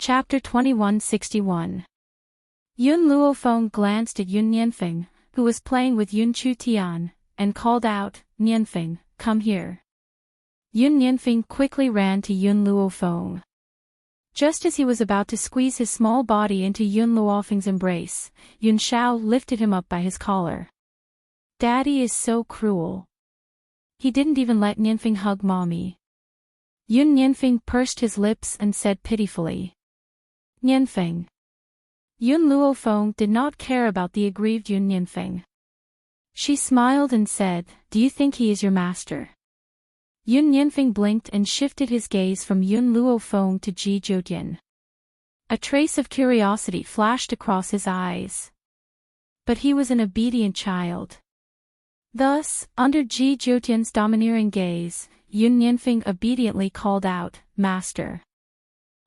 Chapter 2161. Yun Luofeng glanced at Yun Nianfeng, who was playing with Yun Chu Tian, and called out, "Nianfeng, come here." Yun Nianfeng quickly ran to Yun Luofeng. Just as he was about to squeeze his small body into Yun Luofeng's embrace, Yun Shao lifted him up by his collar. "Daddy is so cruel. He didn't even let Nianfeng hug mommy." Yun Nianfeng pursed his lips and said pitifully, "Nianfeng." Yun Luofeng did not care about the aggrieved Yun Nianfeng. She smiled and said, "Do you think he is your master?" Yun Nianfeng blinked and shifted his gaze from Yun Luofeng to Ji Zhoutian. A trace of curiosity flashed across his eyes. But he was an obedient child. Thus, under Ji Zhoutian's domineering gaze, Yun Nianfeng obediently called out, "Master."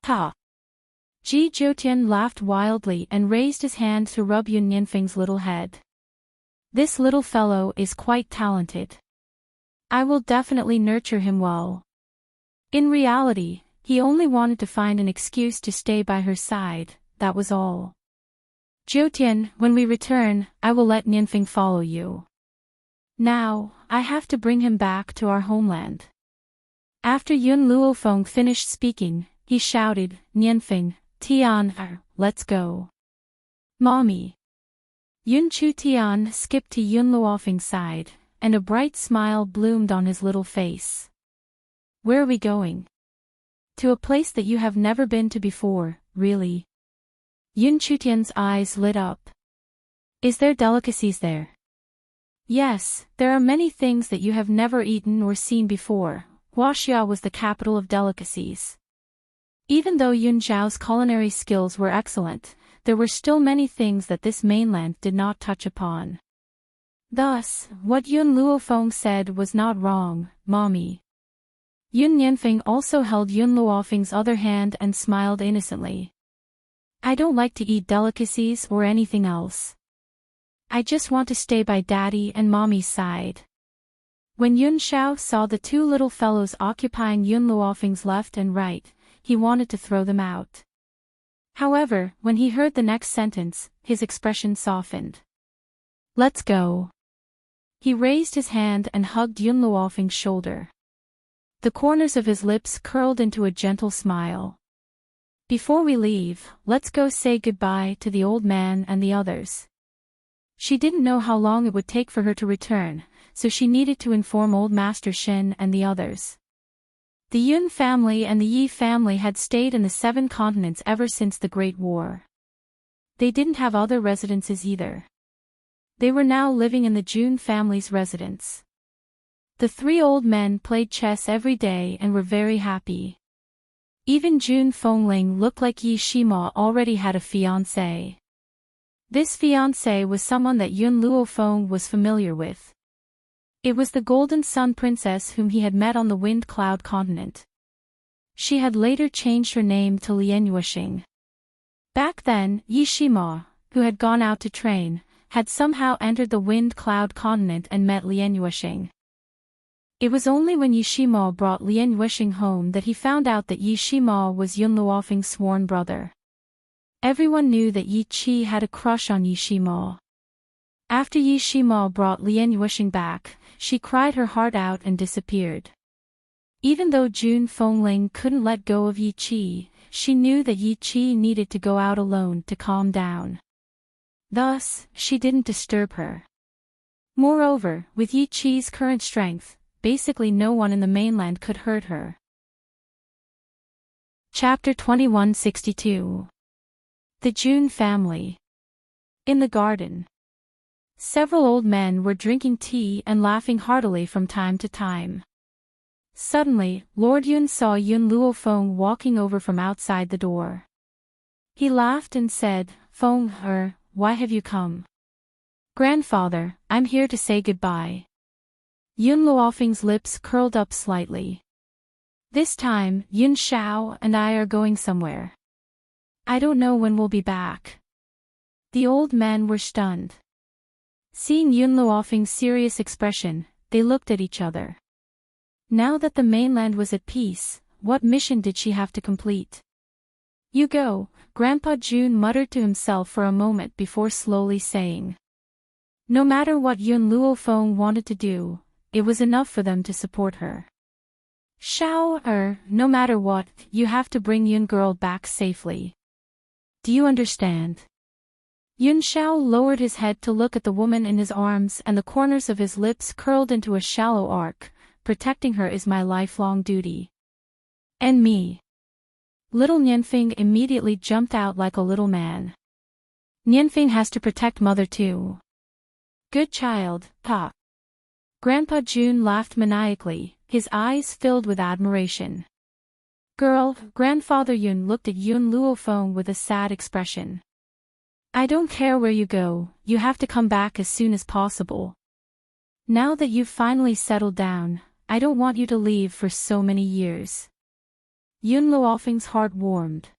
"Ha!" Ji Zhoutian laughed wildly and raised his hand to rub Yun Nianfeng's little head. "This little fellow is quite talented. I will definitely nurture him well." In reality, he only wanted to find an excuse to stay by her side, that was all. "Zhoutian, when we return, I will let Nianfeng follow you. Now, I have to bring him back to our homeland." After Yun Luofeng finished speaking, he shouted, "Nianfeng, Tian, let's go." "Mommy." Yun Chu Tian skipped to Yun Luofeng's side, and a bright smile bloomed on his little face. "Where are we going?" "To a place that you have never been to before, really." Yun Chu Tian's eyes lit up. "Is there delicacies there?" "Yes, there are many things that you have never eaten or seen before." Huaxia was the capital of delicacies. Even though Yun Zhao's culinary skills were excellent, there were still many things that this mainland did not touch upon. Thus, what Yun Luofeng said was not wrong, "Mommy." Yun Nianfeng also held Yun Luofeng's other hand and smiled innocently. "I don't like to eat delicacies or anything else. I just want to stay by Daddy and Mommy's side." When Yun Shao saw the two little fellows occupying Yun Luofeng's left and right, he wanted to throw them out. However, when he heard the next sentence, his expression softened. "Let's go." He raised his hand and hugged Yun Luofeng's shoulder. The corners of his lips curled into a gentle smile. "Before we leave, let's go say goodbye to the old man and the others." She didn't know how long it would take for her to return, so she needed to inform Old Master Shen and the others. The Yun family and the Yi family had stayed in the 7 continents ever since the Great War. They didn't have other residences either. They were now living in the Jun family's residence. The 3 old men played chess every day and were very happy. Even Jun Fengling looked like Yi Shima already had a fiancé. This fiancé was someone that Yun Luofeng was familiar with. It was the Golden Sun Princess whom he had met on the Wind Cloud continent. She had later changed her name to Lian Yuexing. Back then, Yi Shima, who had gone out to train, had somehow entered the Wind Cloud continent and met Lian Yuexing. It was only when Yi Shima brought Lian Yuexing home that he found out that Yi Shima was Yun Luofeng's sworn brother. Everyone knew that Yi Qi had a crush on Yi Shima. After Yi Shima brought Lian Yuexing back, she cried her heart out and disappeared. Even though Jun Fengling couldn't let go of Yi Qi, she knew that Yi Qi needed to go out alone to calm down. Thus, she didn't disturb her. Moreover, with Yi Qi's current strength, basically no one in the mainland could hurt her. Chapter 2162. The Jun family. In the garden. Several old men were drinking tea and laughing heartily from time to time. Suddenly, Lord Yun saw Yun Luofeng walking over from outside the door. He laughed and said, "Feng, why have you come?" "Grandfather, I'm here to say goodbye." Yun Luofeng's lips curled up slightly. "This time, Yun Shao and I are going somewhere. I don't know when we'll be back." The old men were stunned. Seeing Yun Luofeng's serious expression, they looked at each other. Now that the mainland was at peace, what mission did she have to complete? You go, Grandpa Jun muttered to himself for a moment before slowly saying. No matter what Yun Luofeng wanted to do, it was enough for them to support her. No matter what, you have to bring Yun girl back safely. Do you understand? Yun Shao lowered his head to look at the woman in his arms, and the corners of his lips curled into a shallow arc. Protecting her is my lifelong duty. And me. Little Nianfeng immediately jumped out like a little man. Nianfeng has to protect mother too. Good child, Pa. Grandpa Jun laughed maniacally, his eyes filled with admiration. Girl, Grandfather Yun looked at Yun Luofeng with a sad expression. I don't care where you go, you have to come back as soon as possible. Now that you've finally settled down, I don't want you to leave for so many years. Yun Luofeng's heart warmed.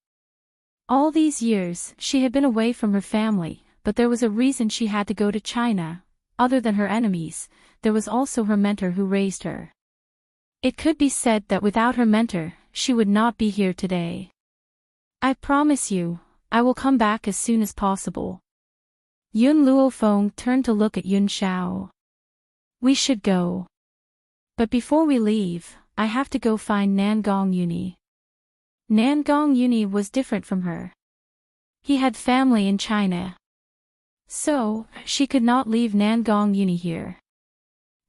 All these years, she had been away from her family, but there was a reason she had to go to China. Other than her enemies, there was also her mentor who raised her. It could be said that without her mentor, she would not be here today. I promise you, I will come back as soon as possible. Yun Luofeng turned to look at Yun Shao. We should go. But before we leave, I have to go find Nangong Yuni. Nangong Yuni was different from her. He had family in China. So, she could not leave Nangong Yuni here.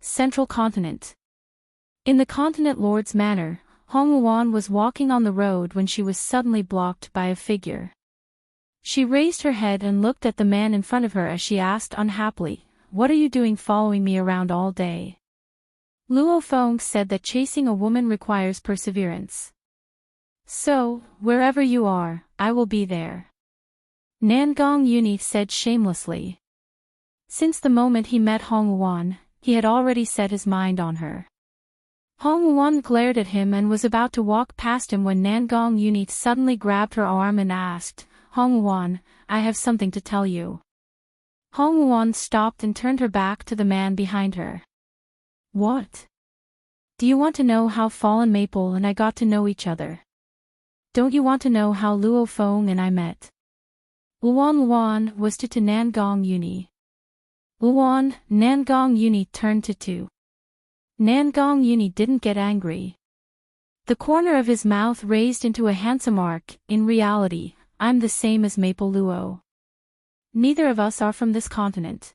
Central Continent. In the Continent Lord's manor, Hong Wuan was walking on the road when she was suddenly blocked by a figure. She raised her head and looked at the man in front of her as she asked unhappily, "What are you doing following me around all day?" Luofeng said that chasing a woman requires perseverance. So, wherever you are, I will be there. Nangong Yuni said shamelessly. Since the moment he met Hong Wuan, he had already set his mind on her. Hong Wuan glared at him and was about to walk past him when Nangong Yuni suddenly grabbed her arm and asked, Hong Wuan, I have something to tell you. Hong Wuan stopped and turned her back to the man behind her. What? Do you want to know how Fallen Maple and I got to know each other? Don't you want to know how Luofeng and I met? Luan was to Nangong Yuni. Nangong Yuni turned to Tu. Nangong Yuni didn't get angry. The corner of his mouth raised into a handsome arc. In reality, I'm the same as Maple Luo. Neither of us are from this continent.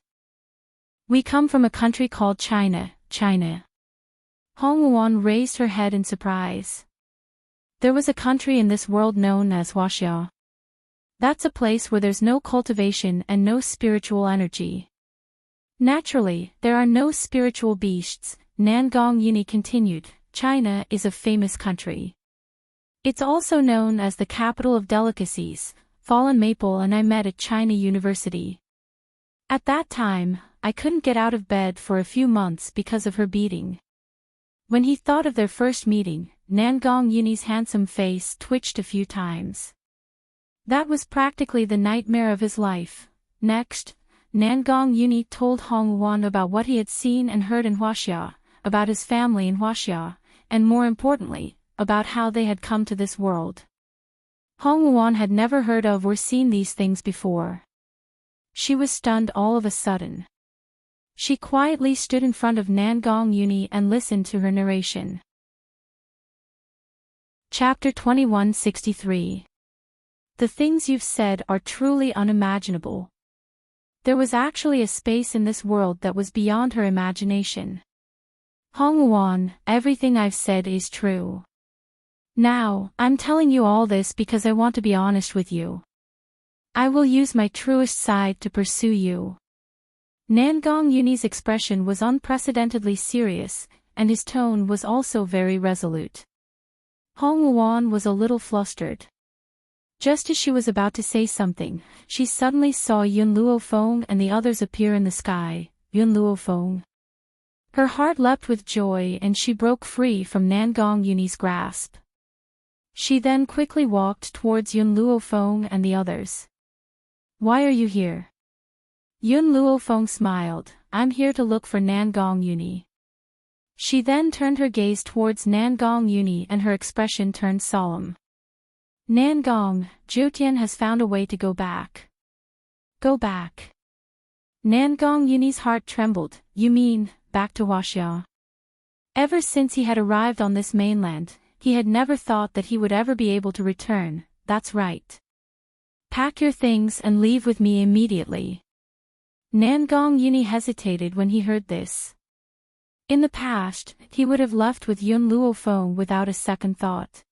We come from a country called China. Hong Wuan raised her head in surprise. There was a country in this world known as Huaxia. That's a place where there's no cultivation and no spiritual energy. Naturally, there are no spiritual beasts, Nangong Yuni continued. China is a famous country. It's also known as the capital of delicacies. Fallen Maple and I met at China University. At that time, I couldn't get out of bed for a few months because of her beating. When he thought of their first meeting, Nangong Yuni's handsome face twitched a few times. That was practically the nightmare of his life. Next, Nangong Yuni told Hong Wuan about what he had seen and heard in Huaxia, about his family in Huaxia, and more importantly, about how they had come to this world. Hong Wuan had never heard of or seen these things before. She was stunned all of a sudden. She quietly stood in front of Nangong Yuni and listened to her narration. Chapter 2163. The things you've said are truly unimaginable. There was actually a space in this world that was beyond her imagination. Hong Wuan, everything I've said is true. Now, I'm telling you all this because I want to be honest with you. I will use my truest side to pursue you. Nangong Yuni's expression was unprecedentedly serious, and his tone was also very resolute. Hong Wuan was a little flustered. Just as she was about to say something, she suddenly saw Yun Luofeng and the others appear in the sky. Yun Luofeng. Her heart leapt with joy and she broke free from Nangong Yuni's grasp. She then quickly walked towards Yun Luofeng and the others. Why are you here? Yun Luofeng smiled. I'm here to look for Nangong Yuni. She then turned her gaze towards Nangong Yuni and her expression turned solemn. Nangong, Jyotian has found a way to go back. Go back. Nangong Yuni's heart trembled. You mean, back to Huaxia? Ever since he had arrived on this mainland, he had never thought that he would ever be able to return. That's right. Pack your things and leave with me immediately. Nangong Yuni hesitated when he heard this. In the past, he would have left with Yun Luofeng without a second thought.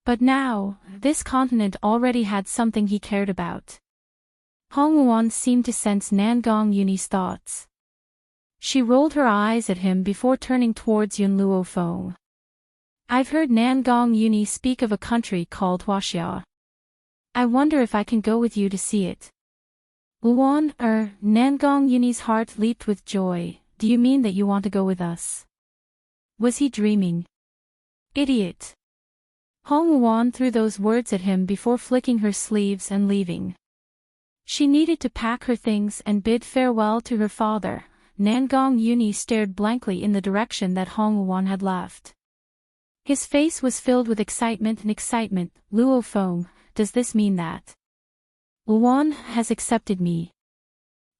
But now, this continent already had something he cared about. Hong Wuan seemed to sense Nangong Yuni's thoughts. She rolled her eyes at him before turning towards Yun Luofeng. I've heard Nangong Yuni speak of a country called Huaxia. I wonder if I can go with you to see it. Nangong Yuni's heart leaped with joy. Do you mean that you want to go with us? Was he dreaming? Idiot. Hong Wuan threw those words at him before flicking her sleeves and leaving. She needed to pack her things and bid farewell to her father. Nangong Yuni stared blankly in the direction that Hong Wuan had left. His face was filled with excitement. Luofeng, does this mean that Wuan has accepted me?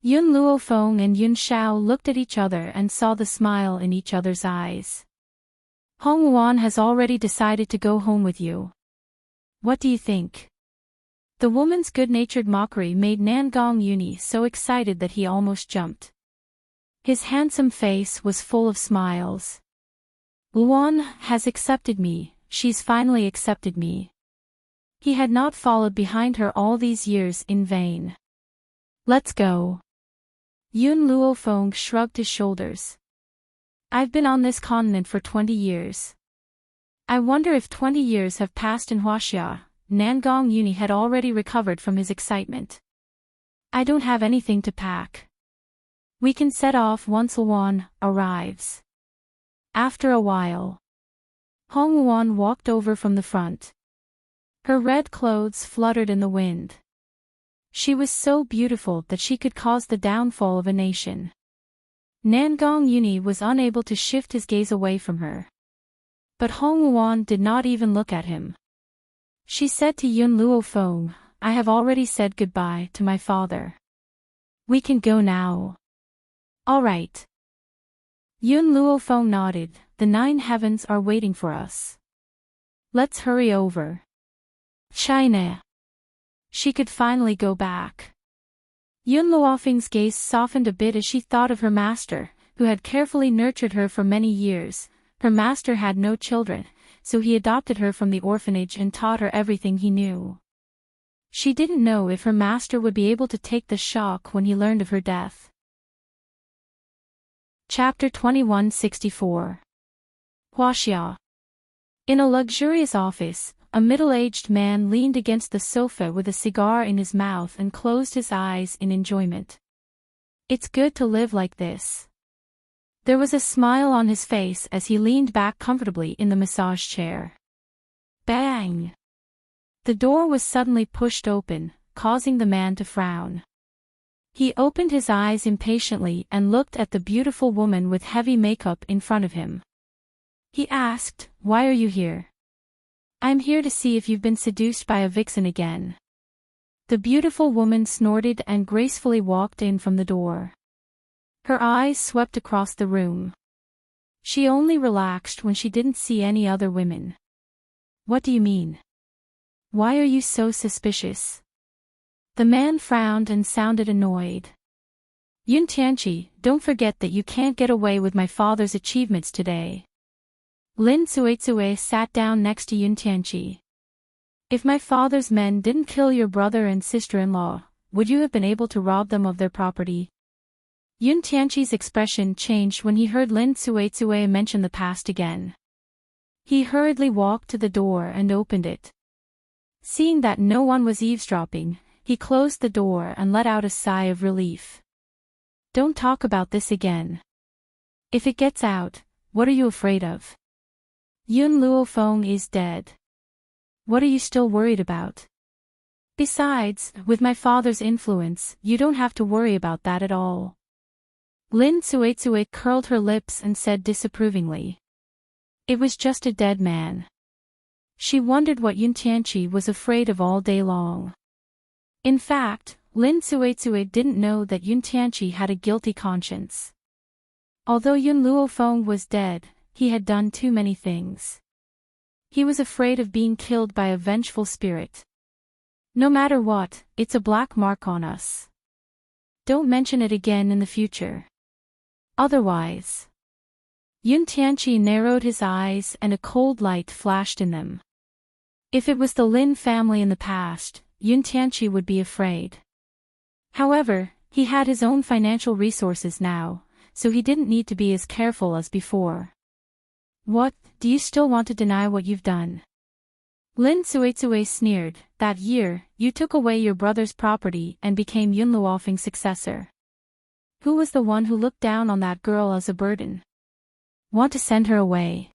Yun Luofeng and Yun Shao looked at each other and saw the smile in each other's eyes. Hong Wuan has already decided to go home with you. What do you think? The woman's good-natured mockery made Nangong Yuni so excited that he almost jumped. His handsome face was full of smiles. Wuan has accepted me, she's finally accepted me. He had not followed behind her all these years in vain. Let's go. Yun Luofeng shrugged his shoulders. I've been on this continent for 20 years. I wonder if 20 years have passed in Huaxia. Nangong Yuni had already recovered from his excitement. I don't have anything to pack. We can set off once Wuan arrives. After a while, Hong Wuan walked over from the front. Her red clothes fluttered in the wind. She was so beautiful that she could cause the downfall of a nation. Nangong Yuni was unable to shift his gaze away from her. But Hong Wuan did not even look at him. She said to Yun Luofeng, I have already said goodbye to my father. We can go now. All right. Yun Luofeng nodded. The 9 heavens are waiting for us. Let's hurry over. China. She could finally go back. Yun Luofeng's gaze softened a bit as she thought of her master, who had carefully nurtured her for many years. Her master had no children, so he adopted her from the orphanage and taught her everything he knew. She didn't know if her master would be able to take the shock when he learned of her death. Chapter 2164. Huaxia. In a luxurious office, a middle-aged man leaned against the sofa with a cigar in his mouth and closed his eyes in enjoyment. It's good to live like this. There was a smile on his face as he leaned back comfortably in the massage chair. Bang! The door was suddenly pushed open, causing the man to frown. He opened his eyes impatiently and looked at the beautiful woman with heavy makeup in front of him. He asked, Why are you here? I'm here to see if you've been seduced by a vixen again. The beautiful woman snorted and gracefully walked in from the door. Her eyes swept across the room. She only relaxed when she didn't see any other women. What do you mean? Why are you so suspicious? The man frowned and sounded annoyed. Yun Tianqi, don't forget that you can't get away with my father's achievements today. Lin Cuizue sat down next to Yun Tianqi. If my father's men didn't kill your brother and sister-in-law, would you have been able to rob them of their property? Yun Tianqi's expression changed when he heard Lin Cuizue mention the past again. He hurriedly walked to the door and opened it. Seeing that no one was eavesdropping, he closed the door and let out a sigh of relief. Don't talk about this again. If it gets out, what are you afraid of? Yun Luofeng is dead. What are you still worried about? Besides, with my father's influence, you don't have to worry about that at all. Lin Cuizue curled her lips and said disapprovingly. It was just a dead man. She wondered what Yun Tianqi was afraid of all day long. In fact, Lin Suizui didn't know that Yun Tianqi had a guilty conscience. Although Yun Luofeng was dead, he had done too many things. He was afraid of being killed by a vengeful spirit. No matter what, it's a black mark on us. Don't mention it again in the future. Otherwise. Yun Tianqi narrowed his eyes and a cold light flashed in them. If it was the Lin family in the past, Yun Tianqi would be afraid. However, he had his own financial resources now, so he didn't need to be as careful as before. What, do you still want to deny what you've done? Lin Suizui sneered. That year, you took away your brother's property and became Yun Luofeng's successor. Who was the one who looked down on that girl as a burden? Want to send her away?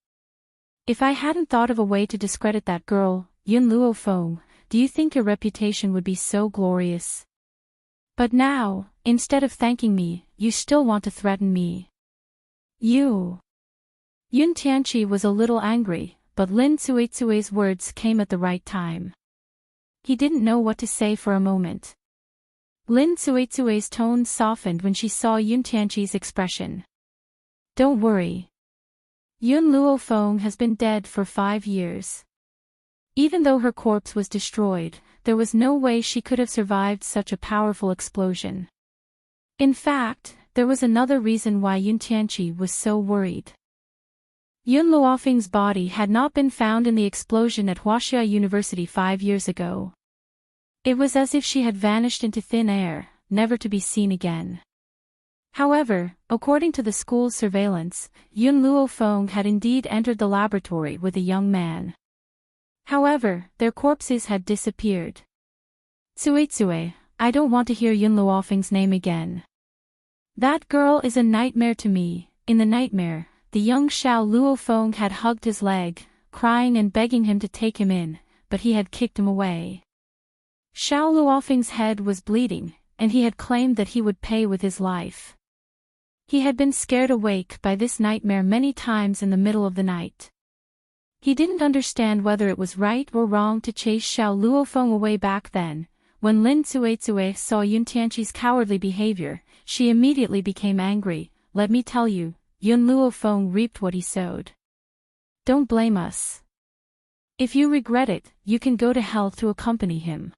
If I hadn't thought of a way to discredit that girl, Yun Luofeng, do you think your reputation would be so glorious? But now, instead of thanking me, you still want to threaten me. You. Yun Tianqi was a little angry, but Lin Suizui's words came at the right time. He didn't know what to say for a moment. Lin Suizui's tone softened when she saw Yun Tianqi's expression. Don't worry. Yun Luofeng has been dead for 5 years. Even though her corpse was destroyed, there was no way she could have survived such a powerful explosion. In fact, there was another reason why Yun Tianqi was so worried. Yun Luofeng's body had not been found in the explosion at Huaxia University 5 years ago. It was as if she had vanished into thin air, never to be seen again. However, according to the school's surveillance, Yun Luofeng had indeed entered the laboratory with a young man. However, their corpses had disappeared. Suizui, I don't want to hear Yun Luofeng's name again. That girl is a nightmare to me. In the nightmare, the young Xiao Luofeng had hugged his leg, crying and begging him to take him in, but he had kicked him away. Xiao Luofeng's head was bleeding, and he had claimed that he would pay with his life. He had been scared awake by this nightmare many times in the middle of the night. He didn't understand whether it was right or wrong to chase Xiao Luofeng away back then. When Lin Suizui saw Yun Tianqi's cowardly behavior, she immediately became angry. Let me tell you, Yun Luofeng reaped what he sowed. Don't blame us. If you regret it, you can go to hell to accompany him.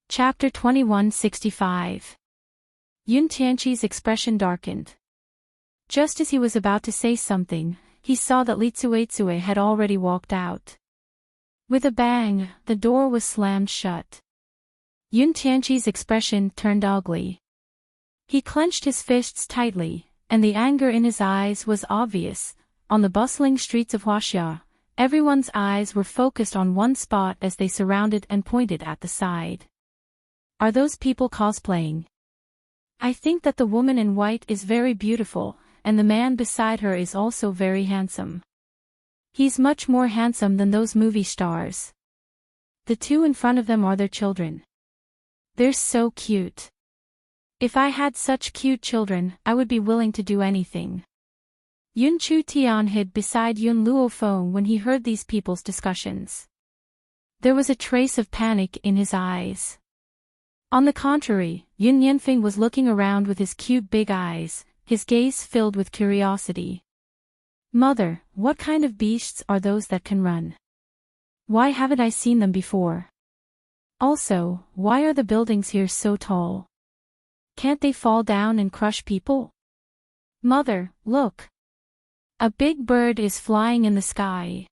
Chapter 2165. Yun Tianqi's expression darkened. Just as he was about to say something, he saw that Li Suizui had already walked out. With a bang, the door was slammed shut. Yun Tianqi's expression turned ugly. He clenched his fists tightly, and the anger in his eyes was obvious. On the bustling streets of Huaxia, everyone's eyes were focused on one spot as they surrounded and pointed at the side. Are those people cosplaying? I think that the woman in white is very beautiful, and the man beside her is also very handsome. He's much more handsome than those movie stars. The two in front of them are their children. They're so cute. If I had such cute children, I would be willing to do anything. Yun Chu Tian hid beside Yun Luofeng when he heard these people's discussions. There was a trace of panic in his eyes. On the contrary, Yun Yanfeng was looking around with his cute big eyes, his gaze filled with curiosity. Mother, what kind of beasts are those that can run? Why haven't I seen them before? Also, why are the buildings here so tall? Can't they fall down and crush people? Mother, look. A big bird is flying in the sky.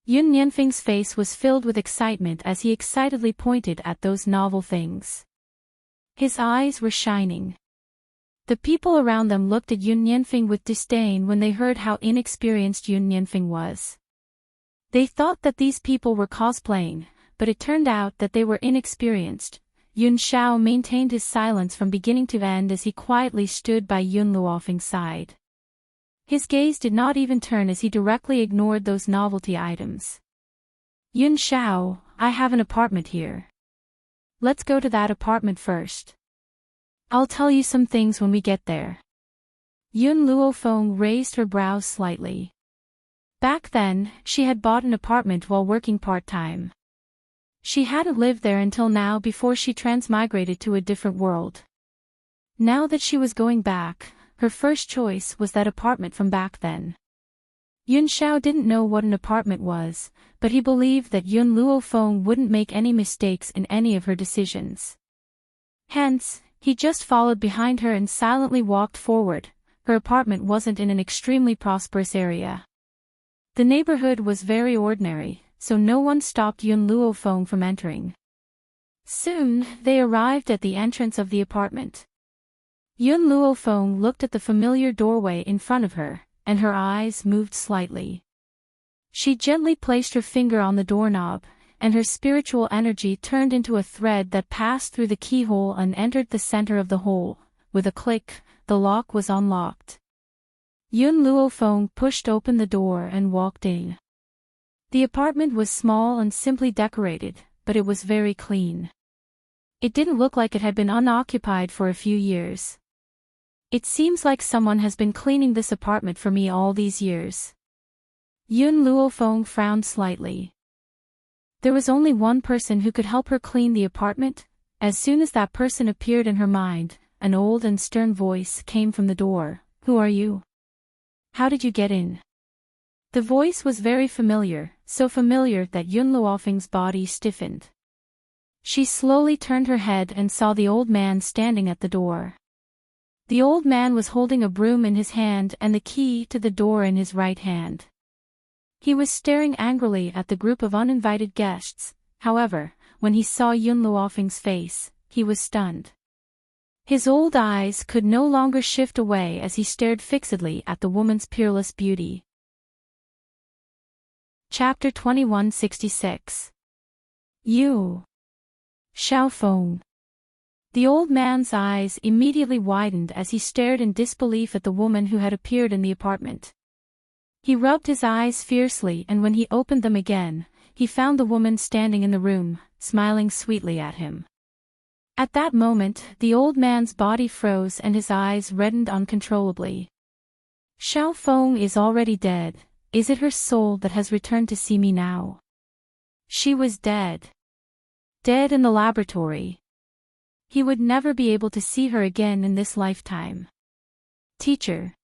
Yun Yanfeng's face was filled with excitement as he excitedly pointed at those novel things. His eyes were shining. The people around them looked at Yun Yanfeng with disdain when they heard how inexperienced Yun Yanfeng was. They thought that these people were cosplaying, but it turned out that they were inexperienced. Yun Xiao maintained his silence from beginning to end as he quietly stood by Yun Luofeng's side. His gaze did not even turn as he directly ignored those novelty items. Yun Xiao, I have an apartment here. Let's go to that apartment first. I'll tell you some things when we get there. Yun Luofeng raised her brows slightly. Back then, she had bought an apartment while working part-time. She hadn't lived there until now before she transmigrated to a different world. Now that she was going back, her first choice was that apartment from back then. Yun Xiao didn't know what an apartment was, but he believed that Yun Luofeng wouldn't make any mistakes in any of her decisions. Hence, he just followed behind her and silently walked forward. Her apartment wasn't in an extremely prosperous area. The neighborhood was very ordinary, so no one stopped Yun Luofeng from entering. Soon, they arrived at the entrance of the apartment. Yun Luofeng looked at the familiar doorway in front of her, and her eyes moved slightly. She gently placed her finger on the doorknob, and her spiritual energy turned into a thread that passed through the keyhole and entered the center of the hole. With a click, the lock was unlocked. Yun Luofeng pushed open the door and walked in. The apartment was small and simply decorated, but it was very clean. It didn't look like it had been unoccupied for a few years. It seems like someone has been cleaning this apartment for me all these years. Yun Luofeng frowned slightly. There was only one person who could help her clean the apartment. As soon as that person appeared in her mind, an old and stern voice came from the door. "Who are you? How did you get in?" The voice was very familiar, so familiar that Yun Luofeng's body stiffened. She slowly turned her head and saw the old man standing at the door. The old man was holding a broom in his hand and the key to the door in his right hand. He was staring angrily at the group of uninvited guests. However, when he saw Yun Luofeng's face, he was stunned. His old eyes could no longer shift away as he stared fixedly at the woman's peerless beauty. Chapter 2166. You. Xiaofeng. The old man's eyes immediately widened as he stared in disbelief at the woman who had appeared in the apartment. He rubbed his eyes fiercely, and when he opened them again, he found the woman standing in the room, smiling sweetly at him. At that moment, the old man's body froze and his eyes reddened uncontrollably. Xiaofeng is already dead. Is it her soul that has returned to see me now? She was dead. Dead in the laboratory. He would never be able to see her again in this lifetime. Teacher.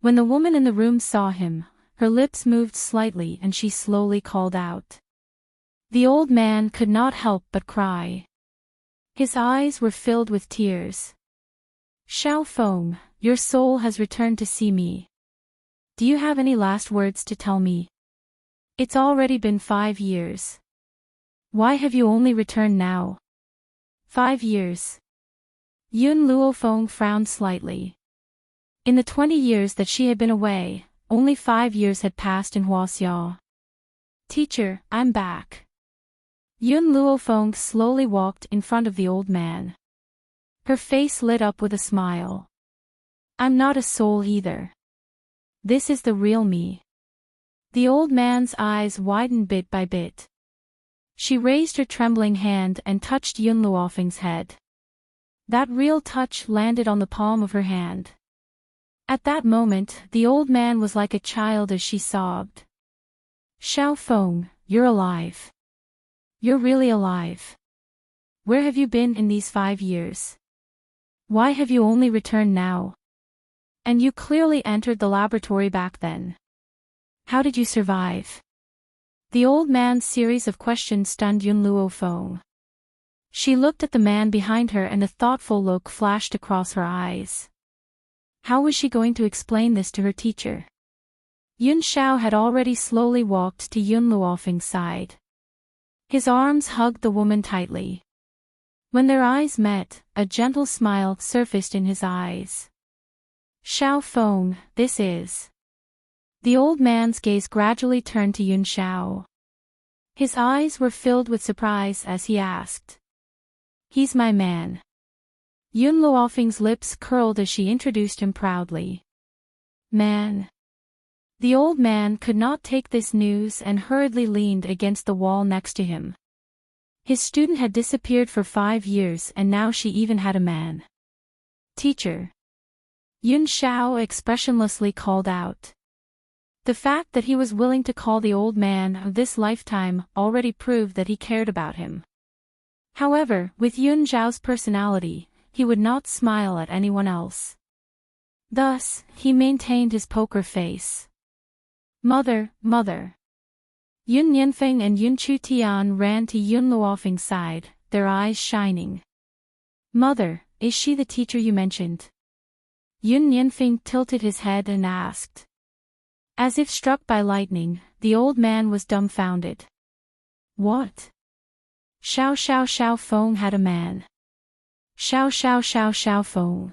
When the woman in the room saw him, her lips moved slightly and she slowly called out. The old man could not help but cry. His eyes were filled with tears. Xiaofeng, your soul has returned to see me. Do you have any last words to tell me? It's already been 5 years. Why have you only returned now? 5 years. Yun Luofeng frowned slightly. In the 20 years that she had been away, only 5 years had passed in Huaxiao. Teacher, I'm back. Yun Luofeng slowly walked in front of the old man. Her face lit up with a smile. I'm not a soul either. This is the real me. The old man's eyes widened bit by bit. She raised her trembling hand and touched Yun Luofeng's head. That real touch landed on the palm of her hand. At that moment, the old man was like a child as she sobbed. Xiaofeng, you're alive. You're really alive. Where have you been in these 5 years? Why have you only returned now? And you clearly entered the laboratory back then. How did you survive? The old man's series of questions stunned Yun Luofeng. She looked at the man behind her and a thoughtful look flashed across her eyes. How was she going to explain this to her teacher? Yun Xiao had already slowly walked to Yun Luofeng's side. His arms hugged the woman tightly. When their eyes met, a gentle smile surfaced in his eyes. Xiaofeng, this is. The old man's gaze gradually turned to Yun Xiao. His eyes were filled with surprise as he asked. He's my man. Yun Luofeng's lips curled as she introduced him proudly. Man. The old man could not take this news and hurriedly leaned against the wall next to him. His student had disappeared for 5 years and now she even had a man. Teacher. Yun Xiao expressionlessly called out. The fact that he was willing to call the old man of this lifetime already proved that he cared about him. However, with Yun Zhao's personality, he would not smile at anyone else. Thus, he maintained his poker face. Mother, mother. Yun Nianfeng and Yun Chu Tian ran to Yun Luofeng's side, their eyes shining. Mother, is she the teacher you mentioned? Yun Nianfeng tilted his head and asked. As if struck by lightning, the old man was dumbfounded. What? Xiao Feng had a man. Xiao Feng.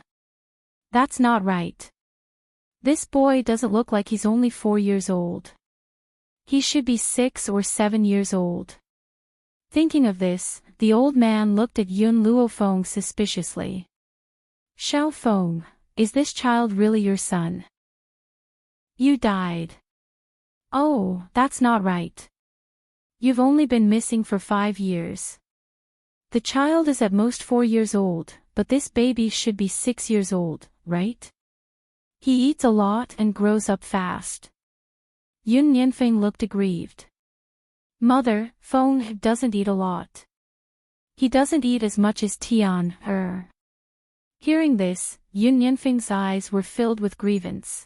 That's not right. This boy doesn't look like he's only 4 years old. He should be 6 or 7 years old. Thinking of this, the old man looked at Yun Luofeng suspiciously. Xiao Feng, is this child really your son? You died. Oh, that's not right. You've only been missing for 5 years. The child is at most 4 years old, but this baby should be 6 years old, right? He eats a lot and grows up fast. Yun Nianfeng looked aggrieved. Mother, Feng doesn't eat a lot. He doesn't eat as much as Tian. Hearing this, Yun Nianfeng's eyes were filled with grievance.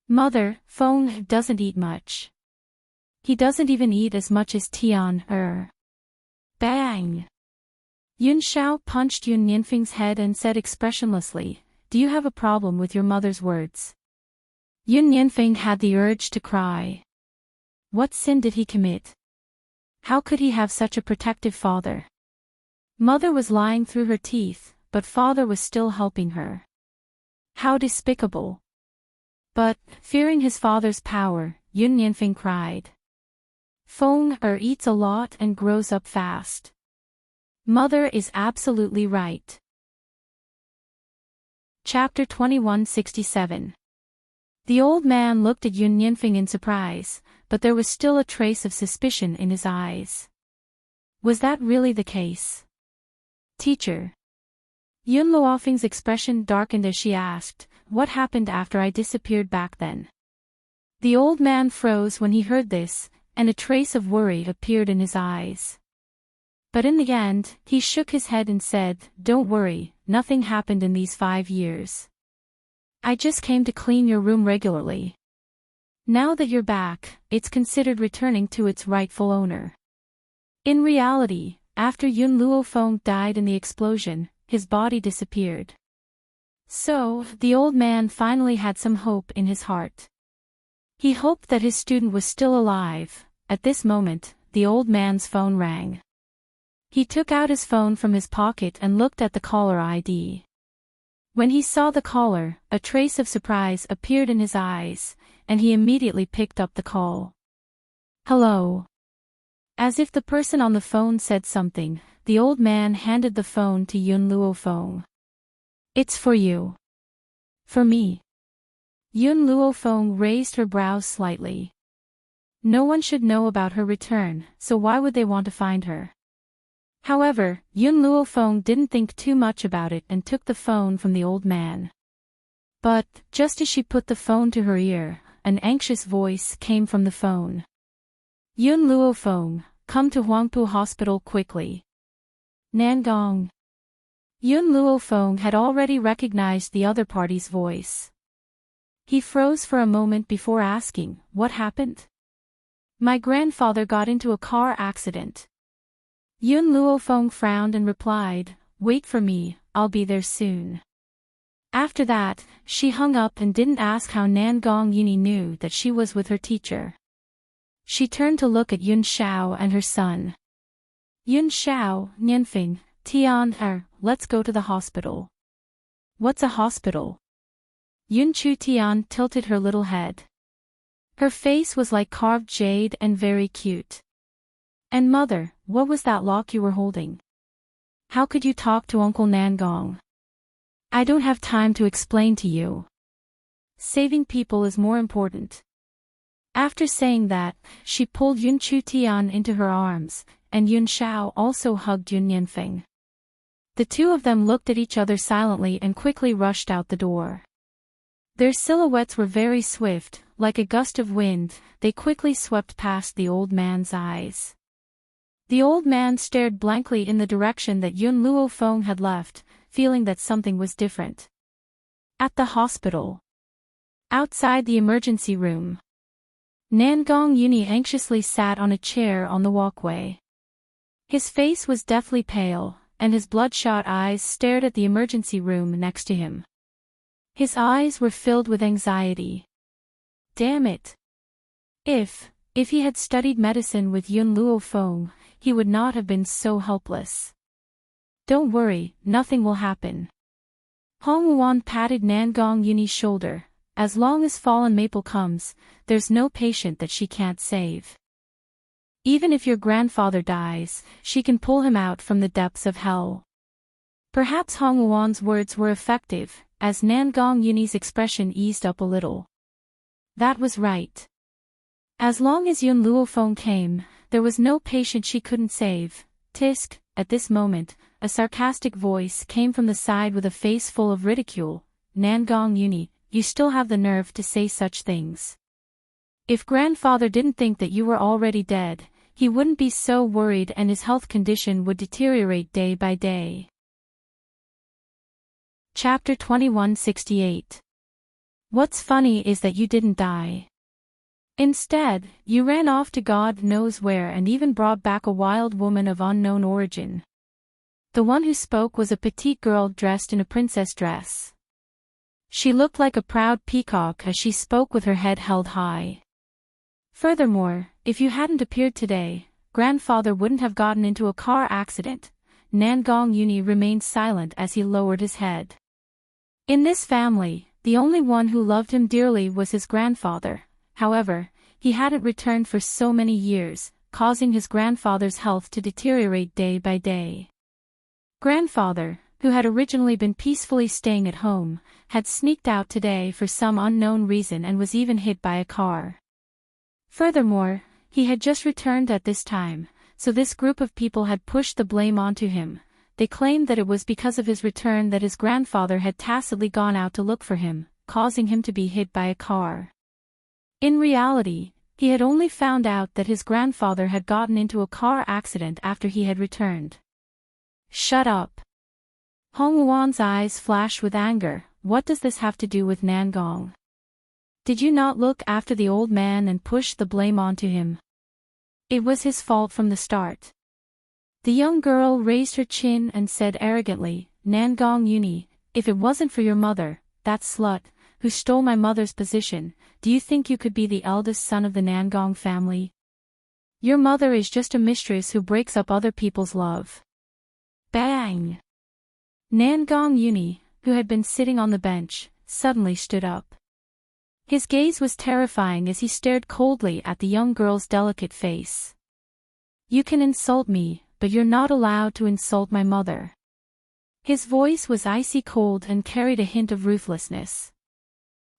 Mother, Feng doesn't eat much. He doesn't even eat as much as Tian. Bang! Yun Xiao punched Yun Nianfeng's head and said expressionlessly, Do you have a problem with your mother's words? Yun Nianfeng had the urge to cry. What sin did he commit? How could he have such a protective father? Mother was lying through her teeth, but father was still helping her. How despicable! But, fearing his father's power, Yun Nianfeng cried. Feng eats a lot and grows up fast. Mother is absolutely right. Chapter 2167. The old man looked at Yun Nianfeng in surprise, but there was still a trace of suspicion in his eyes. Was that really the case? Teacher. Yun Luofeng's expression darkened as she asked, What happened after I disappeared back then? The old man froze when he heard this, and a trace of worry appeared in his eyes. But in the end, he shook his head and said, Don't worry, nothing happened in these 5 years. I just came to clean your room regularly. Now that you're back, it's considered returning to its rightful owner. In reality, after Yun Luofeng died in the explosion, his body disappeared. So, the old man finally had some hope in his heart. He hoped that his student was still alive. At this moment, the old man's phone rang. He took out his phone from his pocket and looked at the caller ID. When he saw the caller, a trace of surprise appeared in his eyes, and he immediately picked up the call. Hello. As if the person on the phone said something, the old man handed the phone to Yun Luofeng. It's for you. For me. Yun Luofeng raised her brows slightly. No one should know about her return, so why would they want to find her? However, Yun Luofeng didn't think too much about it and took the phone from the old man. But, just as she put the phone to her ear, an anxious voice came from the phone. Yun Luofeng, come to Huangpu Hospital quickly. Nangong. Yun Luofeng had already recognized the other party's voice. He froze for a moment before asking, What happened? My grandfather got into a car accident. Yun Luofeng frowned and replied, Wait for me, I'll be there soon. After that, she hung up and didn't ask how Nangong Yuni knew that she was with her teacher. She turned to look at Yun Xiao and her son. Yun Xiao, Nianfeng, Tian, let's go to the hospital. What's a hospital? Yun Chu Tian tilted her little head. Her face was like carved jade and very cute. And mother, what was that lock you were holding? How could you talk to Uncle Nangong? I don't have time to explain to you. Saving people is more important. After saying that, she pulled Yun Chu Tian into her arms, and Yun Xiao also hugged Yun Nianfeng. The two of them looked at each other silently and quickly rushed out the door. Their silhouettes were very swift, like a gust of wind, they quickly swept past the old man's eyes. The old man stared blankly in the direction that Yun Luo Feng had left, feeling that something was different. At the hospital. Outside the emergency room. Nangong Yuni anxiously sat on a chair on the walkway. His face was deathly pale, and his bloodshot eyes stared at the emergency room next to him. His eyes were filled with anxiety. Damn it! If he had studied medicine with Yun Luo Feng, he would not have been so helpless. Don't worry, nothing will happen. Hong Wuan patted Nangong Yuni's shoulder. As long as Fallen Maple comes, there's no patient that she can't save. Even if your grandfather dies, she can pull him out from the depths of hell. Perhaps Hong Wuan's words were effective, as Nangong Yuni's expression eased up a little. That was right. As long as Yun Luo Feng came, there was no patient she couldn't save. Tisk, at this moment, a sarcastic voice came from the side with a face full of ridicule. Nangong Yuni, you still have the nerve to say such things. If grandfather didn't think that you were already dead, he wouldn't be so worried and his health condition would deteriorate day by day. Chapter 2168. What's funny is that you didn't die. Instead, you ran off to God knows where and even brought back a wild woman of unknown origin. The one who spoke was a petite girl dressed in a princess dress. She looked like a proud peacock as she spoke with her head held high. Furthermore, if you hadn't appeared today, grandfather wouldn't have gotten into a car accident. Nangong Yuni remained silent as he lowered his head. In this family, the only one who loved him dearly was his grandfather. However, he hadn't returned for so many years, causing his grandfather's health to deteriorate day by day. Grandfather, who had originally been peacefully staying at home, had sneaked out today for some unknown reason and was even hit by a car. Furthermore, he had just returned at this time, so this group of people had pushed the blame onto him. They claimed that it was because of his return that his grandfather had tacitly gone out to look for him, causing him to be hit by a car. In reality, he had only found out that his grandfather had gotten into a car accident after he had returned. Shut up. Hong Wuan's eyes flashed with anger. What does this have to do with Nangong? Did you not look after the old man and push the blame onto him? It was his fault from the start. The young girl raised her chin and said arrogantly, Nangong Yuni, if it wasn't for your mother, that slut, who stole my mother's position, do you think you could be the eldest son of the Nangong family? Your mother is just a mistress who breaks up other people's love. Bang! Nangong Yuni, who had been sitting on the bench, suddenly stood up. His gaze was terrifying as he stared coldly at the young girl's delicate face. You can insult me, but you're not allowed to insult my mother. His voice was icy cold and carried a hint of ruthlessness.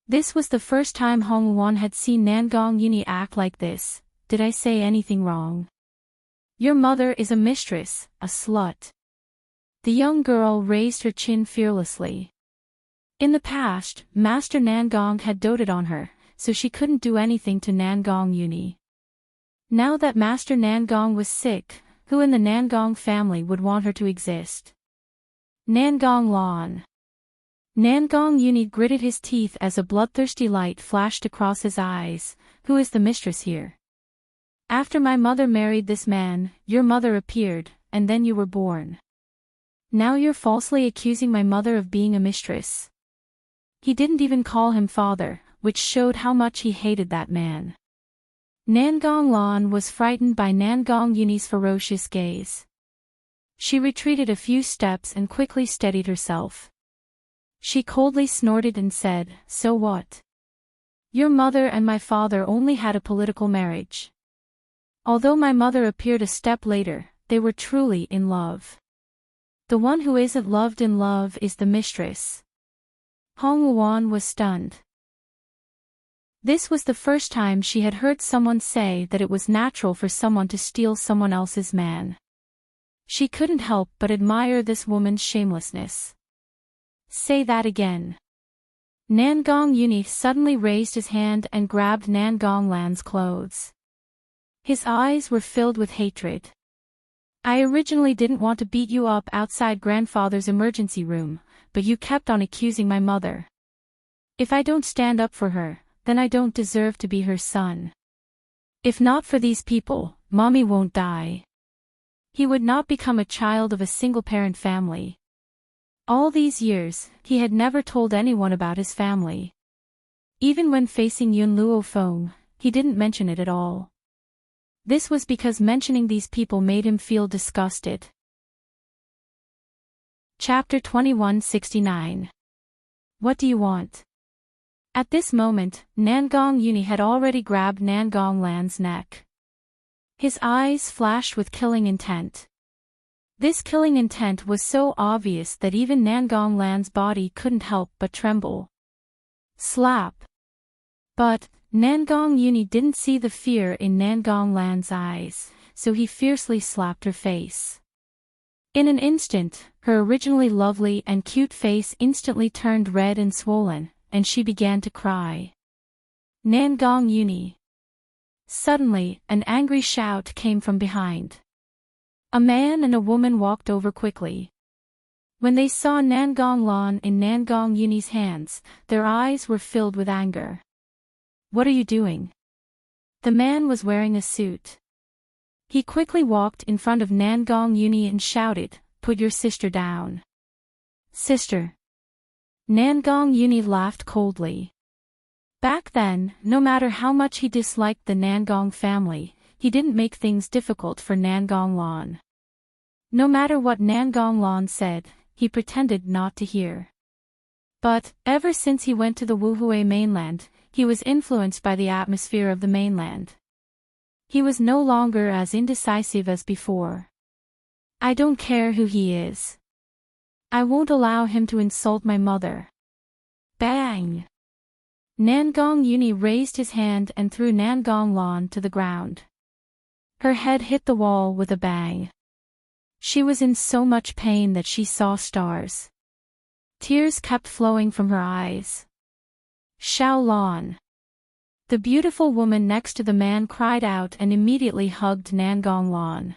This was the first time Hong Wuan had seen Nangong Yuni act like this. Did I say anything wrong? Your mother is a mistress, a slut. The young girl raised her chin fearlessly. In the past, Master Nangong had doted on her, so she couldn't do anything to Nangong Yuni. Now that Master Nangong was sick, who in the Nangong family would want her to exist? Nangong Lan. Nangong Yuni gritted his teeth as a bloodthirsty light flashed across his eyes. Who is the mistress here? After my mother married this man, your mother appeared, and then you were born. Now you're falsely accusing my mother of being a mistress. He didn't even call him father, which showed how much he hated that man. Nangong Lan was frightened by Nangong Yuni's ferocious gaze. She retreated a few steps and quickly steadied herself. She coldly snorted and said, So what? Your mother and my father only had a political marriage. Although my mother appeared a step later, they were truly in love. The one who isn't loved in love is the mistress. Hong Wuan was stunned. This was the first time she had heard someone say that it was natural for someone to steal someone else's man. She couldn't help but admire this woman's shamelessness. Say that again. Nangong Uni suddenly raised his hand and grabbed Nangong Lan's clothes. His eyes were filled with hatred. I originally didn't want to beat you up outside grandfather's emergency room, but you kept on accusing my mother. If I don't stand up for her, then I don't deserve to be her son. If not for these people, mommy won't die. He would not become a child of a single-parent family. All these years, he had never told anyone about his family. Even when facing Yun Luo Feng, he didn't mention it at all. This was because mentioning these people made him feel disgusted. Chapter 2169. What do you want? At this moment, Nangong Uni had already grabbed Nangong Lan's neck. His eyes flashed with killing intent. This killing intent was so obvious that even Nangong Lan's body couldn't help but tremble. Slap. But Nangong Uni didn't see the fear in Nangong Lan's eyes, so he fiercely slapped her face. In an instant, her originally lovely and cute face instantly turned red and swollen, and she began to cry. Nangong Uni. Suddenly, an angry shout came from behind. A man and a woman walked over quickly. When they saw Nangong Lan in Nangong Uni's hands, their eyes were filled with anger. What are you doing? The man was wearing a suit. He quickly walked in front of Nangong Uni and shouted, "Put your sister down." Sister. Nangong Uni laughed coldly. Back then, no matter how much he disliked the Nangong family, he didn't make things difficult for Nangong Lan. No matter what Nangong Lan said, he pretended not to hear. But, ever since he went to the Wuhui mainland, he was influenced by the atmosphere of the mainland. He was no longer as indecisive as before. I don't care who he is. I won't allow him to insult my mother. Bang! Nangong Uni raised his hand and threw Nangong Lan to the ground. Her head hit the wall with a bang. She was in so much pain that she saw stars. Tears kept flowing from her eyes. Xiao Lan. The beautiful woman next to the man cried out and immediately hugged Nangong Lan.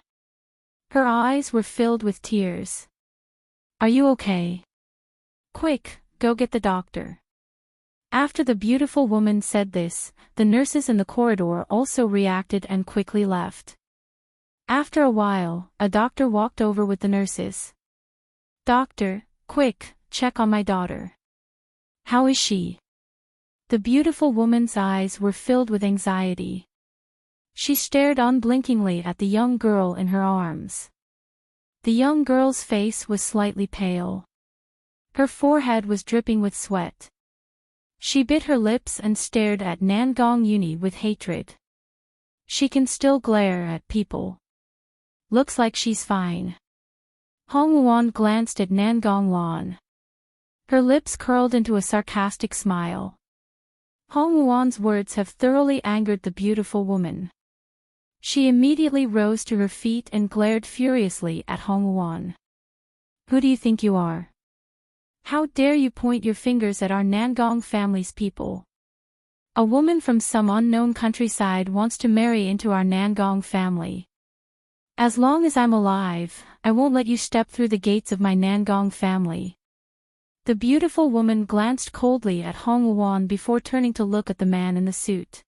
Her eyes were filled with tears. Are you okay? Quick, go get the doctor. After the beautiful woman said this, the nurses in the corridor also reacted and quickly left. After a while, a doctor walked over with the nurses. Doctor, quick, check on my daughter. How is she? The beautiful woman's eyes were filled with anxiety. She stared unblinkingly at the young girl in her arms. The young girl's face was slightly pale. Her forehead was dripping with sweat. She bit her lips and stared at Nangong Uni with hatred. She can still glare at people. Looks like she's fine. Hong Wuan glanced at Nangong Lan. Her lips curled into a sarcastic smile. Hong Wuan's words have thoroughly angered the beautiful woman. She immediately rose to her feet and glared furiously at Hong Wuan. Who do you think you are? How dare you point your fingers at our Nangong family's people? A woman from some unknown countryside wants to marry into our Nangong family. As long as I'm alive, I won't let you step through the gates of my Nangong family. The beautiful woman glanced coldly at Hong Wuan before turning to look at the man in the suit.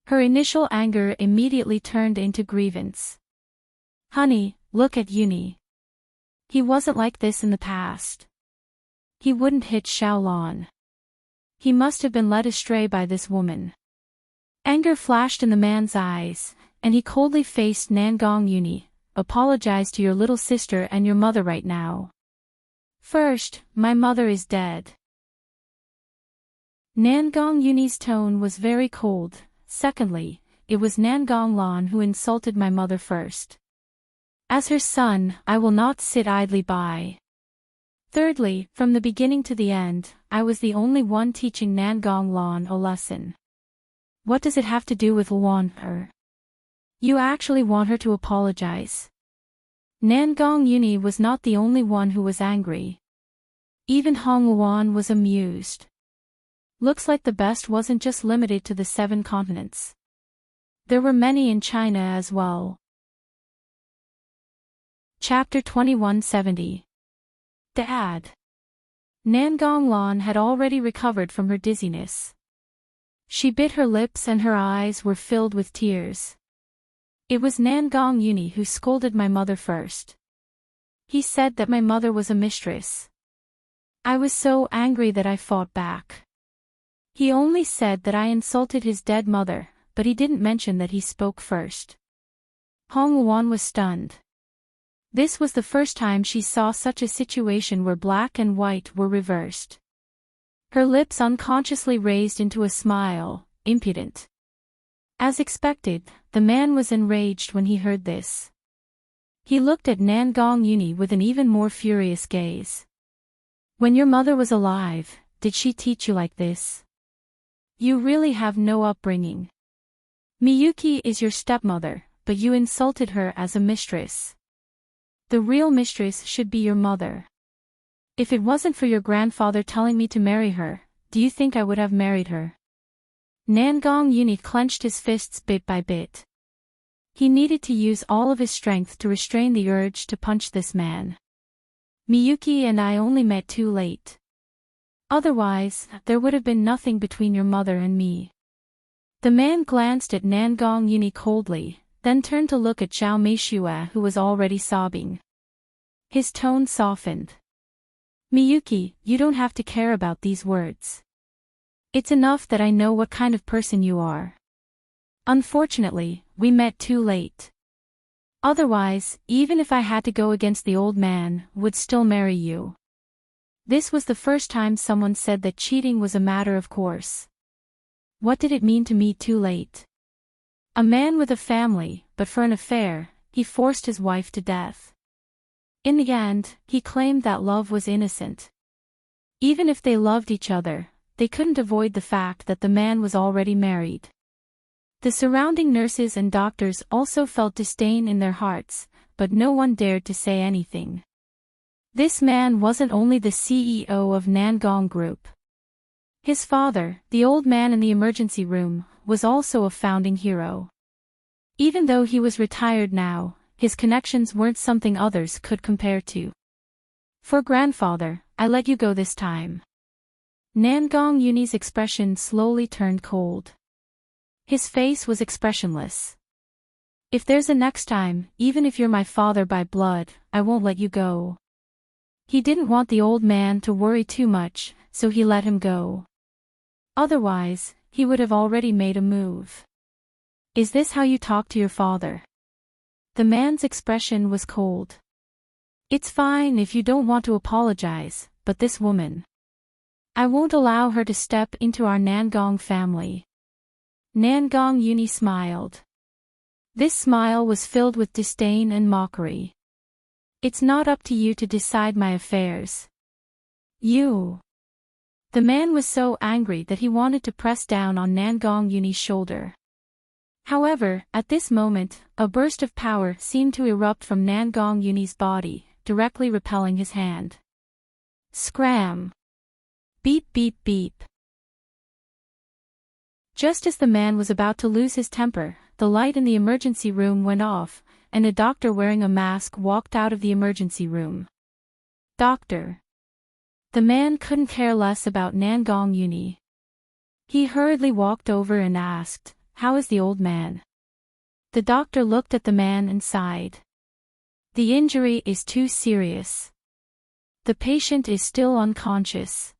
Her initial anger immediately turned into grievance. Honey, look at Uni. He wasn't like this in the past. He wouldn't hit Xiao Lan. He must have been led astray by this woman. Anger flashed in the man's eyes, and he coldly faced Nangong Uni. Apologize to your little sister and your mother right now. First, my mother is dead. Nangong Uni's tone was very cold. Secondly, it was Nangong Lan who insulted my mother first. As her son, I will not sit idly by. Thirdly, from the beginning to the end, I was the only one teaching Nangong Lan a lesson. What does it have to do with her? You actually want her to apologize. Nangong Uni was not the only one who was angry. Even Hong Wuan was amused. Looks like the best wasn't just limited to the 7 continents. There were many in China as well. Chapter 2170. The ad. Nan Gonglan had already recovered from her dizziness. She bit her lips and her eyes were filled with tears. It was Nan Gong Uni who scolded my mother first. He said that my mother was a mistress. I was so angry that I fought back. He only said that I insulted his dead mother, but he didn't mention that he spoke first. Hong Wan was stunned. This was the first time she saw such a situation where black and white were reversed. Her lips unconsciously raised into a smile, impudent. As expected, the man was enraged when he heard this. He looked at Nan Gong Uni with an even more furious gaze. When your mother was alive, did she teach you like this? You really have no upbringing. Miyuki is your stepmother, but you insulted her as a mistress. The real mistress should be your mother. If it wasn't for your grandfather telling me to marry her, do you think I would have married her? Nan Gong Uni clenched his fists bit by bit. He needed to use all of his strength to restrain the urge to punch this man. Miyuki and I only met too late. Otherwise, there would have been nothing between your mother and me. The man glanced at Nan Gong Uni coldly, then turned to look at Zhao Meishua who was already sobbing. His tone softened. Miyuki, you don't have to care about these words. It's enough that I know what kind of person you are. Unfortunately, we met too late. Otherwise, even if I had to go against the old man, would still marry you. This was the first time someone said that cheating was a matter of course. What did it mean to me too late? A man with a family, but for an affair, he forced his wife to death. In the end, he claimed that love was innocent. Even if they loved each other, they couldn't avoid the fact that the man was already married. The surrounding nurses and doctors also felt disdain in their hearts, but no one dared to say anything. This man wasn't only the CEO of Nangong Group. His father, the old man in the emergency room, was also a founding hero. Even though he was retired now, his connections weren't something others could compare to. For grandfather, I let you go this time. Nangong Uni's expression slowly turned cold. His face was expressionless. If there's a next time, even if you're my father by blood, I won't let you go. He didn't want the old man to worry too much, so he let him go. Otherwise, he would have already made a move. Is this how you talk to your father? The man's expression was cold. It's fine if you don't want to apologize, but this woman. I won't allow her to step into our Nangong family. Nangong Uni smiled. This smile was filled with disdain and mockery. It's not up to you to decide my affairs. You. The man was so angry that he wanted to press down on Nangong Uni's shoulder. However, at this moment, a burst of power seemed to erupt from Nangong Uni's body, directly repelling his hand. Scram! Beep beep beep. Just as the man was about to lose his temper, the light in the emergency room went off, and a doctor wearing a mask walked out of the emergency room. Doctor. The man couldn't care less about Nangong Uni. He hurriedly walked over and asked, "How is the old man?" The doctor looked at the man and sighed. The injury is too serious. The patient is still unconscious.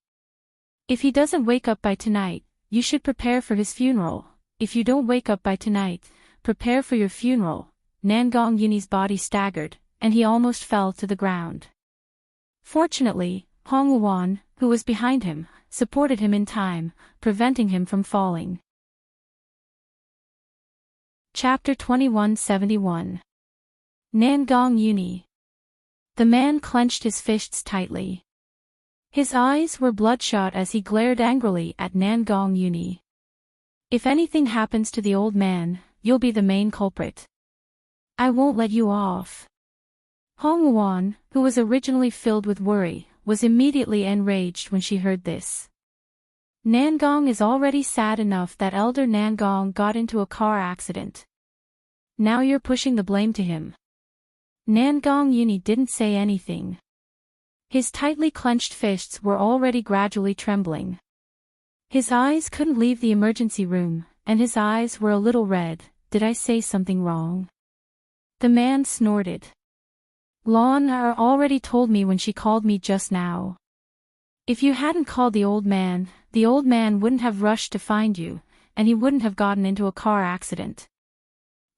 If he doesn't wake up by tonight, you should prepare for his funeral. If you don't wake up by tonight, prepare for your funeral. Nangong Uni's body staggered, and he almost fell to the ground. Fortunately, Hong Wan, who was behind him, supported him in time, preventing him from falling. Chapter 2171. Nangong Uni. The man clenched his fists tightly. His eyes were bloodshot as he glared angrily at Nangong Uni. If anything happens to the old man, you'll be the main culprit. I won't let you off. Hong Wan, who was originally filled with worry, was immediately enraged when she heard this. Nangong is already sad enough that elder Nangong got into a car accident. Now you're pushing the blame to him. Nangong Uni didn't say anything. His tightly clenched fists were already gradually trembling. His eyes couldn't leave the emergency room, and his eyes were a little red. Did I say something wrong? The man snorted. Lon already told me when she called me just now. If you hadn't called the old man wouldn't have rushed to find you, and he wouldn't have gotten into a car accident.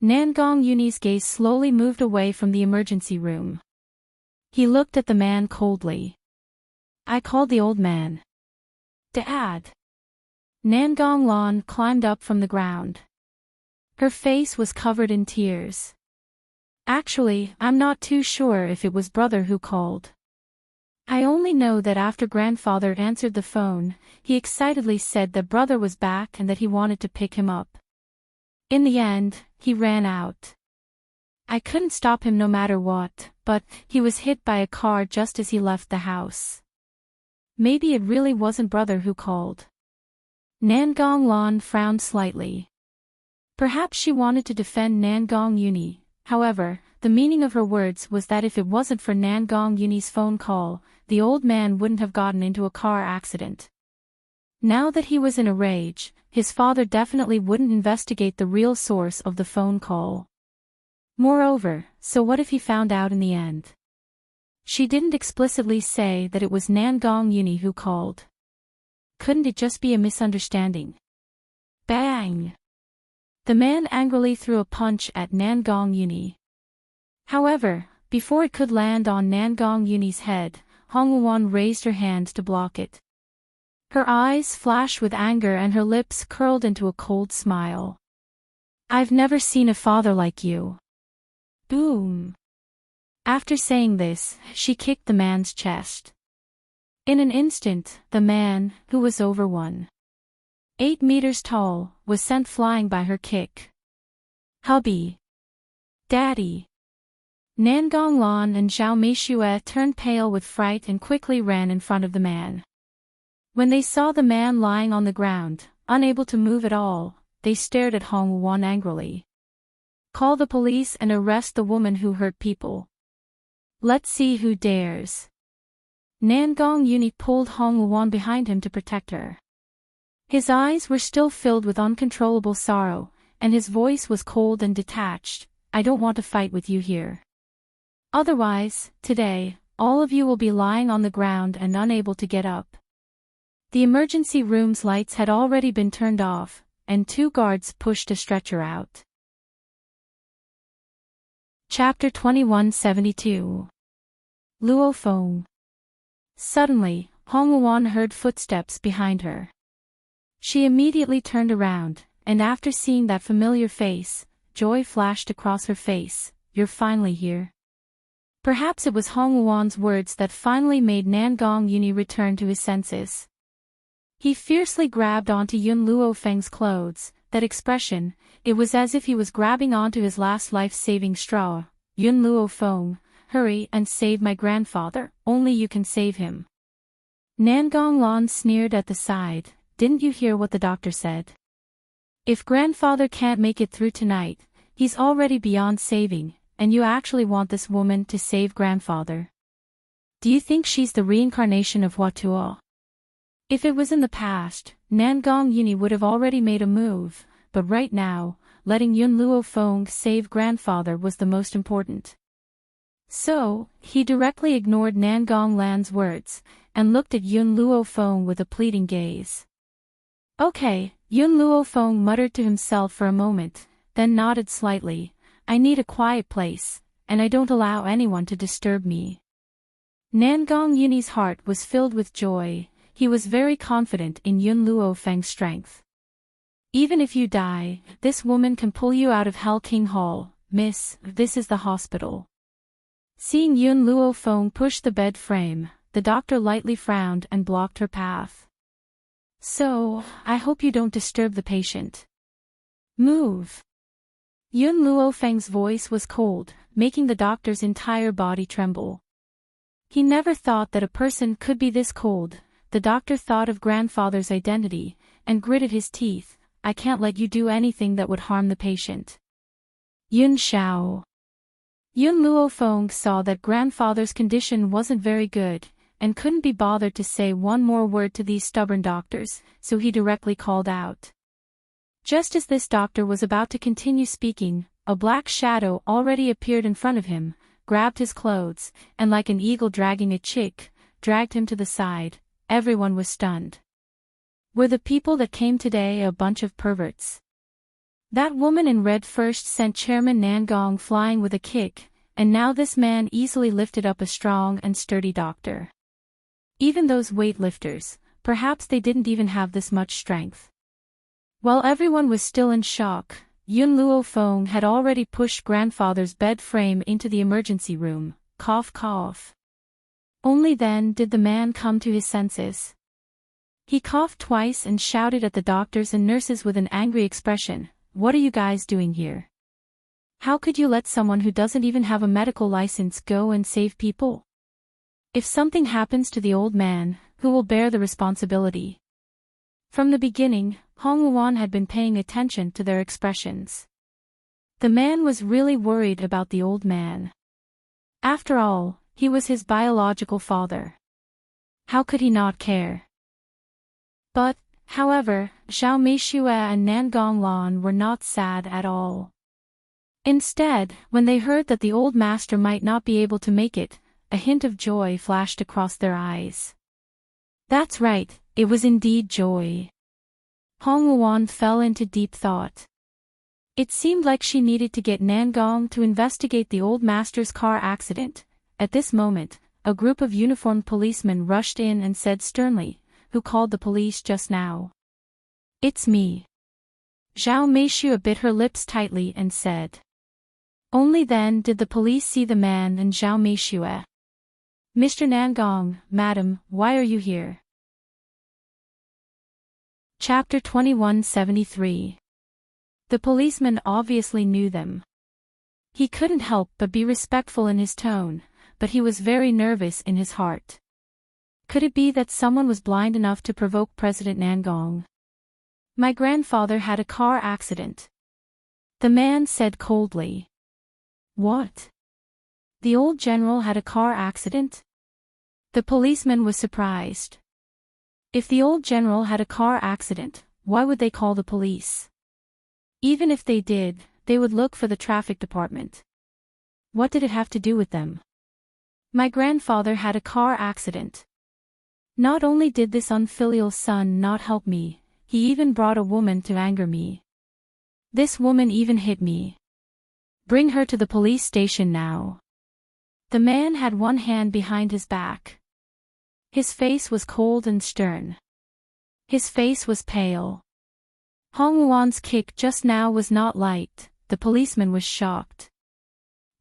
Nangong Uni's gaze slowly moved away from the emergency room. He looked at the man coldly. I called the old man. Dad. Nangong Lon climbed up from the ground. Her face was covered in tears. Actually, I'm not too sure if it was brother who called. I only know that after grandfather answered the phone, he excitedly said that brother was back and that he wanted to pick him up. In the end, he ran out. I couldn't stop him no matter what, but he was hit by a car just as he left the house. Maybe it really wasn't brother who called. Nangong Lon frowned slightly. Perhaps she wanted to defend Nangong Uni. However, the meaning of her words was that if it wasn't for Nangong Uni's phone call, the old man wouldn't have gotten into a car accident. Now that he was in a rage, his father definitely wouldn't investigate the real source of the phone call. Moreover, so what if he found out in the end? She didn't explicitly say that it was Nangong Uni who called. Couldn't it just be a misunderstanding? Bang! The man angrily threw a punch at Nangong Uni. However, before it could land on Nangong Uni's head, Hongwon raised her hand to block it. Her eyes flashed with anger and her lips curled into a cold smile. I've never seen a father like you. Boom! After saying this, she kicked the man's chest. In an instant, the man, who was over 1.8 meters tall, was sent flying by her kick. Hubby! Daddy! Nangong Lon and Zhao Meishue turned pale with fright and quickly ran in front of the man. When they saw the man lying on the ground, unable to move at all, they stared at Hong Wuan angrily. Call the police and arrest the woman who hurt people. Let's see who dares. Nangong Uni pulled Hong Wuan behind him to protect her. His eyes were still filled with uncontrollable sorrow, and his voice was cold and detached. I don't want to fight with you here. Otherwise, today, all of you will be lying on the ground and unable to get up. The emergency room's lights had already been turned off, and 2 guards pushed a stretcher out. Chapter 2172. Luo Feng. Suddenly, Hong Wuan heard footsteps behind her. She immediately turned around, and after seeing that familiar face, joy flashed across her face. You're finally here. Perhaps it was Hong Wuan's words that finally made Nangong Uni return to his senses. He fiercely grabbed onto Yun Luo Feng's clothes. That expression, it was as if he was grabbing onto his last life-saving straw. Yun Luo Feng, hurry and save my grandfather, only you can save him. Nangong Lon sneered at the side. Didn't you hear what the doctor said? If grandfather can't make it through tonight, he's already beyond saving, and you actually want this woman to save grandfather. Do you think she's the reincarnation of Huatuo? If it was in the past, Nangong Uni would have already made a move, but right now, letting Yun Luo Feng save grandfather was the most important. So, he directly ignored Nangong Lan's words, and looked at Yun Luo Feng with a pleading gaze. Okay, Yun Luo Feng muttered to himself for a moment, then nodded slightly. I need a quiet place, and I don't allow anyone to disturb me. Nangong Uni's heart was filled with joy. He was very confident in Yun Luo Feng's strength. Even if you die, this woman can pull you out of Hell King Hall. Miss, this is the hospital. Seeing Yun Luo Feng push the bed frame, the doctor lightly frowned and blocked her path. So, I hope you don't disturb the patient. Move. Yun Luo Feng's voice was cold, making the doctor's entire body tremble. He never thought that a person could be this cold. the doctor thought of grandfather's identity, and gritted his teeth. I can't let you do anything that would harm the patient. Yun Xiao. Yun Luofeng saw that grandfather's condition wasn't very good, and couldn't be bothered to say one more word to these stubborn doctors, so he directly called out. Just as this doctor was about to continue speaking, a black shadow already appeared in front of him, grabbed his clothes, and like an eagle dragging a chick, dragged him to the side. Everyone was stunned. Were the people that came today a bunch of perverts? That woman in red first sent Chairman Nangong flying with a kick, and now this man easily lifted up a strong and sturdy doctor. Even those weightlifters, perhaps they didn't even have this much strength. While everyone was still in shock, Yun Luofeng had already pushed grandfather's bed frame into the emergency room. Cough cough. Only then did the man come to his senses. He coughed twice and shouted at the doctors and nurses with an angry expression, "What are you guys doing here? How could you let someone who doesn't even have a medical license go and save people? If something happens to the old man, who will bear the responsibility?" From the beginning, Hong Wuan had been paying attention to their expressions. The man was really worried about the old man. After all, he was his biological father. How could he not care? But, however, Zhao Meishue and Nangong Lan were not sad at all. Instead, when they heard that the old master might not be able to make it, a hint of joy flashed across their eyes. That's right, it was indeed joy. Hong Wuan fell into deep thought. It seemed like she needed to get Nangong to investigate the old master's car accident. At this moment, a group of uniformed policemen rushed in and said sternly, "Who called the police just now?" "It's me." Zhao Meishue bit her lips tightly and said. Only then did the police see the man and Zhao Meishue. "Mr. Nangong, madam, why are you here?" Chapter 2173. The policeman obviously knew them. He couldn't help but be respectful in his tone, but he was very nervous in his heart. Could it be that someone was blind enough to provoke President Nangong? "My grandfather had a car accident," the man said coldly. "What? The old general had a car accident?" The policeman was surprised. If the old general had a car accident, why would they call the police? Even if they did, they would look for the traffic department. What did it have to do with them? "My grandfather had a car accident. Not only did this unfilial son not help me, he even brought a woman to anger me. This woman even hit me. Bring her to the police station now." The man had one hand behind his back. His face was cold and stern. His face was pale. Hong Wuan's kick just now was not light. The policeman was shocked.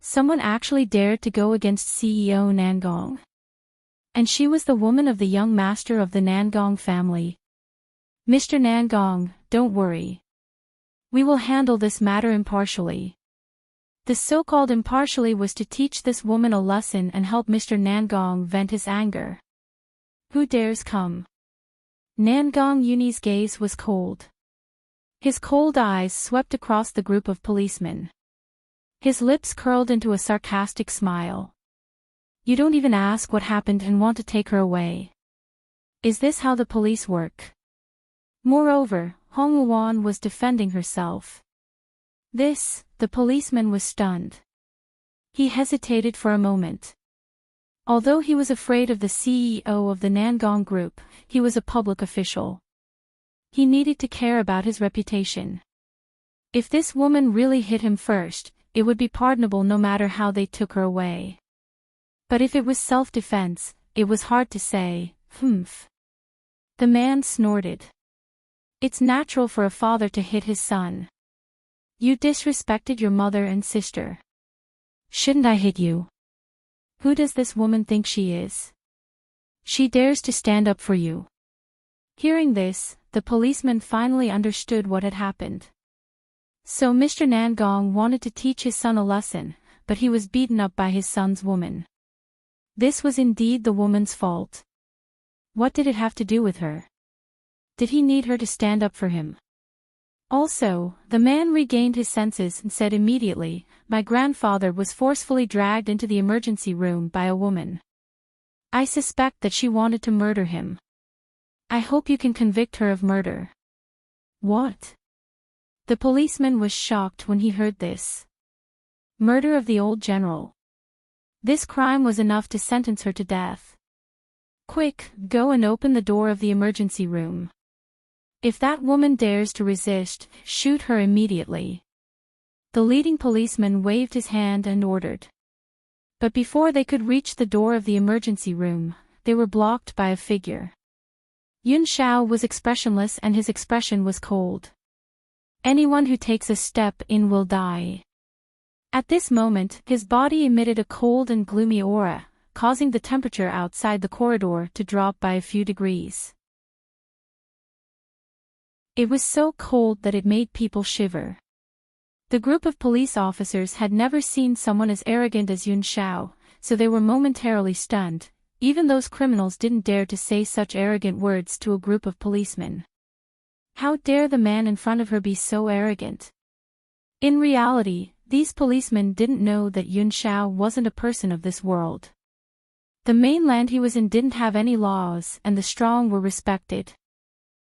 Someone actually dared to go against CEO Nangong. And she was the woman of the young master of the Nangong family. "Mr. Nangong, don't worry. We will handle this matter impartially." The so-called impartially was to teach this woman a lesson and help Mr. Nangong vent his anger. "Who dares come?" Nangong Yuni's gaze was cold. His cold eyes swept across the group of policemen. His lips curled into a sarcastic smile. "You don't even ask what happened and want to take her away. Is this how the police work?" Moreover, Hong Wuan was defending herself. The policeman was stunned. He hesitated for a moment. Although he was afraid of the CEO of the Nangong Group, he was a public official. He needed to care about his reputation. If this woman really hit him first, it would be pardonable no matter how they took her away. But if it was self-defense, it was hard to say. "Humph." The man snorted. "It's natural for a father to hit his son. You disrespected your mother and sister. Shouldn't I hit you? Who does this woman think she is? She dares to stand up for you." Hearing this, the policeman finally understood what had happened. So Mr. Nangong wanted to teach his son a lesson, but he was beaten up by his son's woman. This was indeed the woman's fault. What did it have to do with her? Did he need her to stand up for him? Also, the man regained his senses and said immediately, "My grandfather was forcefully dragged into the emergency room by a woman. I suspect that she wanted to murder him. I hope you can convict her of murder." What? The policeman was shocked when he heard this. Murder of the old general. This crime was enough to sentence her to death. Quick, go and open the door of the emergency room. If that woman dares to resist, shoot her immediately. The leading policeman waved his hand and ordered. But before they could reach the door of the emergency room, they were blocked by a figure. Yun Xiao was expressionless and his expression was cold. Anyone who takes a step in will die. At this moment, his body emitted a cold and gloomy aura, causing the temperature outside the corridor to drop by a few degrees. It was so cold that it made people shiver. The group of police officers had never seen someone as arrogant as Yun Xiao, so they were momentarily stunned. Even those criminals didn't dare to say such arrogant words to a group of policemen. How dare the man in front of her be so arrogant? In reality, these policemen didn't know that Yun Xiao wasn't a person of this world. The mainland he was in didn't have any laws and the strong were respected.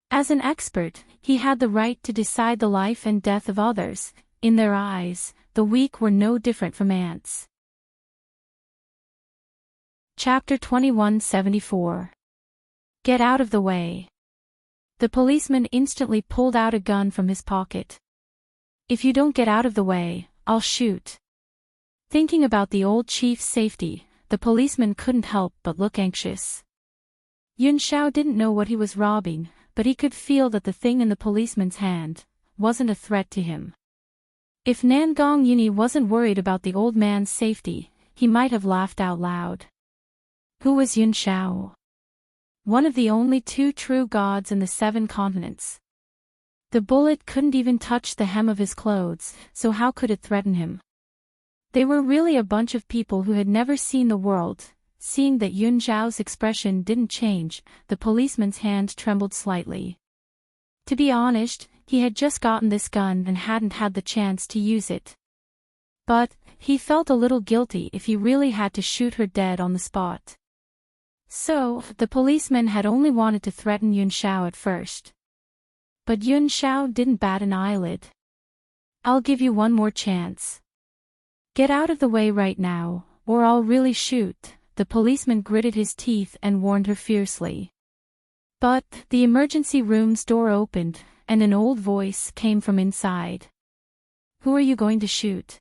As an expert, he had the right to decide the life and death of others. In their eyes, the weak were no different from ants. Chapter 2174. Get out of the way. The policeman instantly pulled out a gun from his pocket. If you don't get out of the way, I'll shoot. Thinking about the old chief's safety, the policeman couldn't help but look anxious. Yun Xiao didn't know what he was robbing, but he could feel that the thing in the policeman's hand wasn't a threat to him. If Nangong Yuni wasn't worried about the old man's safety, he might have laughed out loud. Who was Yun Xiao? One of the only two true gods in the 7 continents. The bullet couldn't even touch the hem of his clothes, so how could it threaten him? They were really a bunch of people who had never seen the world. Seeing that Yun Xiao's expression didn't change, the policeman's hand trembled slightly. To be honest, he had just gotten this gun and hadn't had the chance to use it. But, he felt a little guilty if he really had to shoot her dead on the spot. So, the policeman had only wanted to threaten Yun Xiao at first. But Yun Xiao didn't bat an eyelid. I'll give you one more chance. Get out of the way right now, or I'll really shoot. The policeman gritted his teeth and warned her fiercely. But, the emergency room's door opened, and an old voice came from inside. Who are you going to shoot?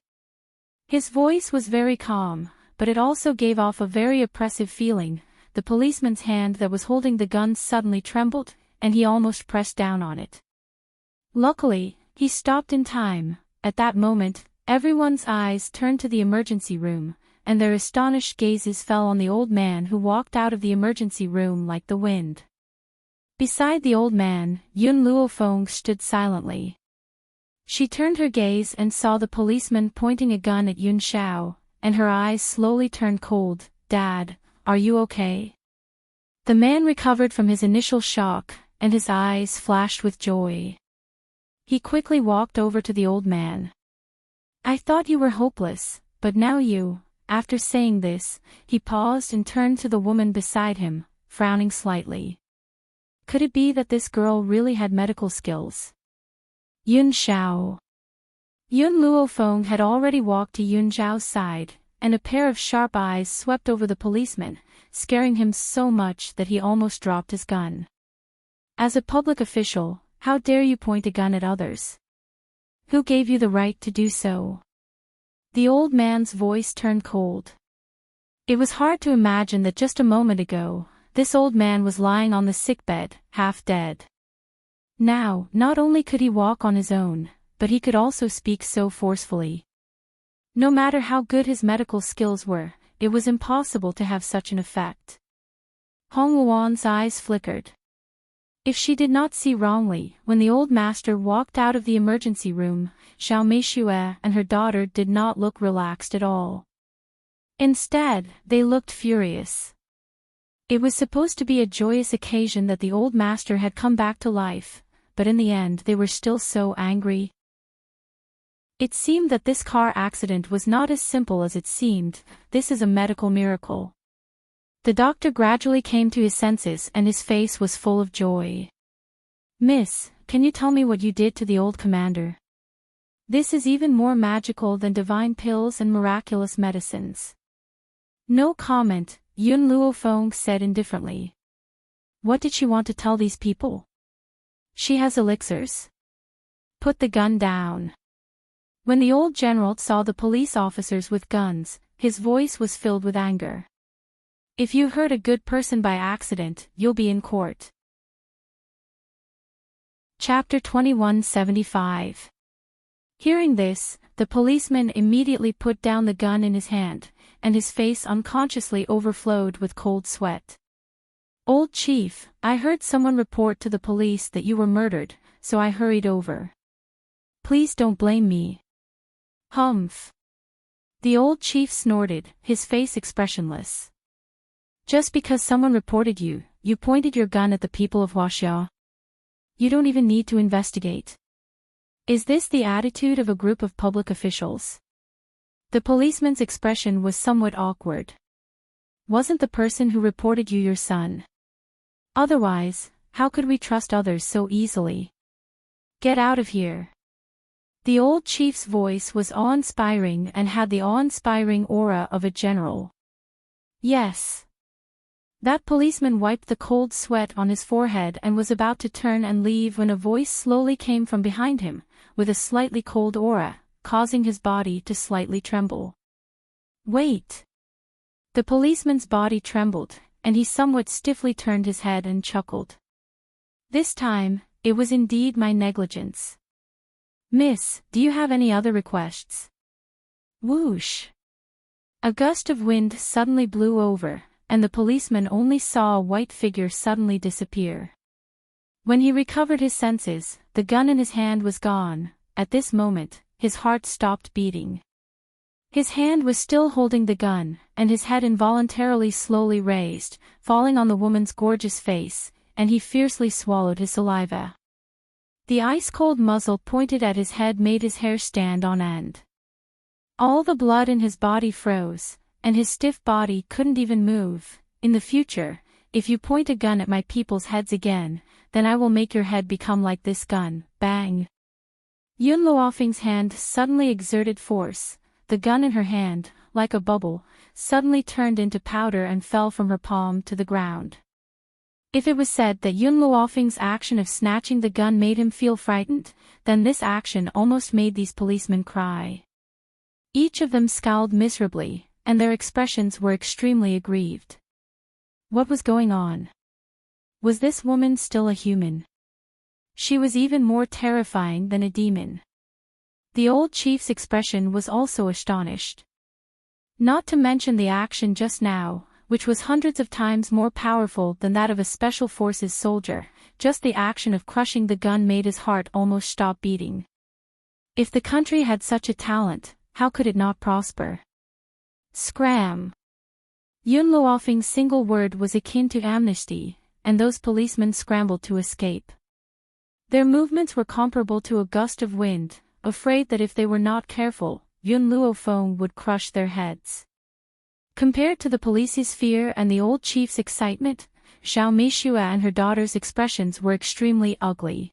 His voice was very calm, but it also gave off a very oppressive feeling. The policeman's hand that was holding the gun suddenly trembled, and he almost pressed down on it. Luckily, he stopped in time. At that moment, everyone's eyes turned to the emergency room, and their astonished gazes fell on the old man who walked out of the emergency room like the wind. Beside the old man, Yun Luofeng stood silently. She turned her gaze and saw the policeman pointing a gun at Yun Xiao, and her eyes slowly turned cold. Dad, are you okay? The man recovered from his initial shock, and his eyes flashed with joy. He quickly walked over to the old man. I thought you were hopeless, but now you... After saying this, he paused and turned to the woman beside him, frowning slightly. Could it be that this girl really had medical skills? Yun Xiao. Yun Luofeng had already walked to Yun Xiao's side, and a pair of sharp eyes swept over the policeman, scaring him so much that he almost dropped his gun. As a public official, how dare you point a gun at others? Who gave you the right to do so? The old man's voice turned cold. It was hard to imagine that just a moment ago, this old man was lying on the sickbed, half dead. Now, not only could he walk on his own, but he could also speak so forcefully. No matter how good his medical skills were, it was impossible to have such an effect. Hong Luan's eyes flickered. If she did not see wrongly, when the old master walked out of the emergency room, Xiao Meishue and her daughter did not look relaxed at all. Instead, they looked furious. It was supposed to be a joyous occasion that the old master had come back to life, but in the end they were still so angry. It seemed that this car accident was not as simple as it seemed. This is a medical miracle. The doctor gradually came to his senses and his face was full of joy. Miss, can you tell me what you did to the old commander? This is even more magical than divine pills and miraculous medicines. No comment, Yun Luofeng said indifferently. What did she want to tell these people? She has elixirs. Put the gun down. When the old general saw the police officers with guns, his voice was filled with anger. If you hurt a good person by accident, you'll be in court. Chapter 2175. Hearing this, the policeman immediately put down the gun in his hand, and his face unconsciously overflowed with cold sweat. Old chief, I heard someone report to the police that you were murdered, so I hurried over. Please don't blame me. Humph. The old chief snorted, his face expressionless. Just because someone reported you, you pointed your gun at the people of Huaxia. You don't even need to investigate. Is this the attitude of a group of public officials? The policeman's expression was somewhat awkward. Wasn't the person who reported you your son? Otherwise, how could we trust others so easily? Get out of here. The old chief's voice was awe-inspiring and had the awe-inspiring aura of a general. Yes. That policeman wiped the cold sweat on his forehead and was about to turn and leave when a voice slowly came from behind him, with a slightly cold aura, causing his body to slightly tremble. Wait. The policeman's body trembled, and he somewhat stiffly turned his head and chuckled. This time, it was indeed my negligence. Miss, do you have any other requests? Whoosh. A gust of wind suddenly blew over, and the policeman only saw a white figure suddenly disappear. When he recovered his senses, the gun in his hand was gone. At this moment, his heart stopped beating. His hand was still holding the gun, and his head involuntarily slowly raised, falling on the woman's gorgeous face, and he fiercely swallowed his saliva. The ice-cold muzzle pointed at his head made his hair stand on end. All the blood in his body froze, and his stiff body couldn't even move. In the future, if you point a gun at my people's heads again, then I will make your head become like this gun. Bang! Yun Luofeng's hand suddenly exerted force. The gun in her hand, like a bubble, suddenly turned into powder and fell from her palm to the ground. If it was said that Yun Luofeng's action of snatching the gun made him feel frightened, then this action almost made these policemen cry. Each of them scowled miserably, and their expressions were extremely aggrieved. What was going on? Was this woman still a human? She was even more terrifying than a demon. The old chief's expression was also astonished. Not to mention the action just now, which was hundreds of times more powerful than that of a special forces soldier, just the action of crushing the gun made his heart almost stop beating. If the country had such a talent, how could it not prosper? Scram! Yun Luofeng's single word was akin to amnesty, and those policemen scrambled to escape. Their movements were comparable to a gust of wind, afraid that if they were not careful, Yun Luofeng would crush their heads. Compared to the police's fear and the old chief's excitement, Xiao Meishua and her daughter's expressions were extremely ugly.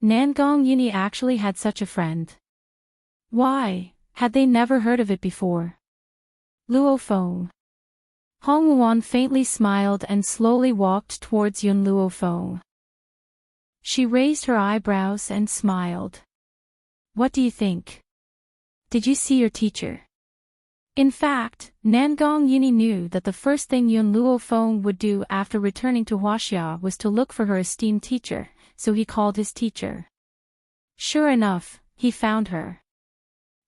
Nangong Yuni actually had such a friend. Why, had they never heard of it before? Luofeng. Hong Wuan faintly smiled and slowly walked towards Yun Luofeng. She raised her eyebrows and smiled. What do you think? Did you see your teacher? In fact, Nangong Yuni knew that the first thing Yun Luofeng would do after returning to Huaxia was to look for her esteemed teacher, so he called his teacher. Sure enough, he found her.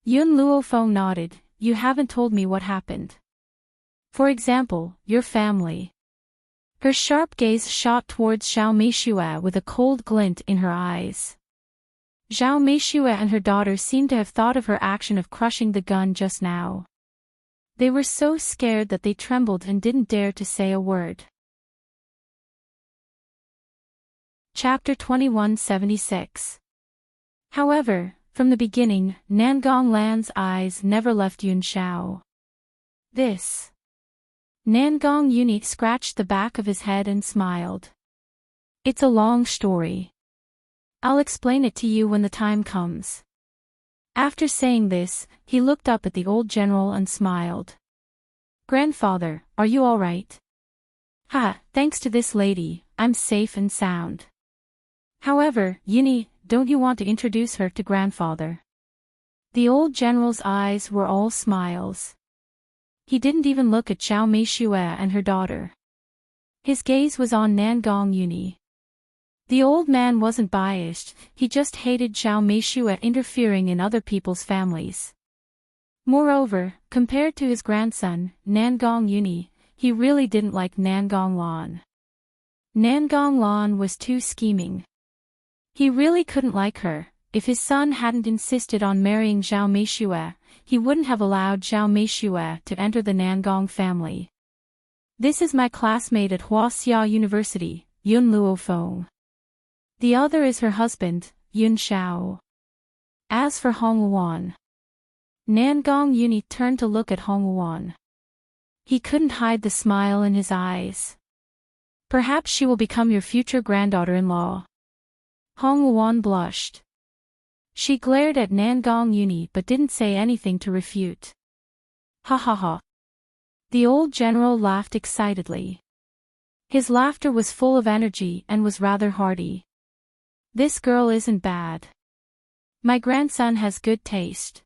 Yun Luofeng nodded. You haven't told me what happened. For example, your family. Her sharp gaze shot towards Xiao Meishua with a cold glint in her eyes. Xiao Meishua and her daughter seemed to have thought of her action of crushing the gun just now. They were so scared that they trembled and didn't dare to say a word. Chapter 2176. However, from the beginning, Nangong Lan's eyes never left Yun Shao. This. Nangong Yuni scratched the back of his head and smiled. It's a long story. I'll explain it to you when the time comes. After saying this, he looked up at the old general and smiled. Grandfather, are you all right? Ha, thanks to this lady, I'm safe and sound. However, Yuni, don't you want to introduce her to grandfather? The old general's eyes were all smiles. He didn't even look at Zhao Meishue and her daughter. His gaze was on Nangong Yuni. The old man wasn't biased, he just hated Zhao Meishue interfering in other people's families. Moreover, compared to his grandson, Nangong Yuni, he really didn't like Nangong Lan. Nangong Lan was too scheming. He really couldn't like her. If his son hadn't insisted on marrying Zhao Meishue, he wouldn't have allowed Zhao Meishue to enter the Nangong family. This is my classmate at Huaxia University, Yun Luofeng. The other is her husband, Yun Shao. As for Hong Wan. Nangong Yuni turned to look at Hong Wan. He couldn't hide the smile in his eyes. Perhaps she will become your future granddaughter-in-law. Hong Wan blushed. She glared at Nangong Yuni but didn't say anything to refute. Ha ha ha. The old general laughed excitedly. His laughter was full of energy and was rather hearty. This girl isn't bad. My grandson has good taste.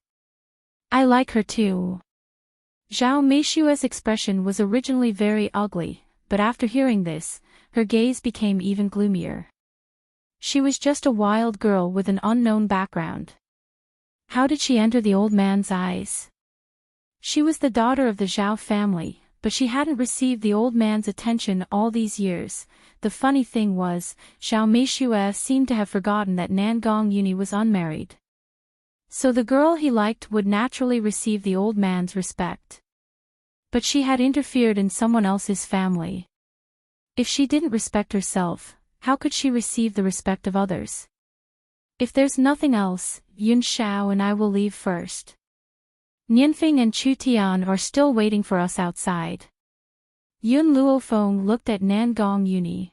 I like her too. Zhao Meishue's expression was originally very ugly, but after hearing this, her gaze became even gloomier. She was just a wild girl with an unknown background. How did she enter the old man's eyes? She was the daughter of the Zhao family, but she hadn't received the old man's attention all these years. The funny thing was, Zhao Meishue seemed to have forgotten that Nangong Yuni was unmarried. So the girl he liked would naturally receive the old man's respect. But she had interfered in someone else's family. If she didn't respect herself, how could she receive the respect of others? If there's nothing else, Yun Shao and I will leave first. Nianfeng and Chu Tian are still waiting for us outside. Yun Luofeng looked at Nangong Yuni.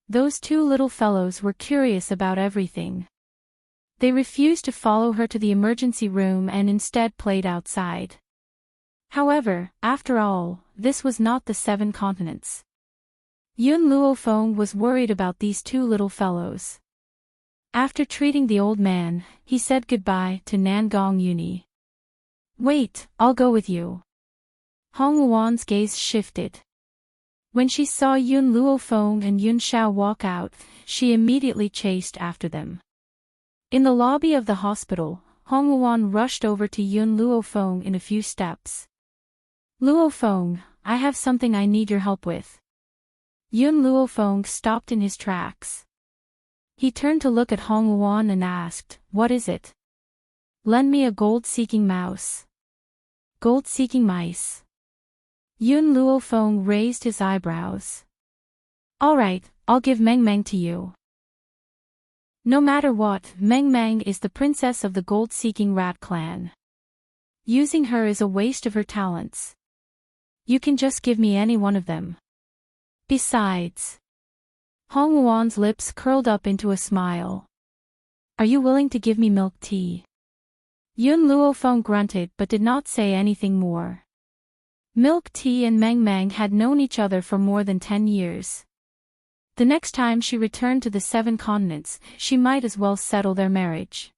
Those two little fellows were curious about everything. They refused to follow her to the emergency room and instead played outside. However, after all, this was not the 7 continents. Yun Luofeng was worried about these two little fellows. After treating the old man, he said goodbye to Nangong Yuni. Wait, I'll go with you. Hong Wan's gaze shifted. When she saw Yun Luofeng and Yun Shao walk out, she immediately chased after them. In the lobby of the hospital, Hong Wan rushed over to Yun Luofeng in a few steps. Luofeng, I have something I need your help with. Yun Luofeng stopped in his tracks. He turned to look at Hong Wan and asked, what is it? Lend me a gold-seeking mouse. Gold-seeking mice. Yun Luofeng raised his eyebrows. All right, I'll give Meng Meng to you. No matter what, Meng Meng is the princess of the gold-seeking rat clan. Using her is a waste of her talents. You can just give me any one of them. Besides. Hong Wan's lips curled up into a smile. Are you willing to give me milk tea? Yun Luofeng grunted but did not say anything more. Milk tea and Meng Meng had known each other for more than 10 years. The next time she returned to the 7 continents, she might as well settle their marriage.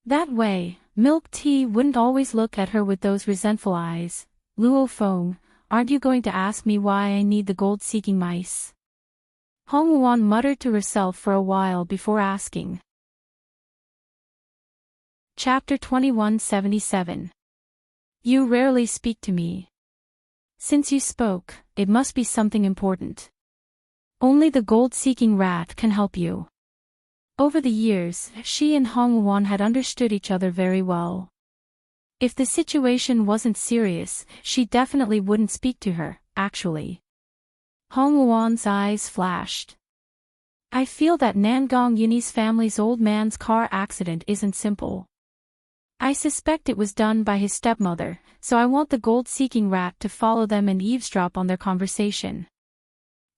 That way, milk tea wouldn't always look at her with those resentful eyes. Luofeng, aren't you going to ask me why I need the gold-seeking mice? Hong Wan muttered to herself for a while before asking. Chapter 2177. You rarely speak to me. Since you spoke, it must be something important. Only the gold-seeking rat can help you. Over the years, she and Hong Wan had understood each other very well. If the situation wasn't serious, she definitely wouldn't speak to her, actually. Hong Luan's eyes flashed. I feel that Nangong Yuni's family's old man's car accident isn't simple. I suspect it was done by his stepmother, so I want the gold-seeking rat to follow them and eavesdrop on their conversation.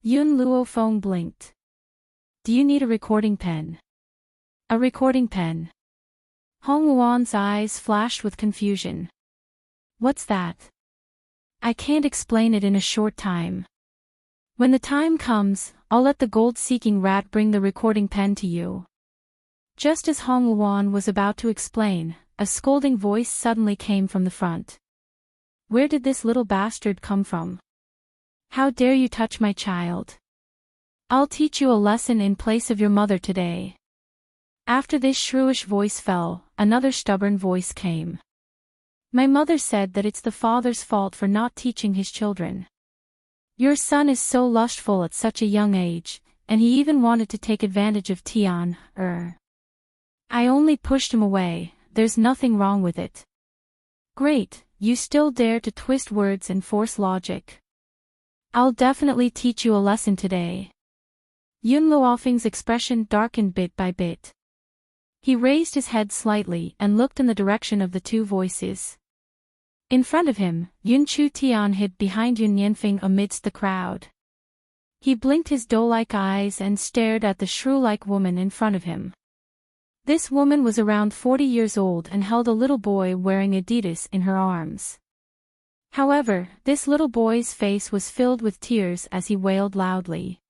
Yun Luofeng blinked. Do you need a recording pen? A recording pen. Hong Luan's eyes flashed with confusion. What's that? I can't explain it in a short time. When the time comes, I'll let the gold-seeking rat bring the recording pen to you. Just as Hong Luan was about to explain, a scolding voice suddenly came from the front. Where did this little bastard come from? How dare you touch my child? I'll teach you a lesson in place of your mother today. After this shrewish voice fell, another stubborn voice came. My mother said that it's the father's fault for not teaching his children. Your son is so lustful at such a young age, and he even wanted to take advantage of Tian. I only pushed him away. There's nothing wrong with it. Great, you still dare to twist words and force logic. I'll definitely teach you a lesson today. Yun Luofeng's expression darkened bit by bit. He raised his head slightly and looked in the direction of the two voices. In front of him, Yun Chu Tian hid behind Yun Nianfeng amidst the crowd. He blinked his doe-like eyes and stared at the shrew-like woman in front of him. This woman was around 40 years old and held a little boy wearing Adidas in her arms. However, this little boy's face was filled with tears as he wailed loudly.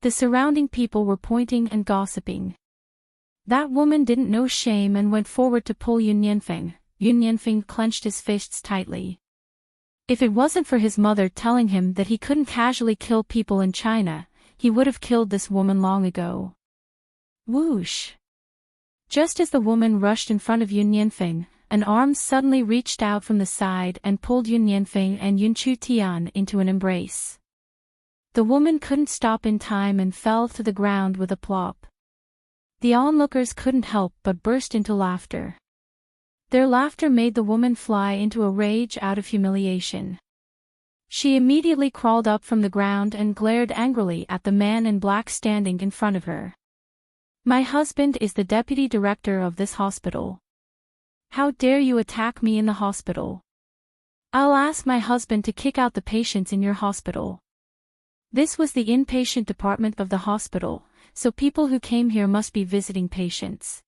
The surrounding people were pointing and gossiping. That woman didn't know shame and went forward to pull Yun Nianfeng. Yun Nianfeng clenched his fists tightly. If it wasn't for his mother telling him that he couldn't casually kill people in China, he would have killed this woman long ago. Whoosh! Just as the woman rushed in front of Yun Nianfeng, an arm suddenly reached out from the side and pulled Yun Nianfeng and Yun Chu Tian into an embrace. The woman couldn't stop in time and fell to the ground with a plop. The onlookers couldn't help but burst into laughter. Their laughter made the woman fly into a rage out of humiliation. She immediately crawled up from the ground and glared angrily at the man in black standing in front of her. My husband is the deputy director of this hospital. How dare you attack me in the hospital? I'll ask my husband to kick out the patients in your hospital. This was the inpatient department of the hospital, so people who came here must be visiting patients.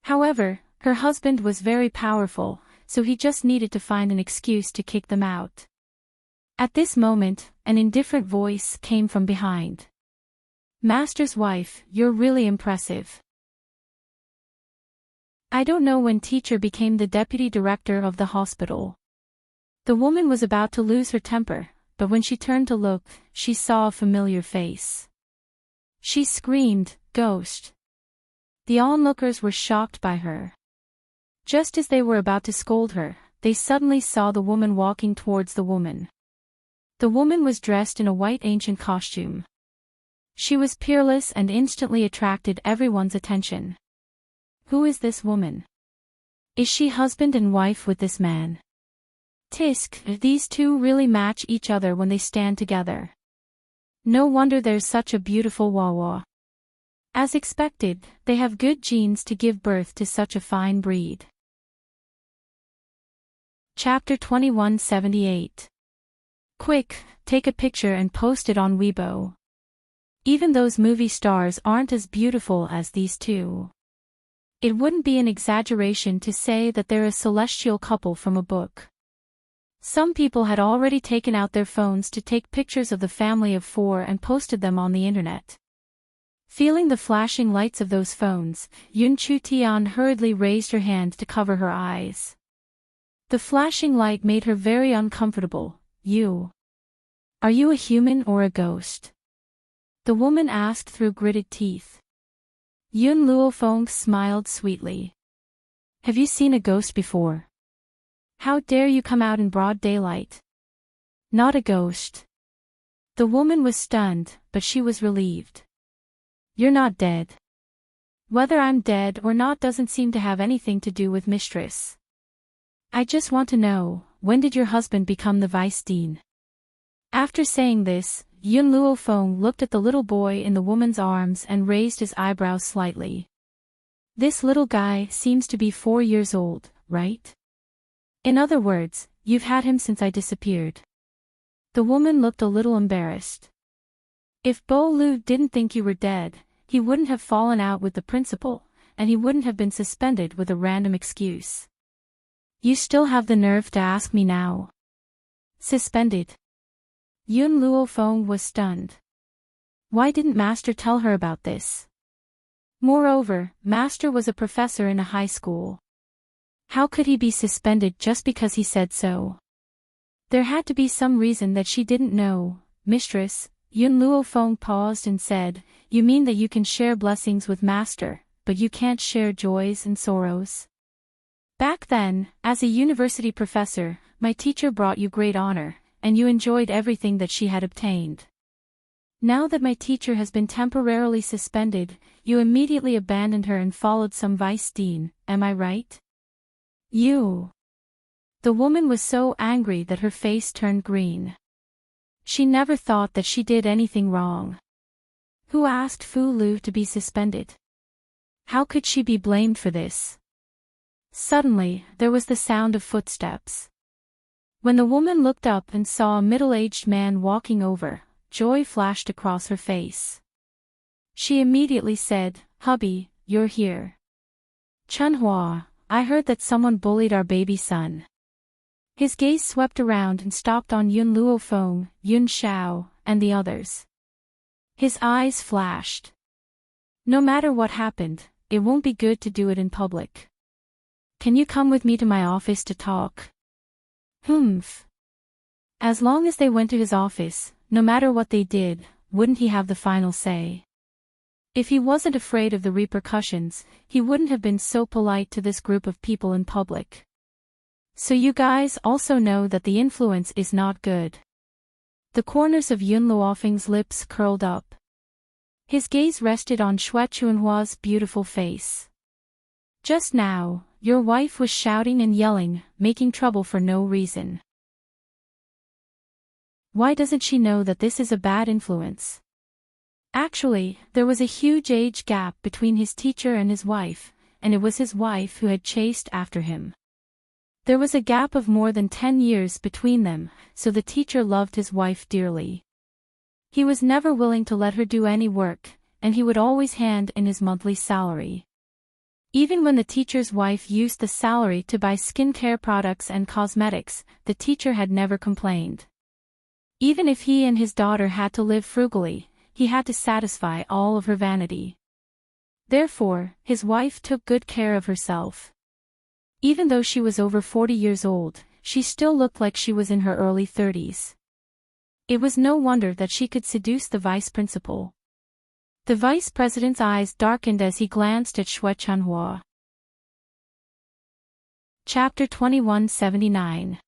However, her husband was very powerful, so he just needed to find an excuse to kick them out. At this moment, an indifferent voice came from behind. Master's wife, you're really impressive. I don't know when teacher became the deputy director of the hospital. The woman was about to lose her temper, but when she turned to look, she saw a familiar face. She screamed, "Ghost!" The onlookers were shocked by her. Just as they were about to scold her, they suddenly saw the woman walking towards the woman. The woman was dressed in a white ancient costume. She was peerless and instantly attracted everyone's attention. Who is this woman? Is she husband and wife with this man? Tisk, these two really match each other when they stand together. No wonder there's such a beautiful Wawa. As expected, they have good genes to give birth to such a fine breed. Chapter 2178. Quick, take a picture and post it on Weibo. Even those movie stars aren't as beautiful as these two. It wouldn't be an exaggeration to say that they're a celestial couple from a book. Some people had already taken out their phones to take pictures of the family of four and posted them on the internet. Feeling the flashing lights of those phones, Yun Chu Tian hurriedly raised her hand to cover her eyes. The flashing light made her very uncomfortable. Are you a human or a ghost? The woman asked through gritted teeth. Yun Luofeng smiled sweetly. Have you seen a ghost before? How dare you come out in broad daylight? Not a ghost. The woman was stunned, but she was relieved. You're not dead. Whether I'm dead or not doesn't seem to have anything to do with mistress. I just want to know, when did your husband become the vice dean? After saying this, Yun Luofeng looked at the little boy in the woman's arms and raised his eyebrows slightly. This little guy seems to be 4 years old, right? In other words, you've had him since I disappeared. The woman looked a little embarrassed. If Bo Lu didn't think you were dead, he wouldn't have fallen out with the principal, and he wouldn't have been suspended with a random excuse. You still have the nerve to ask me now? Suspended? Yun Luofeng was stunned. Why didn't Master tell her about this? Moreover, Master was a professor in a high school. How could he be suspended just because he said so? There had to be some reason that she didn't know. Mistress, Yun Luofeng paused and said, you mean that you can share blessings with Master, but you can't share joys and sorrows? Back then, as a university professor, my teacher brought you great honor, and you enjoyed everything that she had obtained. Now that my teacher has been temporarily suspended, you immediately abandoned her and followed some vice dean, am I right? You. The woman was so angry that her face turned green. She never thought that she did anything wrong. Who asked Fu Lu to be suspended? How could she be blamed for this? Suddenly, there was the sound of footsteps. When the woman looked up and saw a middle-aged man walking over, joy flashed across her face. She immediately said, Hubby, you're here. Chunhua, I heard that someone bullied our baby son. His gaze swept around and stopped on Yun Luofeng, Yun Xiao, and the others. His eyes flashed. No matter what happened, it won't be good to do it in public. Can you come with me to my office to talk? Humph. As long as they went to his office, no matter what they did, wouldn't he have the final say? If he wasn't afraid of the repercussions, he wouldn't have been so polite to this group of people in public. So you guys also know that the influence is not good. The corners of Yun Luofeng's lips curled up. His gaze rested on Xue Chunhua's beautiful face. Just now, your wife was shouting and yelling, making trouble for no reason. Why doesn't she know that this is a bad influence? Actually, there was a huge age gap between his teacher and his wife, and it was his wife who had chased after him. There was a gap of more than 10 years between them, so the teacher loved his wife dearly. He was never willing to let her do any work, and he would always hand in his monthly salary. Even when the teacher's wife used the salary to buy skincare products and cosmetics, the teacher had never complained. Even if he and his daughter had to live frugally, he had to satisfy all of her vanity. Therefore, his wife took good care of herself. Even though she was over 40 years old, she still looked like she was in her early 30s. It was no wonder that she could seduce the vice principal. The vice president's eyes darkened as he glanced at Xue Chunhua. Chapter 2179.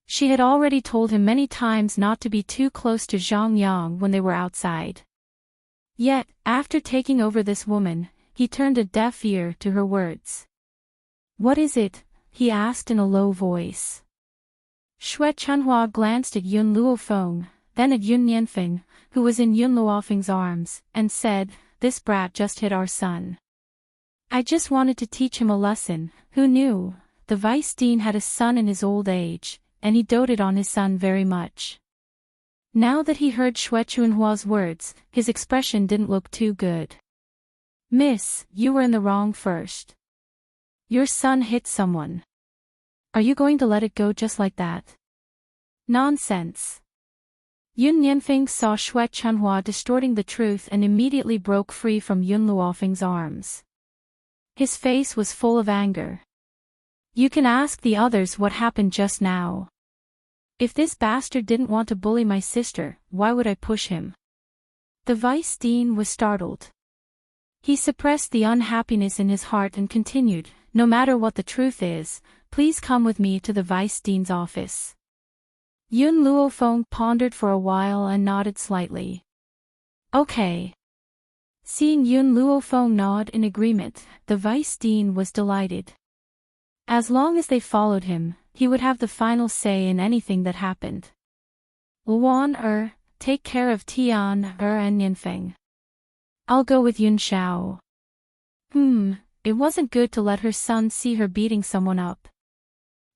She had already told him many times not to be too close to Zhang Yang when they were outside. Yet, after taking over this woman, he turned a deaf ear to her words. What is it? He asked in a low voice. Xue Chunhua glanced at Yun Luofeng, then at Yun Nianfeng, who was in Yun Luofeng's arms, and said, This brat just hit our son. I just wanted to teach him a lesson. Who knew? The vice dean had a son in his old age, and he doted on his son very much. Now that he heard Xue Chunhua's words, his expression didn't look too good. Miss, you were in the wrong first. Your son hit someone. Are you going to let it go just like that? Nonsense. Yun Nianfeng saw Xue Chunhua distorting the truth and immediately broke free from Yun Luofeng's arms. His face was full of anger. You can ask the others what happened just now. If this bastard didn't want to bully my sister, why would I push him? The vice dean was startled. He suppressed the unhappiness in his heart and continued, No matter what the truth is, please come with me to the vice dean's office. Yun Luofeng pondered for a while and nodded slightly. Okay. Seeing Yun Luofeng nod in agreement, the vice dean was delighted. As long as they followed him, he would have the final say in anything that happened. Luan take care of Tian and Nianfeng. I'll go with Yun Xiao. It wasn't good to let her son see her beating someone up.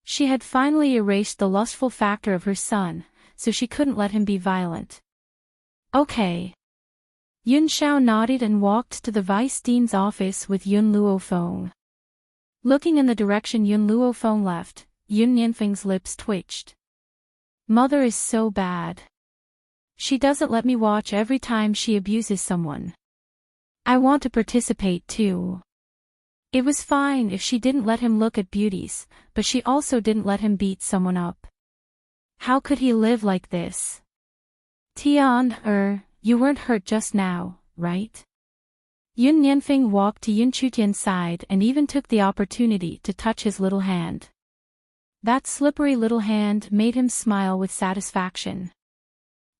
She had finally erased the lustful factor of her son, so she couldn't let him be violent. Okay. Yun Xiao nodded and walked to the vice dean's office with Yun Luofeng. Looking in the direction Yun Luofeng left, Yun Nianfeng's lips twitched. Mother is so bad. She doesn't let me watch every time she abuses someone. I want to participate too. It was fine if she didn't let him look at beauties, but she also didn't let him beat someone up. How could he live like this? Tian, you weren't hurt just now, right? Yun Nianfeng walked to Yun Chutian's side and even took the opportunity to touch his little hand. That slippery little hand made him smile with satisfaction.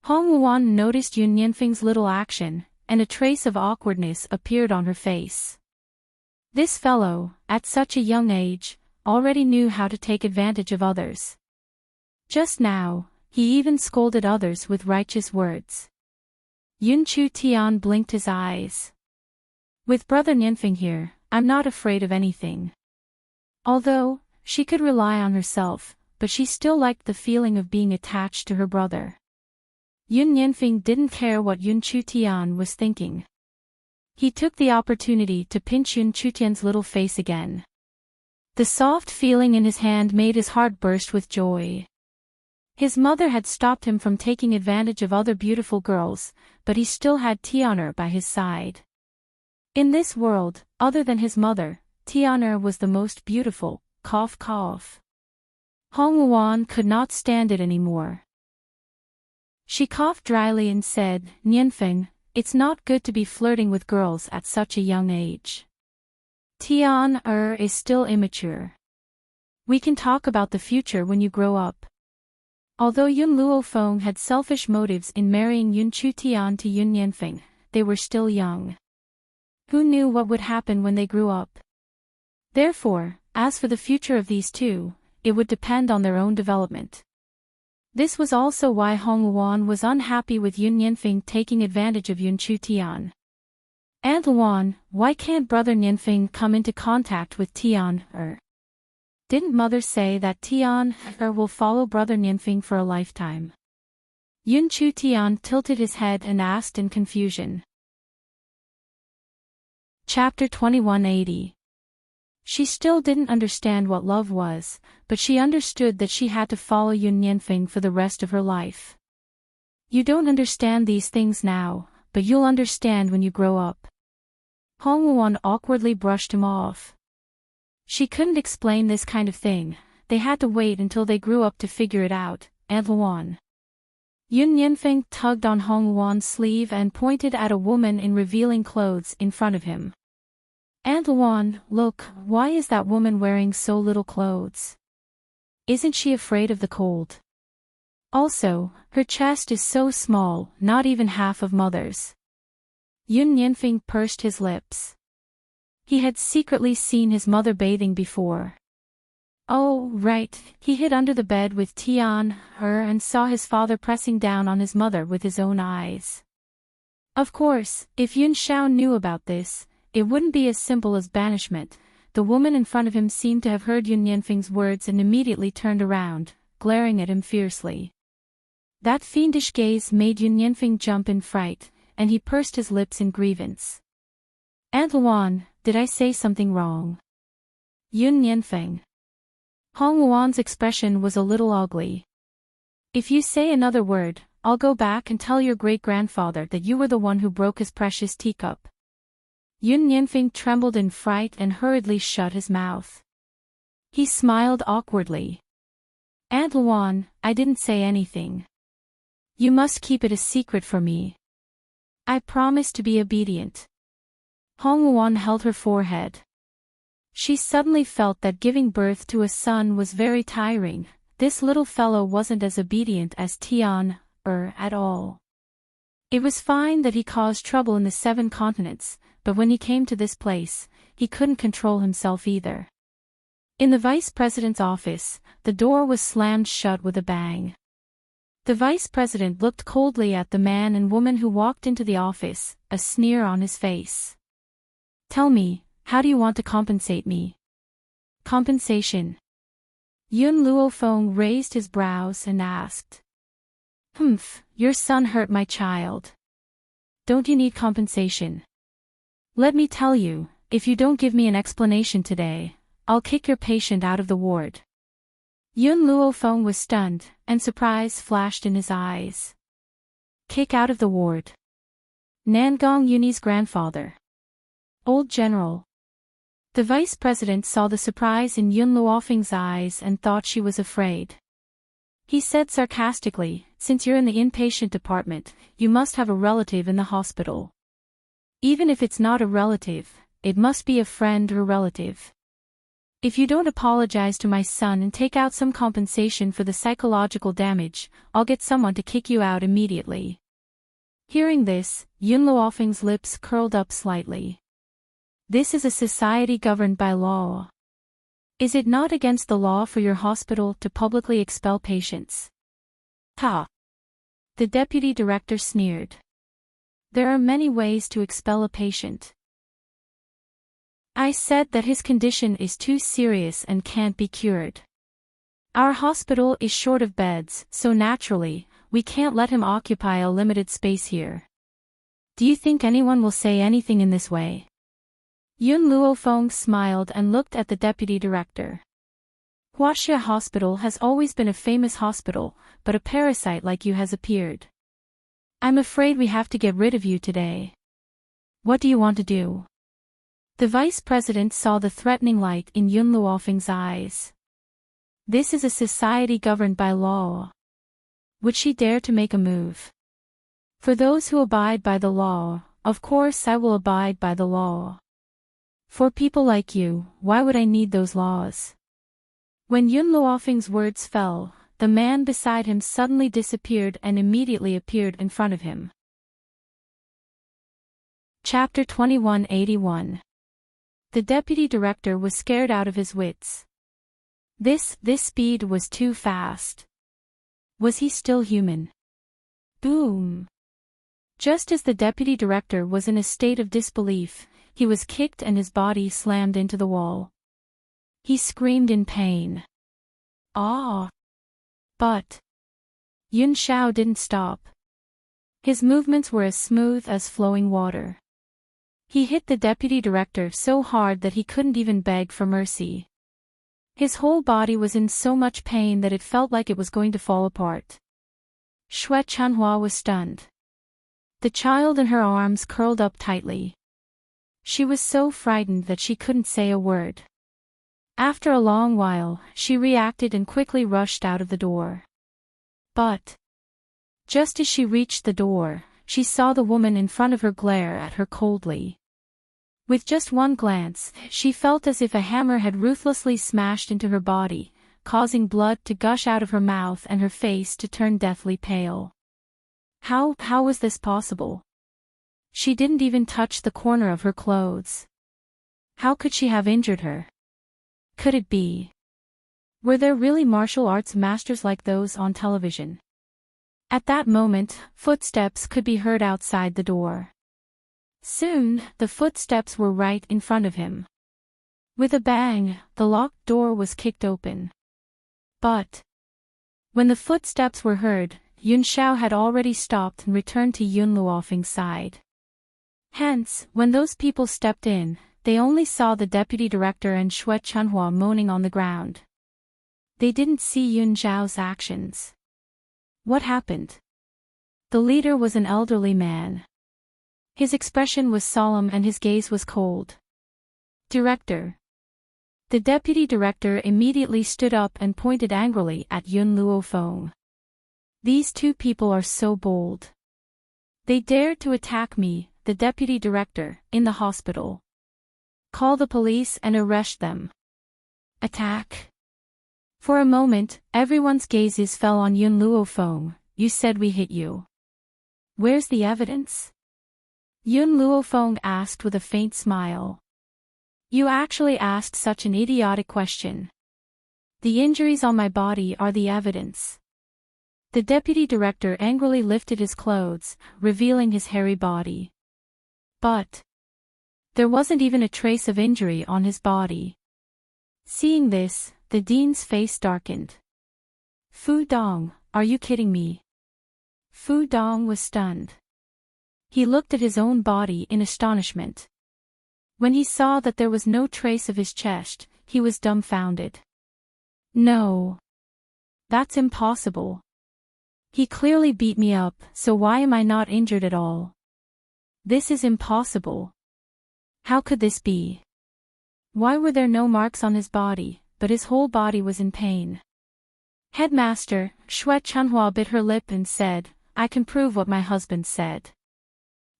Hong Wuan noticed Yun Nianfeng's little action, and a trace of awkwardness appeared on her face. This fellow, at such a young age, already knew how to take advantage of others. Just now, he even scolded others with righteous words. Yun Chu Tian blinked his eyes. With brother Nianfeng here, I'm not afraid of anything. Although, she could rely on herself, but she still liked the feeling of being attached to her brother. Yun Nianfeng didn't care what Yun Chu Tian was thinking. He took the opportunity to pinch Yun Chutian's little face again. The soft feeling in his hand made his heart burst with joy. His mother had stopped him from taking advantage of other beautiful girls, but he still had Tian'er by his side. In this world, other than his mother, Tian'er was the most beautiful, cough cough. Hong Wuan could not stand it anymore. She coughed dryly and said, Nianfeng, it's not good to be flirting with girls at such a young age. Tian'er is still immature. We can talk about the future when you grow up. Although Yun Luofeng had selfish motives in marrying Yun Chu Tian to Yun Nianfeng, they were still young. Who knew what would happen when they grew up? Therefore, as for the future of these two, it would depend on their own development. This was also why Hong Luan was unhappy with Yun Nianfeng taking advantage of Yun Chu Tian. Aunt Luan, why can't brother Nianfeng come into contact with Tian'er? Didn't mother say that Tian'er will follow brother Nianfeng for a lifetime? Yun Chu Tian tilted his head and asked in confusion. Chapter 2180. She still didn't understand what love was, but she understood that she had to follow Yun Nianfeng for the rest of her life. You don't understand these things now, but you'll understand when you grow up. Hong Wuan awkwardly brushed him off. She couldn't explain this kind of thing, they had to wait until they grew up to figure it out, Aunt Luan. Yun Nianfeng tugged on Hong Wuan's sleeve and pointed at a woman in revealing clothes in front of him. Aunt Luan, look, why is that woman wearing so little clothes? Isn't she afraid of the cold? Also, her chest is so small, not even half of mother's. Yun Nianfeng pursed his lips. He had secretly seen his mother bathing before. Oh, right, he hid under the bed with Tian'er and saw his father pressing down on his mother with his own eyes. Of course, if Yun Xiao knew about this, it wouldn't be as simple as banishment. The woman in front of him seemed to have heard Yun Nianfeng's words and immediately turned around, glaring at him fiercely. That fiendish gaze made Yun Nianfeng jump in fright, and he pursed his lips in grievance. Aunt Luan, did I say something wrong? Yun Nianfeng. Hong Wuan's expression was a little ugly. If you say another word, I'll go back and tell your great-grandfather that you were the one who broke his precious teacup. Yun Nianfeng trembled in fright and hurriedly shut his mouth. He smiled awkwardly. Aunt Luan, I didn't say anything. You must keep it a secret for me. I promise to be obedient. Hong Wuan held her forehead. She suddenly felt that giving birth to a son was very tiring. This little fellow wasn't as obedient as Tian'er at all. It was fine that he caused trouble in the 7 continents, but when he came to this place, he couldn't control himself either. In the vice president's office, the door was slammed shut with a bang. The vice president looked coldly at the man and woman who walked into the office, a sneer on his face. "Tell me, how do you want to compensate me?" "Compensation?" Yun Luofeng raised his brows and asked. Your son hurt my child. Don't you need compensation?" "Let me tell you, if you don't give me an explanation today, I'll kick your patient out of the ward." Yun Luofeng was stunned, and surprise flashed in his eyes. Kick out of the ward? Nangong Yuni's grandfather. Old general. The vice president saw the surprise in Yun Luofeng's eyes and thought she was afraid. He said sarcastically, "Since you're in the inpatient department, you must have a relative in the hospital. Even if it's not a relative, it must be a friend or relative. If you don't apologize to my son and take out some compensation for the psychological damage, I'll get someone to kick you out immediately." Hearing this, Yun Luofeng's lips curled up slightly. This is a society governed by law. Is it not against the law for your hospital to publicly expel patients? Ha! The deputy director sneered. There are many ways to expel a patient. I said that his condition is too serious and can't be cured. Our hospital is short of beds, so naturally, we can't let him occupy a limited space here. Do you think anyone will say anything in this way? Yun Luofeng smiled and looked at the deputy director. Huaxia Hospital has always been a famous hospital, but a parasite like you has appeared. I'm afraid we have to get rid of you today. What do you want to do? The vice president saw the threatening light in Yun Luofeng's eyes. This is a society governed by law. Would she dare to make a move? For those who abide by the law, of course I will abide by the law. For people like you, why would I need those laws? When Yun Luofeng's words fell, the man beside him suddenly disappeared and immediately appeared in front of him. Chapter 2181. The deputy director was scared out of his wits. This speed was too fast. Was he still human? Boom! Just as the deputy director was in a state of disbelief, he was kicked and his body slammed into the wall. He screamed in pain. Ah! But Yun Shao didn't stop. His movements were as smooth as flowing water. He hit the deputy director so hard that he couldn't even beg for mercy. His whole body was in so much pain that it felt like it was going to fall apart. Xue Chanhua was stunned. The child in her arms curled up tightly. She was so frightened that she couldn't say a word. After a long while, she reacted and quickly rushed out of the door. But just as she reached the door, she saw the woman in front of her glare at her coldly. With just one glance, she felt as if a hammer had ruthlessly smashed into her body, causing blood to gush out of her mouth and her face to turn deathly pale. How was this possible? She didn't even touch the corner of her clothes. How could she have injured her? Could it be? Were there really martial arts masters like those on television? At that moment, footsteps could be heard outside the door. Soon, the footsteps were right in front of him. With a bang, the locked door was kicked open. But when the footsteps were heard, Yun Shao had already stopped and returned to Yun Luofeng's side. Hence, when those people stepped in, they only saw the deputy director and Xue Chanhua moaning on the ground. They didn't see Yun Zhao's actions. What happened? The leader was an elderly man. His expression was solemn and his gaze was cold. Director. The deputy director immediately stood up and pointed angrily at Yun Luofeng. These two people are so bold. They dared to attack me, the deputy director, in the hospital. Call the police and arrest them. Attack. For a moment, everyone's gazes fell on Yun Luofeng. You said we hit you. Where's the evidence? Yun Luofeng asked with a faint smile. You actually asked such an idiotic question. The injuries on my body are the evidence. The deputy director angrily lifted his clothes, revealing his hairy body. But there wasn't even a trace of injury on his body. Seeing this, the dean's face darkened. Fu Dong, are you kidding me? Fu Dong was stunned. He looked at his own body in astonishment. When he saw that there was no trace of his chest, he was dumbfounded. No. That's impossible. He clearly beat me up, so why am I not injured at all? This is impossible. How could this be? Why were there no marks on his body, but his whole body was in pain? Headmaster, Xue Chunhua bit her lip and said, I can prove what my husband said.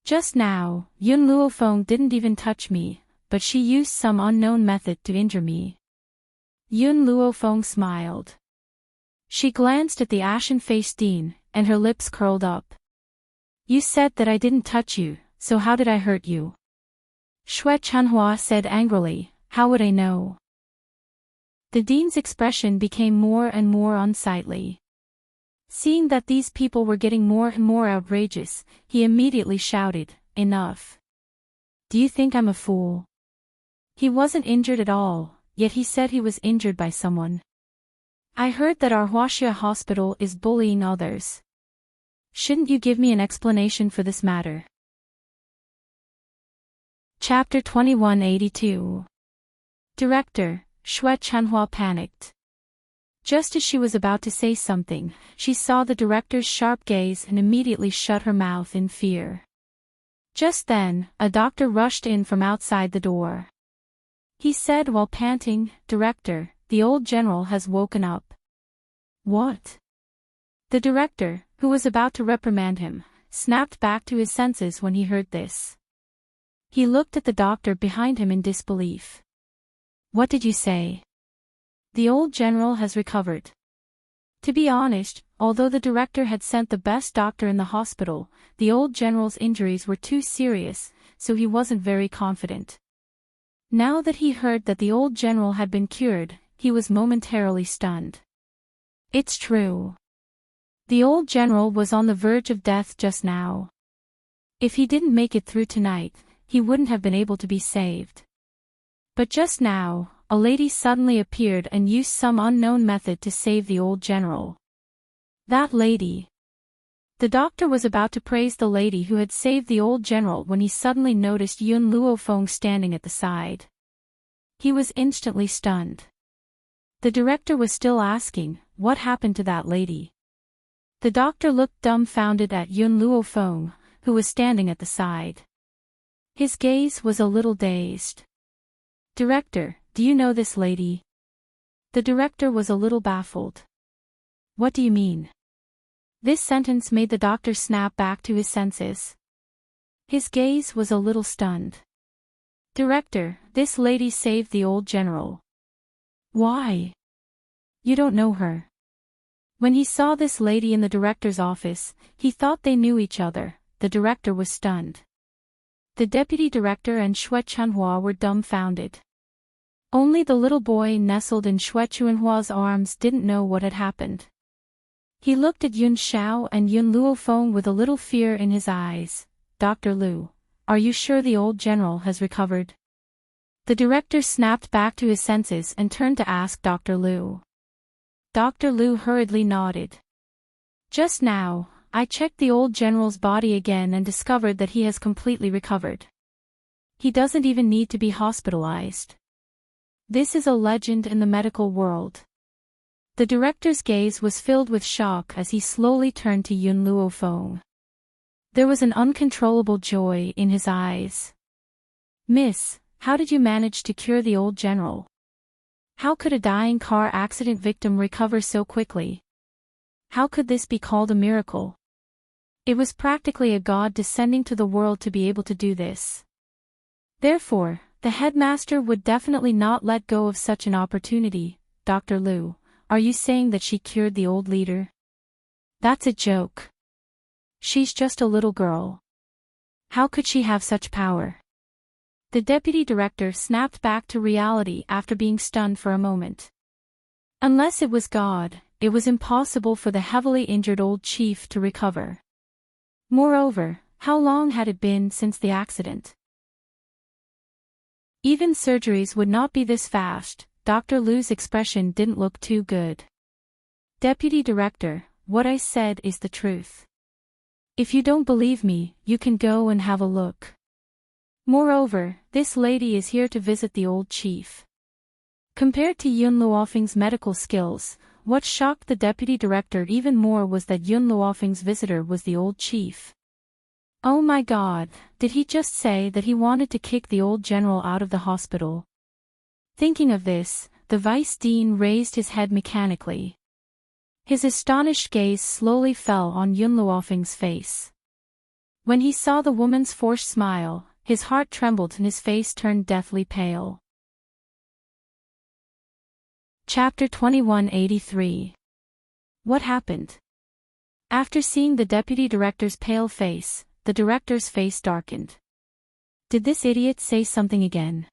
Just now, Yun Luofeng didn't even touch me, but she used some unknown method to injure me. Yun Luofeng smiled. She glanced at the ashen-faced dean, and her lips curled up. You said that I didn't touch you, so how did I hurt you? Xue Chunhua said angrily, how would I know? The dean's expression became more and more unsightly. Seeing that these people were getting more and more outrageous, he immediately shouted, enough. Do you think I'm a fool? He wasn't injured at all, yet he said he was injured by someone. I heard that our Huaxia hospital is bullying others. Shouldn't you give me an explanation for this matter? Chapter 2182. Director, Xue Chunhua panicked. Just as she was about to say something, she saw the director's sharp gaze and immediately shut her mouth in fear. Just then, a doctor rushed in from outside the door. He said while panting, Director, the old general has woken up. What? The director, who was about to reprimand him, snapped back to his senses when he heard this. He looked at the doctor behind him in disbelief. What did you say? The old general has recovered. To be honest, although the director had sent the best doctor in the hospital, the old general's injuries were too serious, so he wasn't very confident. Now that he heard that the old general had been cured, he was momentarily stunned. It's true. The old general was on the verge of death just now. If he didn't make it through tonight, he wouldn't have been able to be saved. But just now, a lady suddenly appeared and used some unknown method to save the old general. That lady. The doctor was about to praise the lady who had saved the old general when he suddenly noticed Yun Luofeng standing at the side. He was instantly stunned. The director was still asking, what happened to that lady? The doctor looked dumbfounded at Yun Luofeng, who was standing at the side. His gaze was a little dazed. Director, do you know this lady? The director was a little baffled. What do you mean? This sentence made the doctor snap back to his senses. His gaze was a little stunned. Director, this lady saved the old general. Why? You don't know her. When he saw this lady in the director's office, he thought they knew each other. The director was stunned. The deputy director and Xue Chunhua were dumbfounded. Only the little boy nestled in Xue Chunhua's arms didn't know what had happened. He looked at Yun Xiao and Yun Luofeng with a little fear in his eyes. Dr. Lu, are you sure the old general has recovered? The director snapped back to his senses and turned to ask Dr. Lu. Dr. Lu hurriedly nodded. Just now, I checked the old general's body again and discovered that he has completely recovered. He doesn't even need to be hospitalized. This is a legend in the medical world. The director's gaze was filled with shock as he slowly turned to Yun Luofeng. There was an uncontrollable joy in his eyes. Miss, how did you manage to cure the old general? How could a dying car accident victim recover so quickly? How could this be called a miracle? It was practically a god descending to the world to be able to do this. Therefore, the headmaster would definitely not let go of such an opportunity. Dr. Lu, are you saying that she cured the old leader? That's a joke. She's just a little girl. How could she have such power? The deputy director snapped back to reality after being stunned for a moment. Unless it was God, it was impossible for the heavily injured old chief to recover. Moreover, how long had it been since the accident? Even surgeries would not be this fast. Dr. Liu's expression didn't look too good. Deputy Director, what I said is the truth. If you don't believe me, you can go and have a look. Moreover, this lady is here to visit the old chief. Compared to Yun Luofeng's medical skills, what shocked the deputy director even more was that Yun Luofeng's visitor was the old chief. Oh my God, did he just say that he wanted to kick the old general out of the hospital? Thinking of this, the vice dean raised his head mechanically. His astonished gaze slowly fell on Yun Luofeng's face. When he saw the woman's forced smile, his heart trembled and his face turned deathly pale. Chapter 2183. What happened? After seeing the deputy director's pale face, the director's face darkened. Did this idiot say something again?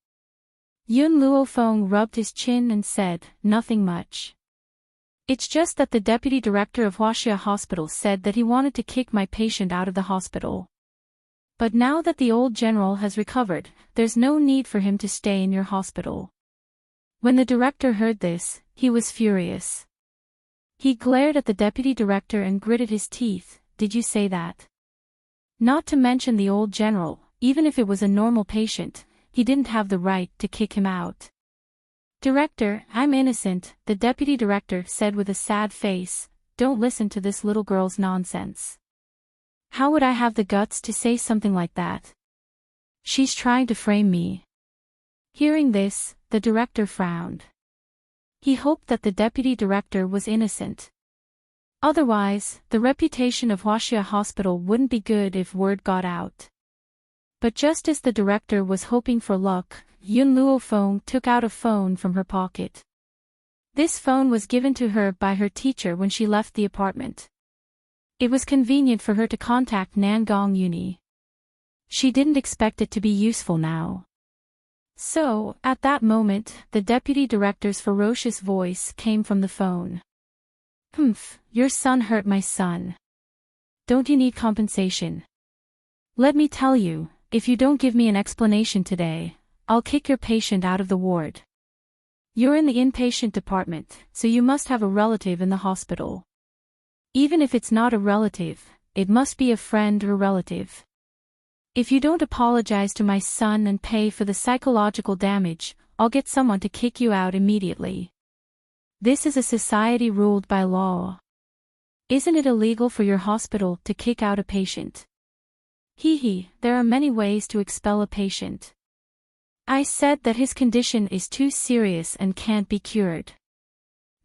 Yun Luofeng rubbed his chin and said, nothing much. It's just that the deputy director of Huaxia Hospital said that he wanted to kick my patient out of the hospital. But now that the old general has recovered, there's no need for him to stay in your hospital. When the director heard this, he was furious. He glared at the deputy director and gritted his teeth. Did you say that? Not to mention the old general, even if it was a normal patient, he didn't have the right to kick him out. Director, I'm innocent, the deputy director said with a sad face. Don't listen to this little girl's nonsense. How would I have the guts to say something like that? She's trying to frame me. Hearing this, the director frowned. He hoped that the deputy director was innocent. Otherwise, the reputation of Huaxia Hospital wouldn't be good if word got out. But just as the director was hoping for luck, Yun Luofeng took out a phone from her pocket. This phone was given to her by her teacher when she left the apartment. It was convenient for her to contact Nangong Uni. She didn't expect it to be useful now. So, at that moment, the deputy director's ferocious voice came from the phone. Humph, your son hurt my son. Don't you need compensation? Let me tell you, if you don't give me an explanation today, I'll kick your patient out of the ward. You're in the inpatient department, so you must have a relative in the hospital. Even if it's not a relative, it must be a friend or relative. If you don't apologize to my son and pay for the psychological damage, I'll get someone to kick you out immediately. This is a society ruled by law. Isn't it illegal for your hospital to kick out a patient? There are many ways to expel a patient. I said that his condition is too serious and can't be cured.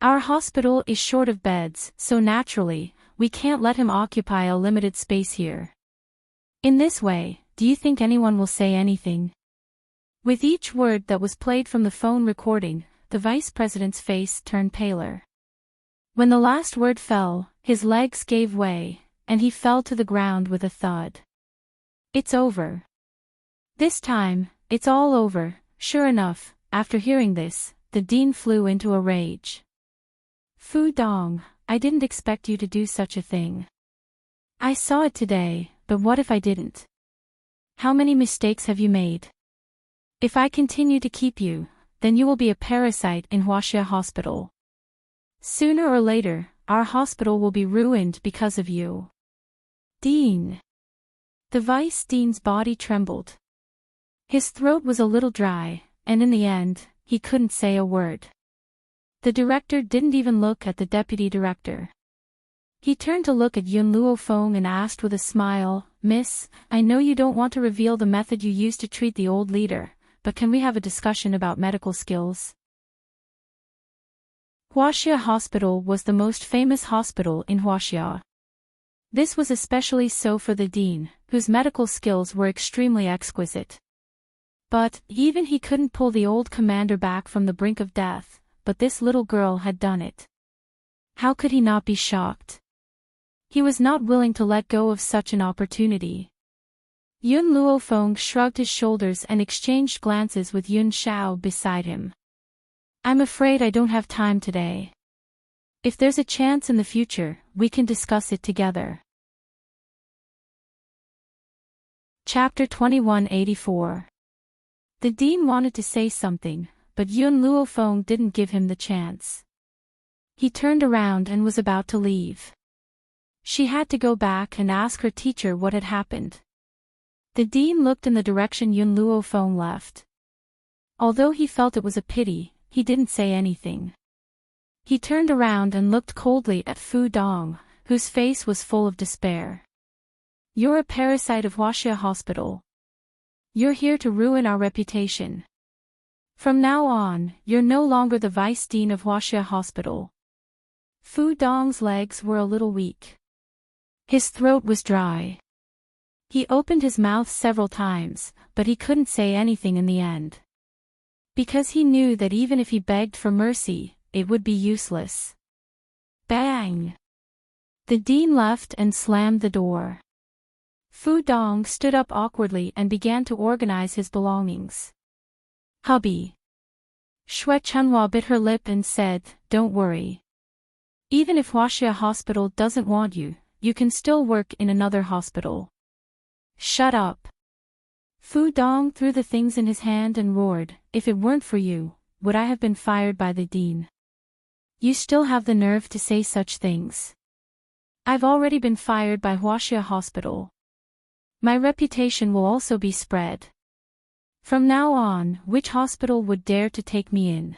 Our hospital is short of beds, so naturally, we can't let him occupy a limited space here. In this way, do you think anyone will say anything? With each word that was played from the phone recording, the vice president's face turned paler. When the last word fell, his legs gave way, and he fell to the ground with a thud. It's over. This time, it's all over. Sure enough, after hearing this, the dean flew into a rage. Fu Dong, I didn't expect you to do such a thing. I saw it today, but what if I didn't? How many mistakes have you made? If I continue to keep you, then you will be a parasite in Huaxia Hospital. Sooner or later, our hospital will be ruined because of you. Dean. The vice dean's body trembled. His throat was a little dry, and in the end, he couldn't say a word. The director didn't even look at the deputy director. He turned to look at Yun Luofeng and asked with a smile, Miss, I know you don't want to reveal the method you used to treat the old leader, but can we have a discussion about medical skills? Huaxia Hospital was the most famous hospital in Huaxia. This was especially so for the dean, whose medical skills were extremely exquisite. But, even he couldn't pull the old commander back from the brink of death, but this little girl had done it. How could he not be shocked? He was not willing to let go of such an opportunity. Yun Luofeng shrugged his shoulders and exchanged glances with Yun Xiao beside him. I'm afraid I don't have time today. If there's a chance in the future, we can discuss it together. Chapter 2184. The dean wanted to say something, but Yun Luofeng didn't give him the chance. He turned around and was about to leave. She had to go back and ask her teacher what had happened. The dean looked in the direction Yun Luofeng left. Although he felt it was a pity, he didn't say anything. He turned around and looked coldly at Fu Dong, whose face was full of despair. You're a parasite of Huaxia Hospital. You're here to ruin our reputation. From now on, you're no longer the vice dean of Huaxia Hospital. Fu Dong's legs were a little weak. His throat was dry. He opened his mouth several times, but he couldn't say anything in the end. Because he knew that even if he begged for mercy, it would be useless. Bang! The dean left and slammed the door. Fu Dong stood up awkwardly and began to organize his belongings. Hubby. Xue Chunhua bit her lip and said, Don't worry. Even if Huaxia Hospital doesn't want you, you can still work in another hospital. Shut up. Fu Dong threw the things in his hand and roared, If it weren't for you, would I have been fired by the dean? You still have the nerve to say such things. I've already been fired by Huaxia Hospital. My reputation will also be spread. From now on, which hospital would dare to take me in?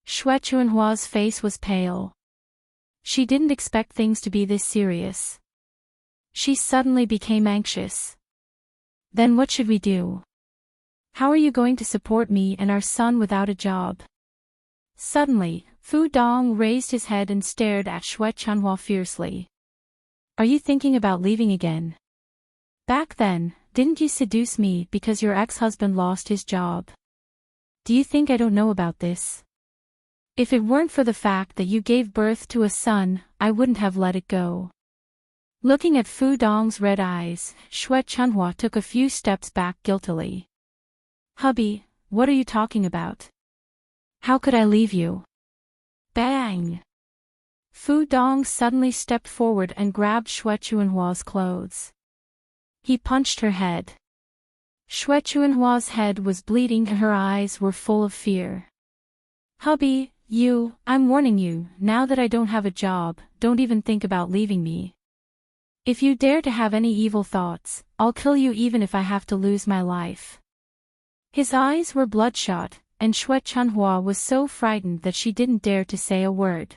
Xue Chunhua's face was pale. She didn't expect things to be this serious. She suddenly became anxious. Then what should we do? How are you going to support me and our son without a job? Suddenly, Fu Dong raised his head and stared at Xue Chunhua fiercely. Are you thinking about leaving again? Back then, didn't you seduce me because your ex-husband lost his job? Do you think I don't know about this? If it weren't for the fact that you gave birth to a son, I wouldn't have let it go. Looking at Fu Dong's red eyes, Xue Chunhua took a few steps back guiltily. Hubby, what are you talking about? How could I leave you? Bang! Fu Dong suddenly stepped forward and grabbed Xue Chunhua's clothes. He punched her head. Xue Chunhua's head was bleeding and her eyes were full of fear. Hubby, I'm warning you, now that I don't have a job, don't even think about leaving me. If you dare to have any evil thoughts, I'll kill you even if I have to lose my life. His eyes were bloodshot, and Xue Chunhua was so frightened that she didn't dare to say a word.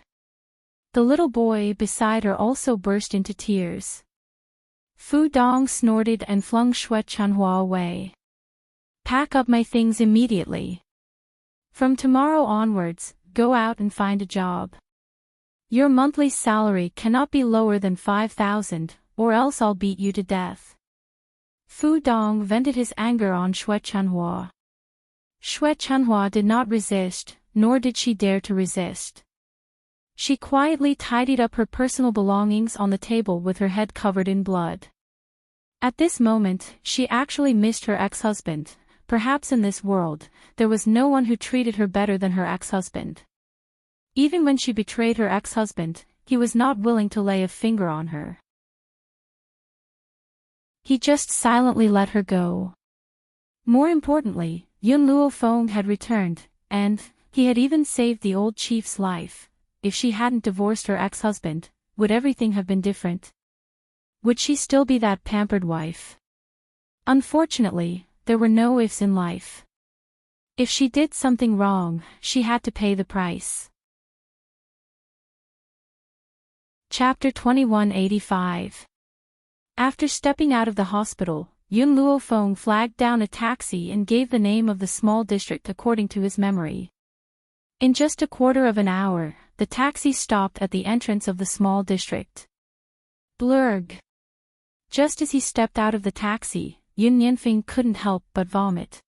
The little boy beside her also burst into tears. Fu Dong snorted and flung Xue Chunhua away. Pack up my things immediately. From tomorrow onwards, go out and find a job. Your monthly salary cannot be lower than 5,000, or else I'll beat you to death. Fu Dong vented his anger on Xue Chunhua. Xue Chunhua did not resist, nor did she dare to resist. She quietly tidied up her personal belongings on the table with her head covered in blood. At this moment, she actually missed her ex-husband. Perhaps in this world, there was no one who treated her better than her ex-husband. Even when she betrayed her ex-husband, he was not willing to lay a finger on her. He just silently let her go. More importantly, Yun Luofeng had returned, and he had even saved the old chief's life. If she hadn't divorced her ex-husband, would everything have been different? Would she still be that pampered wife? Unfortunately, there were no ifs in life. If she did something wrong, she had to pay the price. Chapter 2185. After stepping out of the hospital, Yun Luofeng flagged down a taxi and gave the name of the small district according to his memory. In just a quarter of an hour, the taxi stopped at the entrance of the small district. Blurg. Just as he stepped out of the taxi, Yun Nianfeng couldn't help but vomit.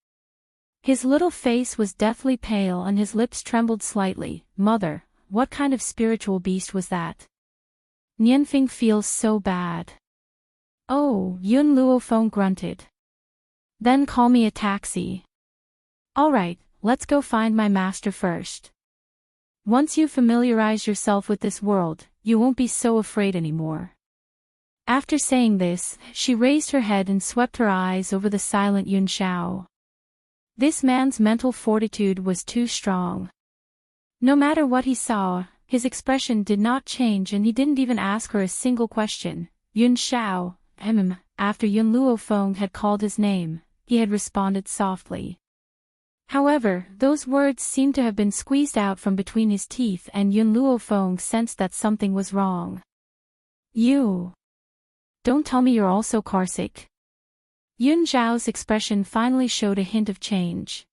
His little face was deathly pale and his lips trembled slightly. Mother, what kind of spiritual beast was that? Nianfeng feels so bad. Oh, Yun Luofeng grunted. Then call me a taxi. Alright, let's go find my master first. Once you familiarize yourself with this world, you won't be so afraid anymore. After saying this, she raised her head and swept her eyes over the silent Yun Shao. This man's mental fortitude was too strong. No matter what he saw, his expression did not change and he didn't even ask her a single question. Yun Shao, after Yun Luofeng had called his name, he had responded softly. However, those words seemed to have been squeezed out from between his teeth and Yun Luofeng sensed that something was wrong. You. Don't tell me you're also Karsic. Yun Zhao's expression finally showed a hint of change.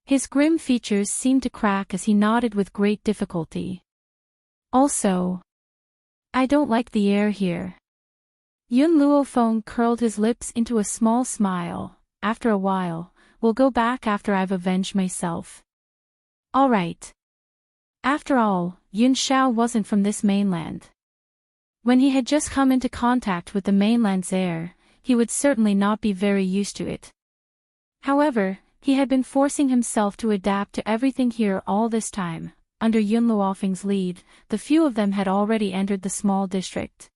His grim features seemed to crack as he nodded with great difficulty. Also, I don't like the air here. Yun Luofeng curled his lips into a small smile. After a while, we'll go back after I've avenged myself. All right. After all, Yun Shao wasn't from this mainland. When he had just come into contact with the mainland's air, he would certainly not be very used to it. However, he had been forcing himself to adapt to everything here all this time. Under Yun Luofeng's lead, the few of them had already entered the small district.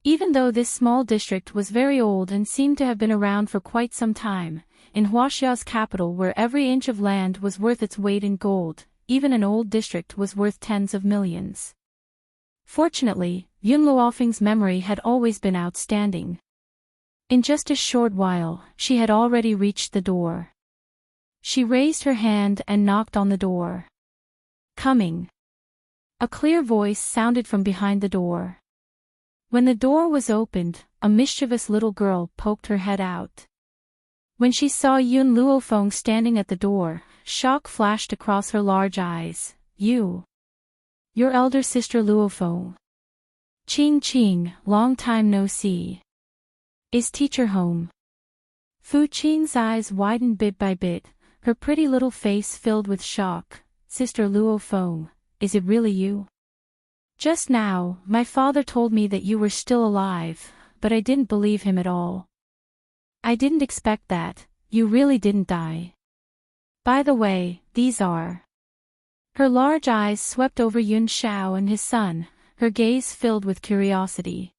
Even though this small district was very old and seemed to have been around for quite some time, in Huaxia's capital where every inch of land was worth its weight in gold, even an old district was worth tens of millions. Fortunately, Yun Luofeng's memory had always been outstanding. In just a short while, she had already reached the door. She raised her hand and knocked on the door. Coming. A clear voice sounded from behind the door. When the door was opened, a mischievous little girl poked her head out. When she saw Yun Luofeng standing at the door, shock flashed across her large eyes. You. Your elder sister Luofeng. Qing, long time no see. Is teacher home? Fu Qing's eyes widened bit by bit, her pretty little face filled with shock. Sister Luofeng, is it really you? Just now, my father told me that you were still alive, but I didn't believe him at all. I didn't expect that, you really didn't die. By the way, these are. Her large eyes swept over Yun Shao and his son, her gaze filled with curiosity.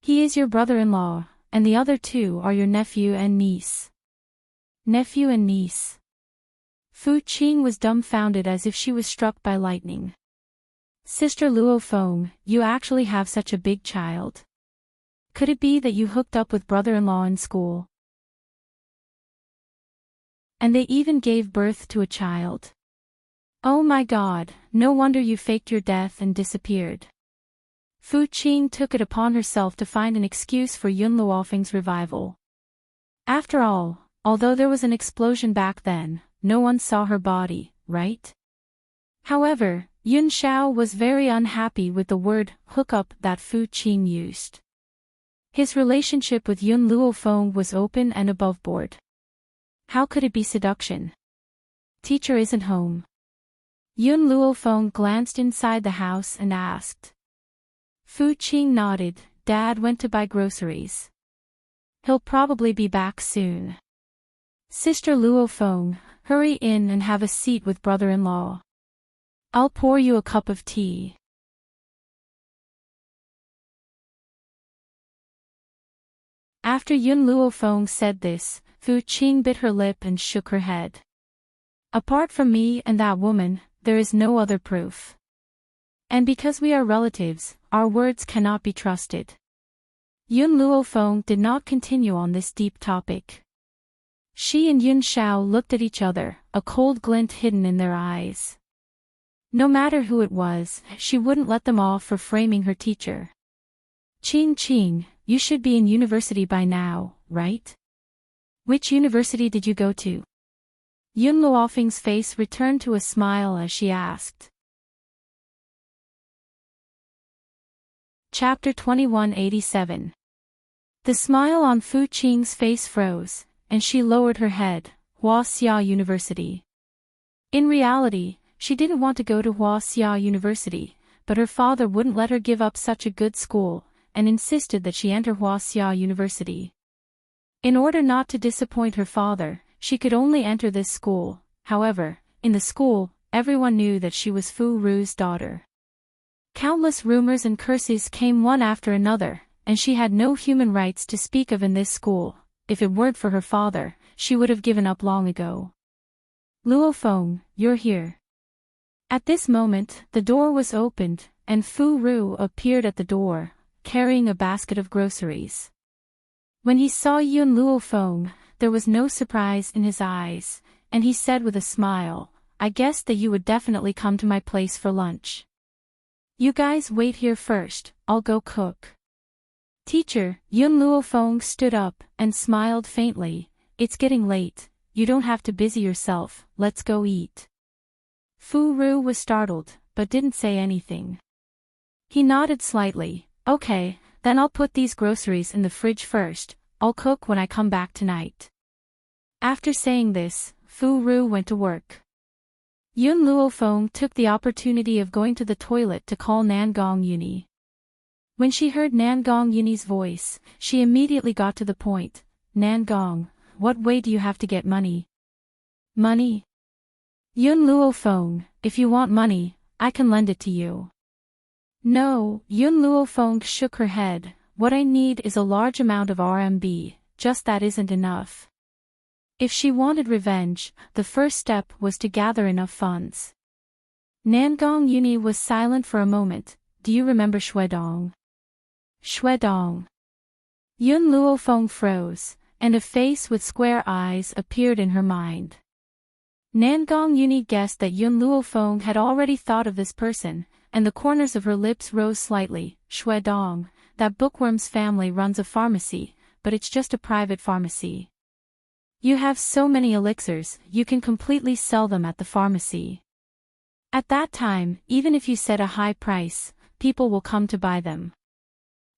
He is your brother-in-law, and the other two are your nephew and niece. Nephew and niece. Fu Qing was dumbfounded as if she was struck by lightning. Sister Luofeng, you actually have such a big child. Could it be that you hooked up with brother-in-law in school? And they even gave birth to a child. Oh my God, no wonder you faked your death and disappeared. Fu Qing took it upon herself to find an excuse for Yun Luofeng's revival. After all, although there was an explosion back then, no one saw her body, right? However, Yun Shao was very unhappy with the word hookup that Fu Qing used. His relationship with Yun Luofeng was open and aboveboard. How could it be seduction? Teacher isn't home. Yun Luofeng glanced inside the house and asked. Fu Qing nodded. Dad went to buy groceries. He'll probably be back soon. Sister Luofeng, hurry in and have a seat with brother-in-law. I'll pour you a cup of tea. After Yun Luofeng said this, Fu Qing bit her lip and shook her head. Apart from me and that woman, there is no other proof. And because we are relatives, our words cannot be trusted. Yun Luofeng did not continue on this deep topic. She and Yun Shao looked at each other, a cold glint hidden in their eyes. No matter who it was, she wouldn't let them off for framing her teacher. Qing, you should be in university by now, right? Which university did you go to? Yun Luofeng's face returned to a smile as she asked. Chapter 2187. The smile on Fu Qing's face froze, and she lowered her head. Huaxia University. In reality, she didn't want to go to Huaxia University, but her father wouldn't let her give up such a good school, and insisted that she enter Huaxia University. In order not to disappoint her father, she could only enter this school. However, in the school, everyone knew that she was Fu Ru's daughter. Countless rumors and curses came one after another, and she had no human rights to speak of in this school. If it weren't for her father, she would have given up long ago. Luo Feng, you're here. At this moment, the door was opened, and Fu Ru appeared at the door, carrying a basket of groceries. When he saw Yun Luo Feng, there was no surprise in his eyes, and he said with a smile, I guessed that you would definitely come to my place for lunch. You guys wait here first, I'll go cook. Teacher, Yun Luo Feng stood up and smiled faintly. It's getting late, you don't have to busy yourself, let's go eat. Fu Ru was startled, but didn't say anything. He nodded slightly. Okay, then I'll put these groceries in the fridge first, I'll cook when I come back tonight. After saying this, Fu Ru went to work. Yun Luo Feng took the opportunity of going to the toilet to call Nangong Yuni. When she heard Nangong Yuni's voice, she immediately got to the point. Nangong, what way do you have to get money? Money? Yun Luo Feng, if you want money, I can lend it to you. No, Yun Luo Feng shook her head. What I need is a large amount of RMB, just that isn't enough. If she wanted revenge, the first step was to gather enough funds. Nangong Yuni was silent for a moment. Do you remember Shuedong? Shuedong. Yun Luo Feng froze, and a face with square eyes appeared in her mind. Nangong Yuni guessed that Yun Luo Feng had already thought of this person, and the corners of her lips rose slightly. Shuedong, that bookworm's family runs a pharmacy, but it's just a private pharmacy. You have so many elixirs, you can completely sell them at the pharmacy. At that time, even if you set a high price, people will come to buy them.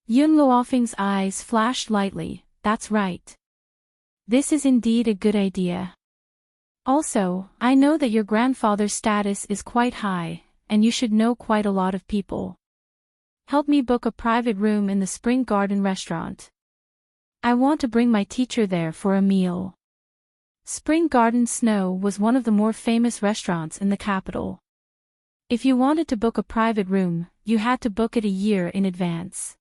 Yun Luofeng's eyes flashed lightly. That's right. This is indeed a good idea. Also, I know that your grandfather's status is quite high, and you should know quite a lot of people. Help me book a private room in the Spring Garden restaurant. I want to bring my teacher there for a meal. Spring Garden Snow was one of the more famous restaurants in the capital. If you wanted to book a private room, you had to book it a year in advance.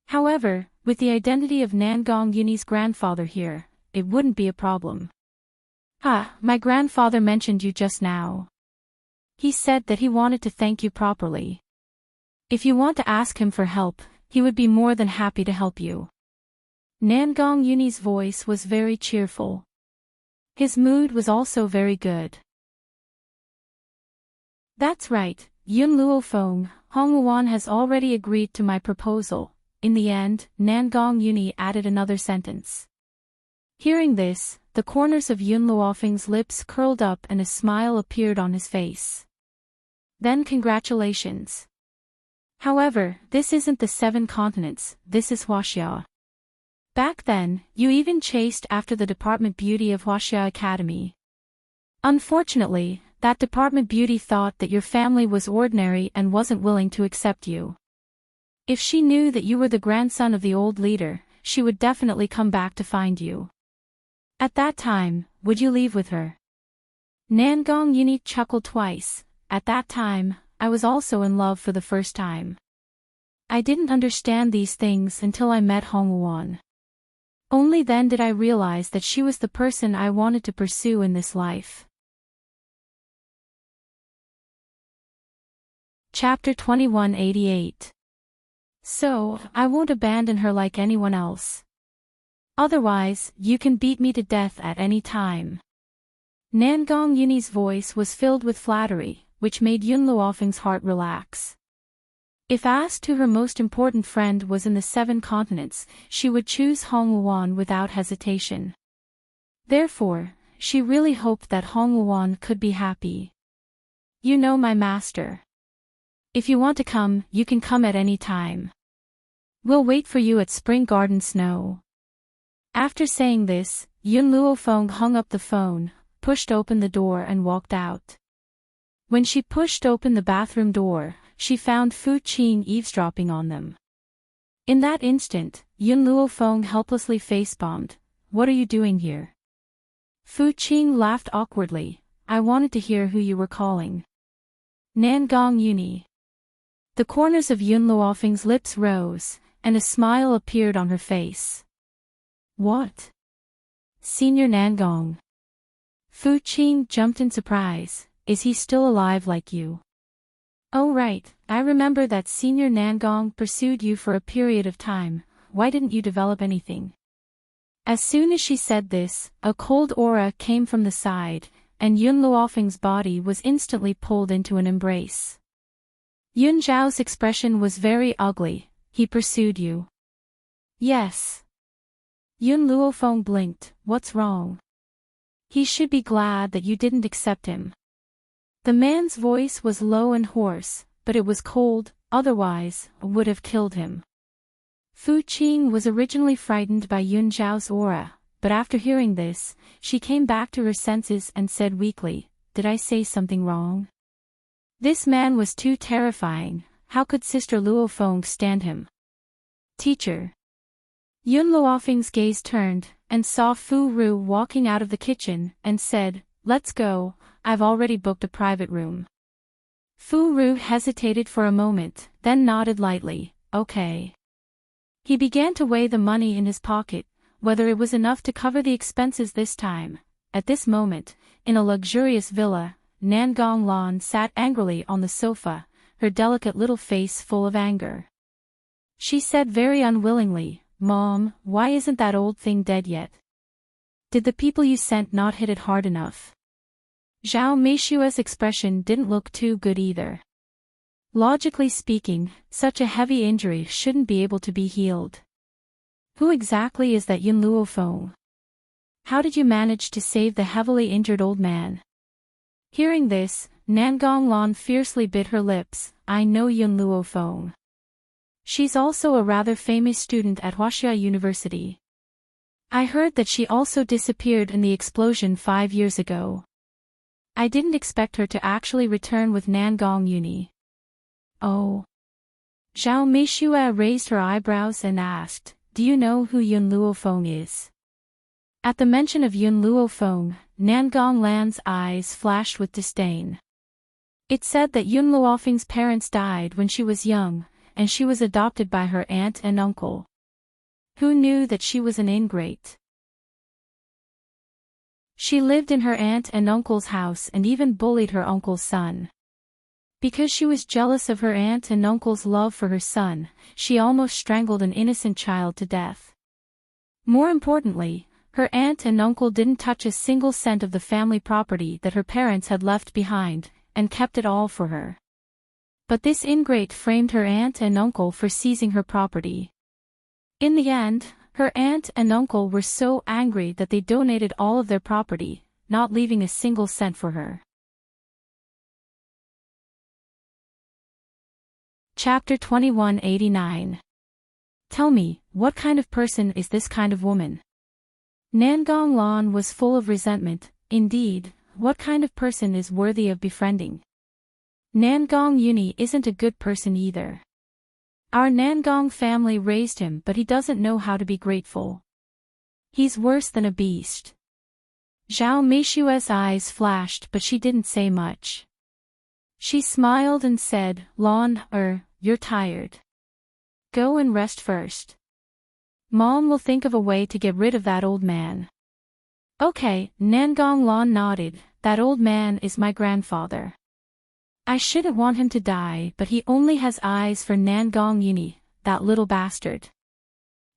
However, with the identity of Nangong Yuni's grandfather here, it wouldn't be a problem. My grandfather mentioned you just now. He said that he wanted to thank you properly. If you want to ask him for help, he would be more than happy to help you. Nangong Yuni's voice was very cheerful. His mood was also very good. That's right, Yun Luo Feng, Hong Wuan has already agreed to my proposal. In the end, Nangong Yuni added another sentence. Hearing this, the corners of Yun Luofeng's lips curled up and a smile appeared on his face. Then congratulations. However, this isn't the 7 continents, this is Huaxia. Back then, you even chased after the Department Beauty of Huaxia Academy. Unfortunately, that Department Beauty thought that your family was ordinary and wasn't willing to accept you. If she knew that you were the grandson of the old leader, she would definitely come back to find you. At that time, would you leave with her? Nangong Yuni chuckled twice. At that time, I was also in love for the first time. I didn't understand these things until I met Hong Wuan. Only then did I realize that she was the person I wanted to pursue in this life. Chapter 2188. So, I won't abandon her like anyone else. Otherwise, you can beat me to death at any time. Nangong Yuni's voice was filled with flattery, which made Yun Luofeng's heart relax. If asked who her most important friend was in the 7 continents, she would choose Hong Wuan without hesitation. Therefore, she really hoped that Hong Wuan could be happy. You know my master. If you want to come, you can come at any time. We'll wait for you at Spring Garden Snow. After saying this, Yun Luofeng hung up the phone, pushed open the door and walked out. When she pushed open the bathroom door, she found Fu Qin eavesdropping on them. In that instant, Yun Luofeng helplessly face-bombed. What are you doing here? Fu Qing laughed awkwardly. I wanted to hear who you were calling. Nangong Yuni. The corners of Yun Luofeng's lips rose, and a smile appeared on her face. What? Senior Nangong. Fu Qing jumped in surprise. Is he still alive like you? Oh right, I remember that Senior Nangong pursued you for a period of time. Why didn't you develop anything? As soon as she said this, a cold aura came from the side, and Yun Luofeng's body was instantly pulled into an embrace. Yun Zhao's expression was very ugly. He pursued you. Yes. Yun Luofeng blinked. What's wrong? He should be glad that you didn't accept him. The man's voice was low and hoarse, but it was cold, otherwise, would have killed him. Fu Qing was originally frightened by Yun Zhao's aura, but after hearing this, she came back to her senses and said weakly, Did I say something wrong? This man was too terrifying. How could Sister Luofeng stand him? Teacher. Yun Luofeng's gaze turned, and saw Fu Ru walking out of the kitchen, and said, Let's go, I've already booked a private room. Fu Ru hesitated for a moment, then nodded lightly, okay. He began to weigh the money in his pocket, whether it was enough to cover the expenses this time. At this moment, in a luxurious villa, Nangong Lan sat angrily on the sofa, her delicate little face full of anger. She said very unwillingly, Mom, why isn't that old thing dead yet? Did the people you sent not hit it hard enough? Zhao Meishua's expression didn't look too good either. Logically speaking, such a heavy injury shouldn't be able to be healed. Who exactly is that Yun Luofeng? How did you manage to save the heavily injured old man? Hearing this, Nangong Lan fiercely bit her lips. I know Yun Luofeng. She's also a rather famous student at Huaxia University. I heard that she also disappeared in the explosion 5 years ago. I didn't expect her to actually return with Nangong Uni. Oh. Zhao Meishua raised her eyebrows and asked, Do you know who Yun Luofeng is? At the mention of Yun Luofeng, Nangong Lan's eyes flashed with disdain. It said that Yun Luofeng's parents died when she was young, and she was adopted by her aunt and uncle. Who knew that she was an ingrate? She lived in her aunt and uncle's house and even bullied her uncle's son. Because she was jealous of her aunt and uncle's love for her son, she almost strangled an innocent child to death. More importantly, her aunt and uncle didn't touch a single cent of the family property that her parents had left behind, and kept it all for her. But this ingrate framed her aunt and uncle for seizing her property. In the end, her aunt and uncle were so angry that they donated all of their property, not leaving a single cent for her. Chapter 2189. Tell me, what kind of person is this kind of woman? Nangong Lan was full of resentment. Indeed, what kind of person is worthy of befriending? Nangong Uni isn't a good person either. Our Nangong family raised him, but he doesn't know how to be grateful. He's worse than a beast. Zhao Meishua's eyes flashed, but she didn't say much. She smiled and said, Lan, you're tired. Go and rest first. Mom will think of a way to get rid of that old man. Okay, Nangong Lan nodded. That old man is my grandfather. I shouldn't want him to die, but he only has eyes for Nangong Uni, that little bastard.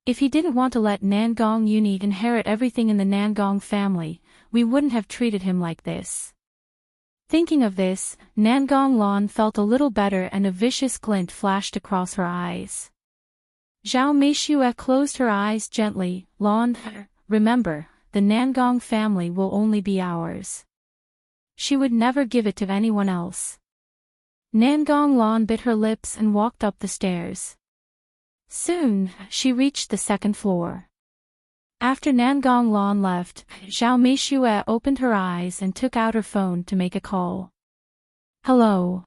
If he didn't want to let Nangong Uni inherit everything in the Nangong family, we wouldn't have treated him like this. Thinking of this, Nangong Lan felt a little better and a vicious glint flashed across her eyes. Zhao Meishua closed her eyes gently. Lan, remember, the Nangong family will only be ours. She would never give it to anyone else. Nangong Lan bit her lips and walked up the stairs. Soon, she reached the second floor. After Nangong Lan left, Zhao Meishua opened her eyes and took out her phone to make a call. Hello.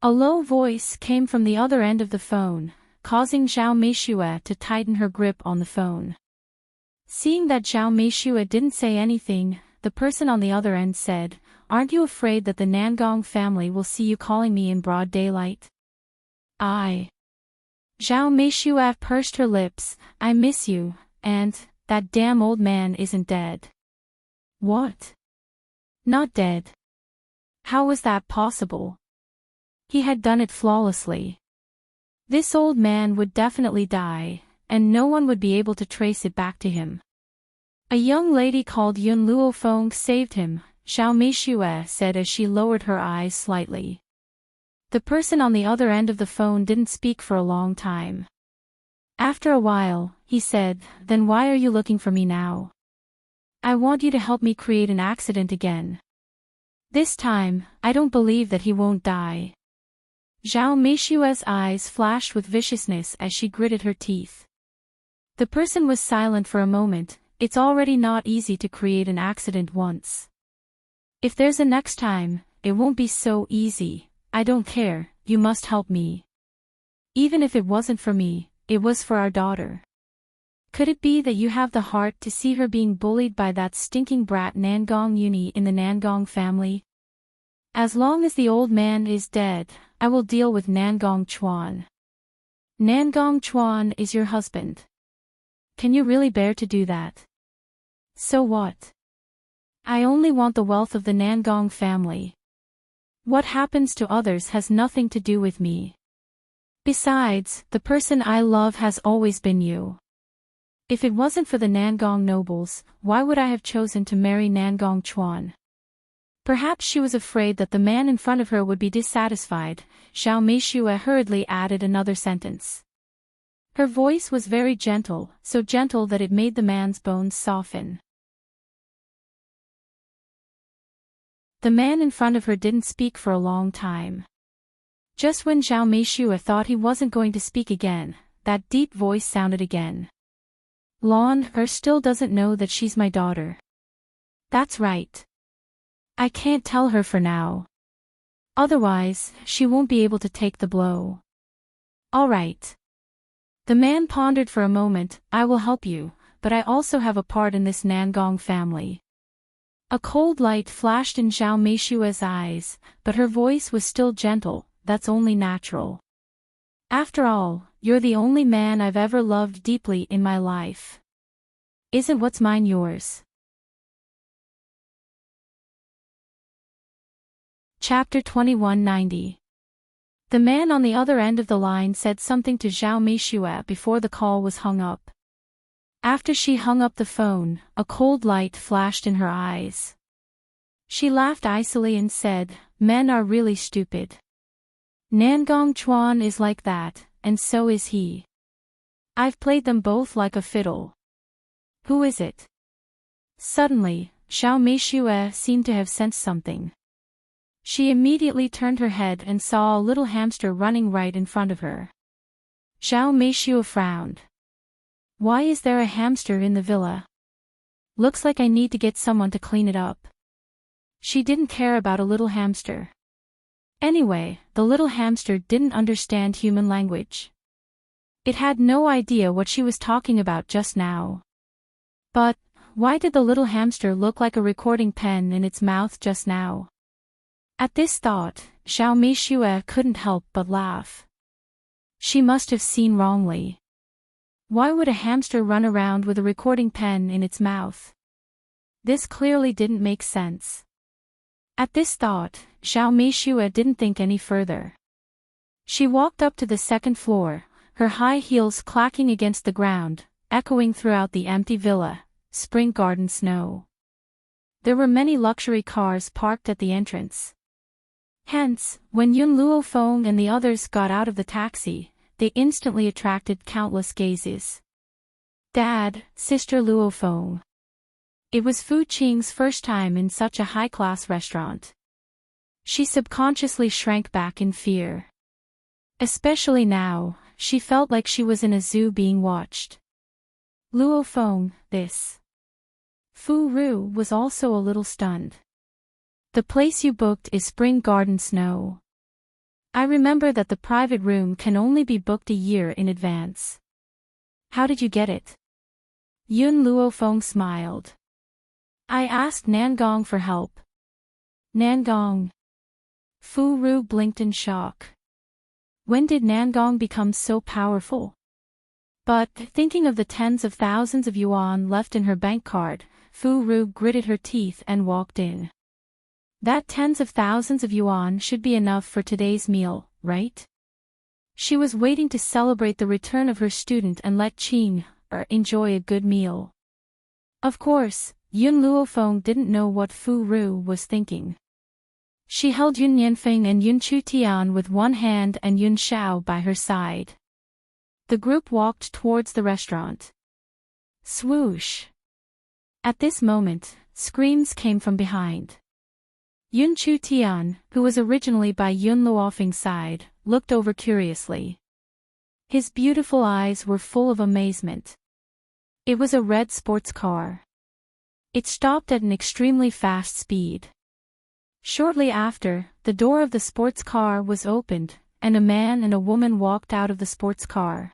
A low voice came from the other end of the phone. causing Zhao Meishue to tighten her grip on the phone. Seeing that Zhao Meishue didn't say anything, the person on the other end said, "Aren't you afraid that the Nangong family will see you calling me in broad daylight?" Zhao Meishue pursed her lips, "I miss you, and that damn old man isn't dead." What? Not dead? How was that possible? He had done it flawlessly. This old man would definitely die, and no one would be able to trace it back to him. A young lady called Yun Luofeng saved him, Zhao Meishue said as she lowered her eyes slightly. The person on the other end of the phone didn't speak for a long time. After a while, he said, "Then why are you looking for me now?" "I want you to help me create an accident again. This time, I don't believe that he won't die." Zhao Meishue's eyes flashed with viciousness as she gritted her teeth. The person was silent for a moment. "It's already not easy to create an accident once. If there's a next time, it won't be so easy. I don't care, you must help me. Even if it wasn't for me, it was for our daughter. Could it be that you have the heart to see her being bullied by that stinking brat Nangong Uni in the Nangong family? As long as the old man is dead, I will deal with Nangong Chuan. Nangong Chuan is your husband. Can you really bear to do that?" "So what? I only want the wealth of the Nangong family. What happens to others has nothing to do with me. Besides, the person I love has always been you. If it wasn't for the Nangong nobles, why would I have chosen to marry Nangong Chuan?" Perhaps she was afraid that the man in front of her would be dissatisfied. Zhao Meishue hurriedly added another sentence. Her voice was very gentle, so gentle that it made the man's bones soften. The man in front of her didn't speak for a long time. Just when Zhao Meishue thought he wasn't going to speak again, that deep voice sounded again. "Lon, Er still doesn't know that she's my daughter." "That's right. I can't tell her for now. Otherwise, she won't be able to take the blow." "All right." The man pondered for a moment. "I will help you, but I also have a part in this Nangong family." A cold light flashed in Zhao Meishue's eyes, but her voice was still gentle. "That's only natural. After all, you're the only man I've ever loved deeply in my life. Isn't what's mine yours?" Chapter 2190. The man on the other end of the line said something to Zhao Meishue before the call was hung up. After she hung up the phone, a cold light flashed in her eyes. She laughed icily and said, "Men are really stupid. Nangong Chuan is like that, and so is he. I've played them both like a fiddle." "Who is it?" Suddenly, Zhao Meishue seemed to have sensed something. She immediately turned her head and saw a little hamster running right in front of her. Zhao Meishue frowned. "Why is there a hamster in the villa? Looks like I need to get someone to clean it up." She didn't care about a little hamster. Anyway, the little hamster didn't understand human language. It had no idea what she was talking about just now. But, why did the little hamster look like a recording pen in its mouth just now? At this thought, Zhao Meishue couldn't help but laugh. She must have seen wrongly. Why would a hamster run around with a recording pen in its mouth? This clearly didn't make sense. At this thought, Zhao Meishue didn't think any further. She walked up to the second floor, her high heels clacking against the ground, echoing throughout the empty villa. Spring garden snow. There were many luxury cars parked at the entrance. Hence, when Yun Luofeng and the others got out of the taxi, they instantly attracted countless gazes. "Dad, Sister Luofeng." It was Fu Qing's first time in such a high-class restaurant. She subconsciously shrank back in fear. Especially now, she felt like she was in a zoo being watched. "Luofeng, this." Fu Ru was also a little stunned. "The place you booked is Spring Garden Snow." I remember that the private room can only be booked a year in advance. How did you get it? Yun Luofeng smiled. I asked Nangong for help. Nangong. Fu Ru blinked in shock. When did Nangong become so powerful? But, thinking of the tens of thousands of yuan left in her bank card, Fu Ru gritted her teeth and walked in. That tens of thousands of yuan should be enough for today's meal, right? She was waiting to celebrate the return of her student and let Qing enjoy a good meal. Of course, Yun Luofeng didn't know what Fu Ru was thinking. She held Yun Nianfeng and Yun Chutian with one hand and Yun Xiao by her side. The group walked towards the restaurant. Swoosh! At this moment, screams came from behind. Yun Chutian, who was originally by Yun Luofeng's side, looked over curiously. His beautiful eyes were full of amazement. It was a red sports car. It stopped at an extremely fast speed. Shortly after, the door of the sports car was opened, and a man and a woman walked out of the sports car.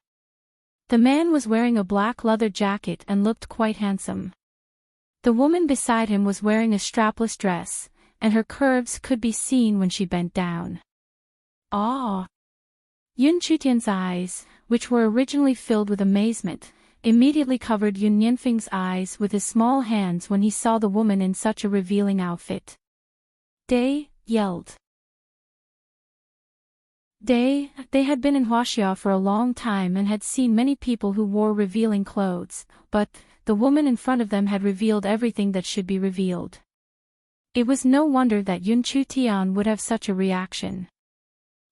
The man was wearing a black leather jacket and looked quite handsome. The woman beside him was wearing a strapless dress, and her curves could be seen when she bent down. Ah! Yun Chutian's eyes, which were originally filled with amazement, immediately covered Yun Nianfeng's eyes with his small hands when he saw the woman in such a revealing outfit. They yelled. They had been in Huaxia for a long time and had seen many people who wore revealing clothes, but the woman in front of them had revealed everything that should be revealed. It was no wonder that Yun Chutian would have such a reaction.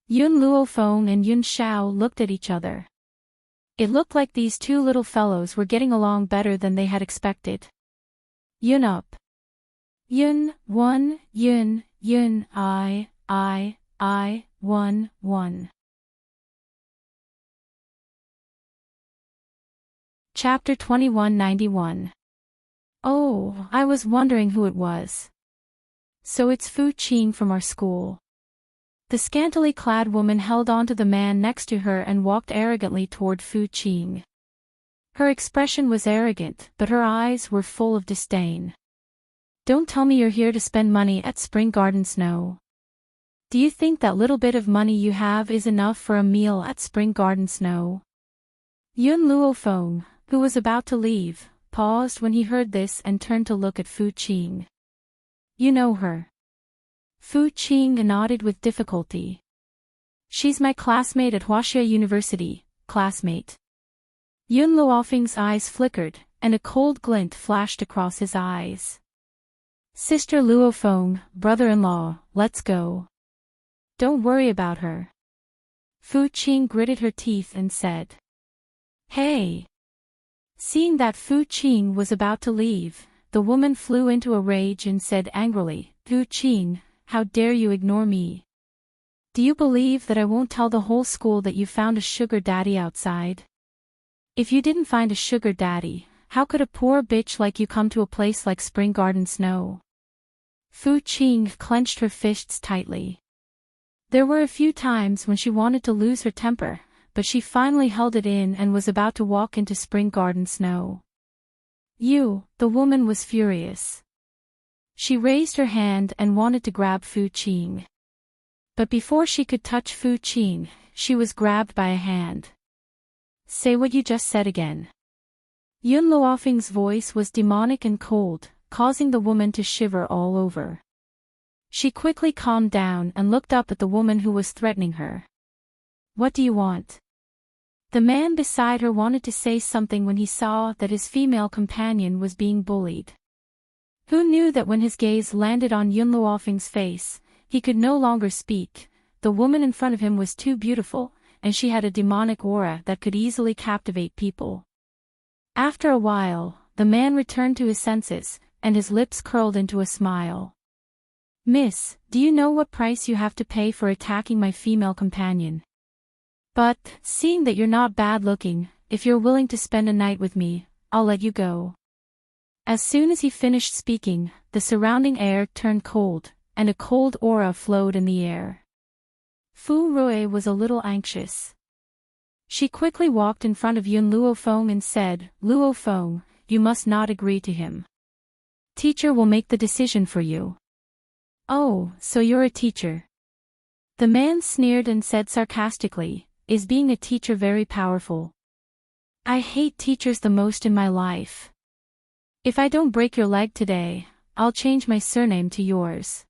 Yun Luofeng and Yun Xiao looked at each other. It looked like these two little fellows were getting along better than they had expected. Yun up. Yun, 1, Yun, I, 1, 1. Chapter 2191. Oh, I was wondering who it was. So it's Fu Qing from our school. The scantily clad woman held on to the man next to her and walked arrogantly toward Fu Qing. Her expression was arrogant, but her eyes were full of disdain. Don't tell me you're here to spend money at Spring Garden Snow. Do you think that little bit of money you have is enough for a meal at Spring Garden Snow? Yun Luofeng, who was about to leave, paused when he heard this and turned to look at Fu Qing. You know her. Fu Qing nodded with difficulty. She's my classmate at Huaxia University, classmate. Yun Luofeng's eyes flickered, and a cold glint flashed across his eyes. Sister Luofeng, brother-in-law, let's go. Don't worry about her. Fu Qing gritted her teeth and said. Hey! Seeing that Fu Qing was about to leave, the woman flew into a rage and said angrily, Fu Qing, how dare you ignore me? Do you believe that I won't tell the whole school that you found a sugar daddy outside? If you didn't find a sugar daddy, how could a poor bitch like you come to a place like Spring Garden Snow? Fu Qing clenched her fists tightly. There were a few times when she wanted to lose her temper, but she finally held it in and was about to walk into Spring Garden Snow. The woman was furious. She raised her hand and wanted to grab Fu Qing. But before she could touch Fu Qing, she was grabbed by a hand. Say what you just said again. Yun Luofeng's voice was demonic and cold, causing the woman to shiver all over. She quickly calmed down and looked up at the woman who was threatening her. What do you want? The man beside her wanted to say something when he saw that his female companion was being bullied. Who knew that when his gaze landed on Yun Luofeng's face, he could no longer speak. The woman in front of him was too beautiful, and she had a demonic aura that could easily captivate people. After a while, the man returned to his senses, and his lips curled into a smile. Miss, do you know what price you have to pay for attacking my female companion? But, seeing that you're not bad-looking, if you're willing to spend a night with me, I'll let you go. As soon as he finished speaking, the surrounding air turned cold, and a cold aura flowed in the air. Fu Rui was a little anxious. She quickly walked in front of Yun Luofeng and said, "Luofeng, you must not agree to him. Teacher will make the decision for you." "Oh, so you're a teacher?" The man sneered and said sarcastically, "Is being a teacher very powerful?" "I hate teachers the most in my life. If I don't break your leg today, I'll change my surname to yours."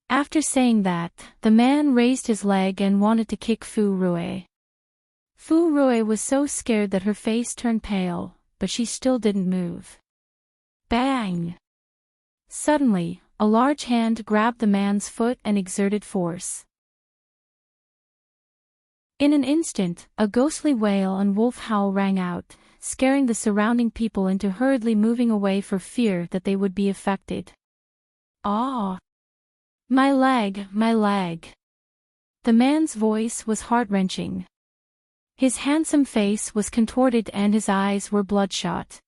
After saying that, the man raised his leg and wanted to kick Fu Rui. Fu Rui was so scared that her face turned pale, but she still didn't move. Bang! Suddenly, a large hand grabbed the man's foot and exerted force. In an instant, a ghostly wail and wolf howl rang out, scaring the surrounding people into hurriedly moving away for fear that they would be affected. "Ah! My leg, my leg!" The man's voice was heart-wrenching. His handsome face was contorted and his eyes were bloodshot.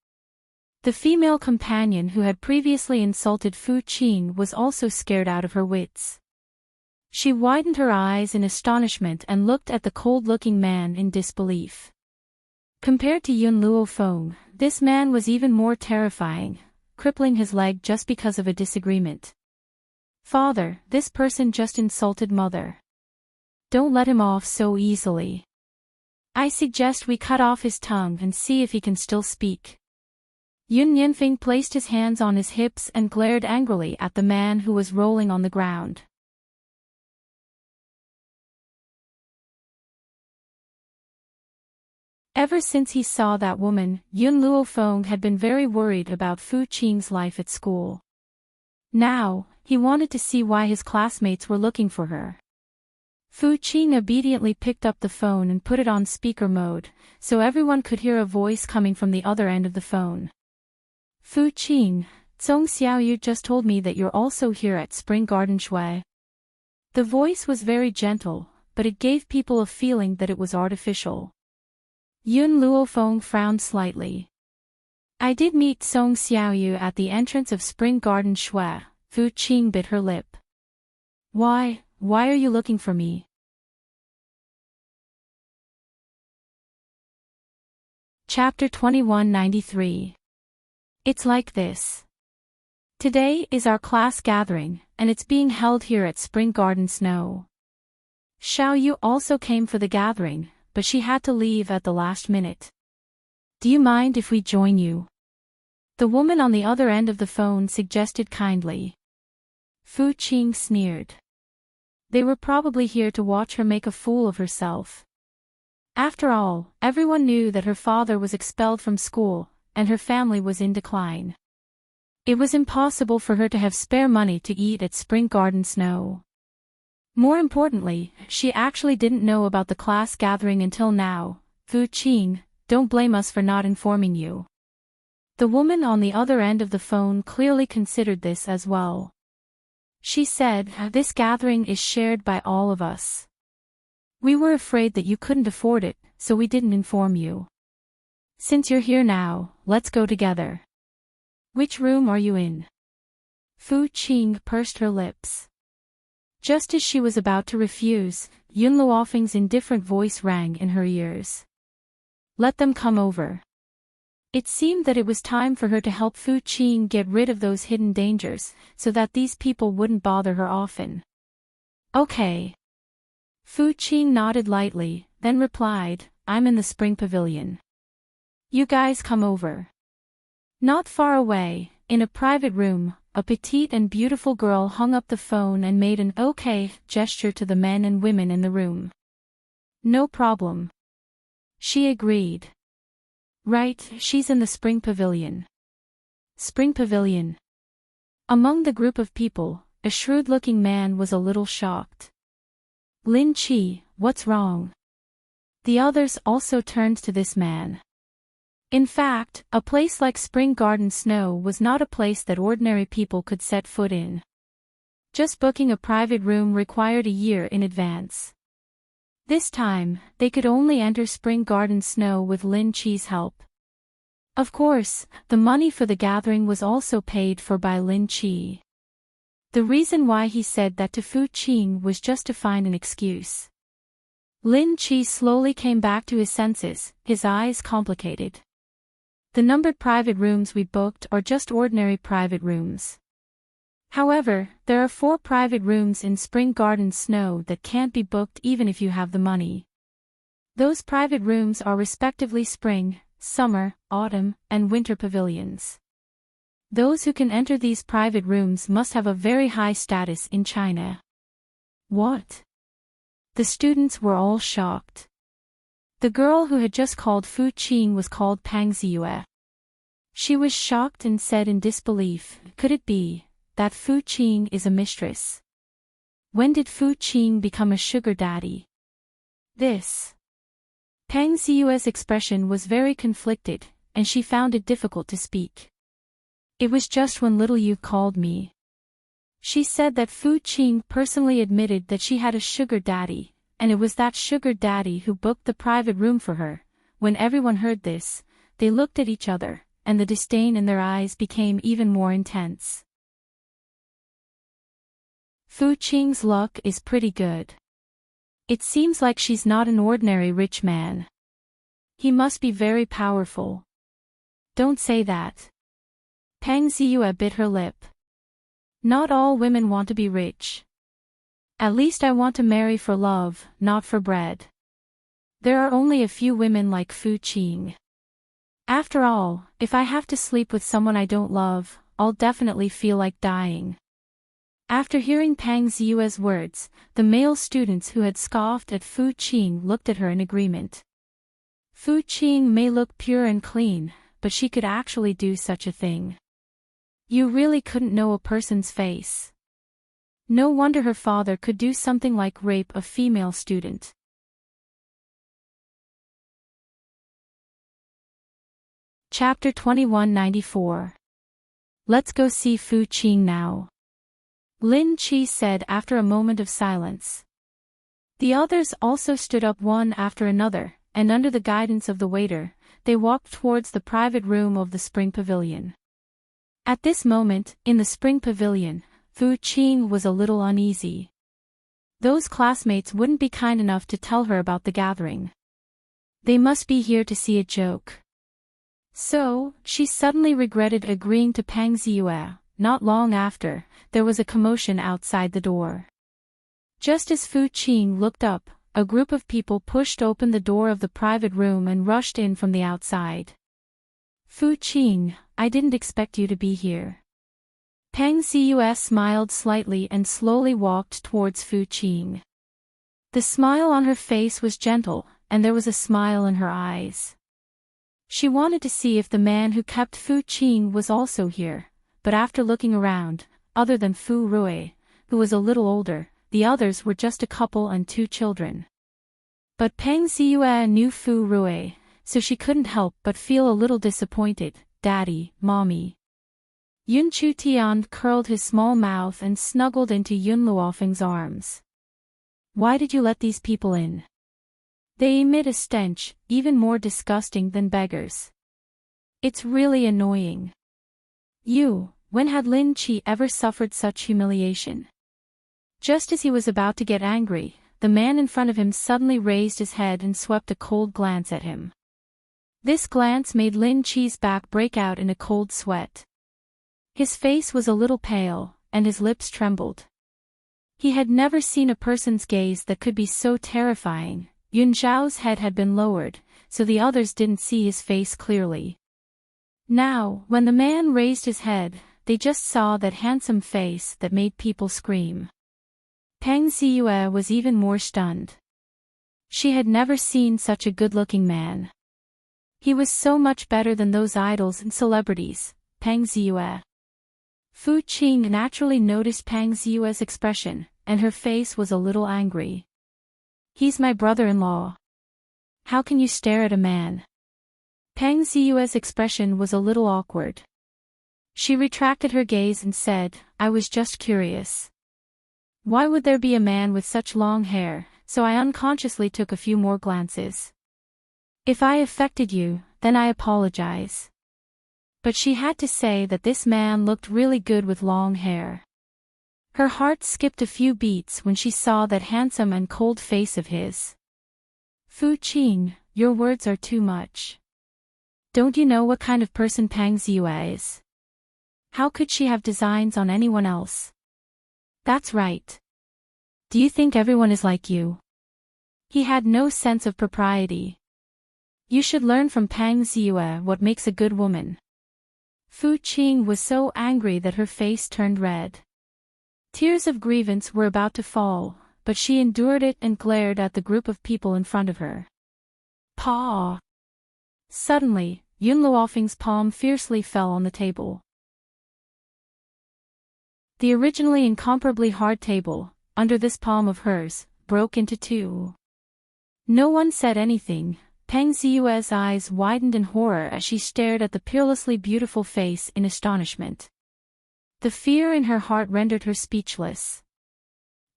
The female companion who had previously insulted Fu Qing was also scared out of her wits. She widened her eyes in astonishment and looked at the cold-looking man in disbelief. Compared to Yun Luofeng, this man was even more terrifying, crippling his leg just because of a disagreement. "Father, this person just insulted Mother. Don't let him off so easily. I suggest we cut off his tongue and see if he can still speak." Yun Yanfeng placed his hands on his hips and glared angrily at the man who was rolling on the ground. Ever since he saw that woman, Yun Luofeng had been very worried about Fu Qing's life at school. Now, he wanted to see why his classmates were looking for her. Fu Qing obediently picked up the phone and put it on speaker mode, so everyone could hear a voice coming from the other end of the phone. "Fu Qing, Zhong Xiaoyu just told me that you're also here at Spring Garden Shui." The voice was very gentle, but it gave people a feeling that it was artificial. Yun Luofeng frowned slightly. "I did meet Zhong Xiaoyu at the entrance of Spring Garden Shui." Fu Qing bit her lip. Why are you looking for me?" Chapter 2193. It's like this. Today is our class gathering, and it's being held here at Spring Garden Snow. Xiao Yu also came for the gathering, but she had to leave at the last minute. "Do you mind if we join you?" The woman on the other end of the phone suggested kindly. Fu Qing sneered. They were probably here to watch her make a fool of herself. After all, everyone knew that her father was expelled from school, and her family was in decline. It was impossible for her to have spare money to eat at Spring Garden Snow. More importantly, she actually didn't know about the class gathering until now. "Fu Qing, don't blame us for not informing you." The woman on the other end of the phone clearly considered this as well. She said, "This gathering is shared by all of us. We were afraid that you couldn't afford it, so we didn't inform you. Since you're here now, let's go together. Which room are you in?" Fu Qing pursed her lips. Just as she was about to refuse, Yun Luofeng's indifferent voice rang in her ears. "Let them come over." It seemed that it was time for her to help Fu Qing get rid of those hidden dangers, so that these people wouldn't bother her often. "Okay." Fu Qing nodded lightly, then replied, "I'm in the Spring Pavilion. You guys come over." Not far away, in a private room, a petite and beautiful girl hung up the phone and made an "okay" gesture to the men and women in the room. "No problem." She agreed. "Right, she's in the Spring Pavilion." Spring Pavilion. Among the group of people, a shrewd-looking man was a little shocked. "Lin Qi, what's wrong?" The others also turned to this man. In fact, a place like Spring Garden Snow was not a place that ordinary people could set foot in. Just booking a private room required a year in advance. This time, they could only enter Spring Garden Snow with Lin Qi's help. Of course, the money for the gathering was also paid for by Lin Qi. The reason why he said that to Fu Qing was just to find an excuse. Lin Chi slowly came back to his senses, his eyes complicated. The numbered private rooms we booked are just ordinary private rooms. However, there are 4 private rooms in Spring Garden Snow that can't be booked even if you have the money. Those private rooms are respectively spring, summer, autumn, and winter pavilions. Those who can enter these private rooms must have a very high status in China. What? The students were all shocked. The girl who had just called Fu Qing was called Pang Ziyue. She was shocked and said in disbelief, could it be that Fu Qing is a mistress? When did Fu Qing become a sugar daddy? This. Pang Ziyue's expression was very conflicted, and she found it difficult to speak. It was just when little you called me. She said that Fu Qing personally admitted that she had a sugar daddy, and it was that sugar daddy who booked the private room for her. When everyone heard this, they looked at each other, and the disdain in their eyes became even more intense. Fu Qing's luck is pretty good. It seems like she's not an ordinary rich man. He must be very powerful. Don't say that. Pang Ziyue bit her lip. Not all women want to be rich. At least I want to marry for love, not for bread. There are only a few women like Fu Qing. After all, if I have to sleep with someone I don't love, I'll definitely feel like dying. After hearing Pang Ziyue's words, the male students who had scoffed at Fu Qing looked at her in agreement. Fu Qing may look pure and clean, but she could actually do such a thing. You really couldn't know a person's face. No wonder her father could do something like rape a female student. Chapter 2194. Let's go see Fu Qing now. Lin Chi said after a moment of silence. The others also stood up one after another, and under the guidance of the waiter, they walked towards the private room of the Spring Pavilion. At this moment, in the Spring Pavilion, Fu Qing was a little uneasy. Those classmates wouldn't be kind enough to tell her about the gathering. They must be here to see a joke. So, she suddenly regretted agreeing to Pang Ziyue. Not long after, there was a commotion outside the door. Just as Fu Qing looked up, a group of people pushed open the door of the private room and rushed in from the outside. Fu Qing, I didn't expect you to be here. Pang Ziyue smiled slightly and slowly walked towards Fu Qing. The smile on her face was gentle, and there was a smile in her eyes. She wanted to see if the man who kept Fu Qing was also here, but after looking around, other than Fu Rui, who was a little older, the others were just a couple and 2 children. But Pang Ziyue knew Fu Rui, so she couldn't help but feel a little disappointed. Daddy, Mommy. Yun Chu Tian curled his small mouth and snuggled into Yun Luofeng's arms. Why did you let these people in? They emit a stench, even more disgusting than beggars. It's really annoying. When had Lin Chi ever suffered such humiliation? Just as he was about to get angry, the man in front of him suddenly raised his head and swept a cold glance at him. This glance made Lin Chi's back break out in a cold sweat. His face was a little pale, and his lips trembled. He had never seen a person's gaze that could be so terrifying. Yun Zhao's head had been lowered, so the others didn't see his face clearly. Now, when the man raised his head, they just saw that handsome face that made people scream. Pang Ziyue was even more stunned. She had never seen such a good-looking man. He was so much better than those idols and celebrities. Pang Ziyue. Fu Qing naturally noticed Pang Ziyue's expression, and her face was a little angry. He's my brother-in-law. How can you stare at a man? Pang Ziyue's expression was a little awkward. She retracted her gaze and said, I was just curious. Why would there be a man with such long hair? So I unconsciously took a few more glances. If I affected you, then I apologize. But she had to say that this man looked really good with long hair. Her heart skipped a few beats when she saw that handsome and cold face of his. Fu Qing, your words are too much. Don't you know what kind of person Pang Ziyue is? How could she have designs on anyone else? That's right. Do you think everyone is like you? He had no sense of propriety. You should learn from Pang Ziyue what makes a good woman. Fu Qing was so angry that her face turned red. Tears of grievance were about to fall, but she endured it and glared at the group of people in front of her. Paw! Suddenly, Yun Luofeng's palm fiercely fell on the table. The originally incomparably hard table, under this palm of hers, broke into two. No one said anything. Pang Ziyue's eyes widened in horror as she stared at the peerlessly beautiful face in astonishment. The fear in her heart rendered her speechless.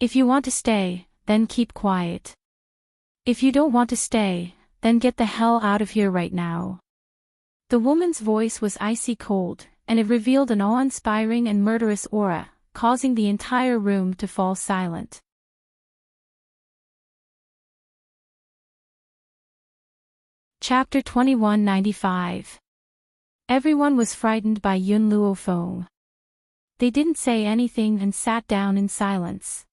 If you want to stay, then keep quiet. If you don't want to stay, then get the hell out of here right now. The woman's voice was icy cold, and it revealed an awe-inspiring and murderous aura, causing the entire room to fall silent. Chapter 2195. Everyone was frightened by Yun Luofeng. They didn't say anything and sat down in silence.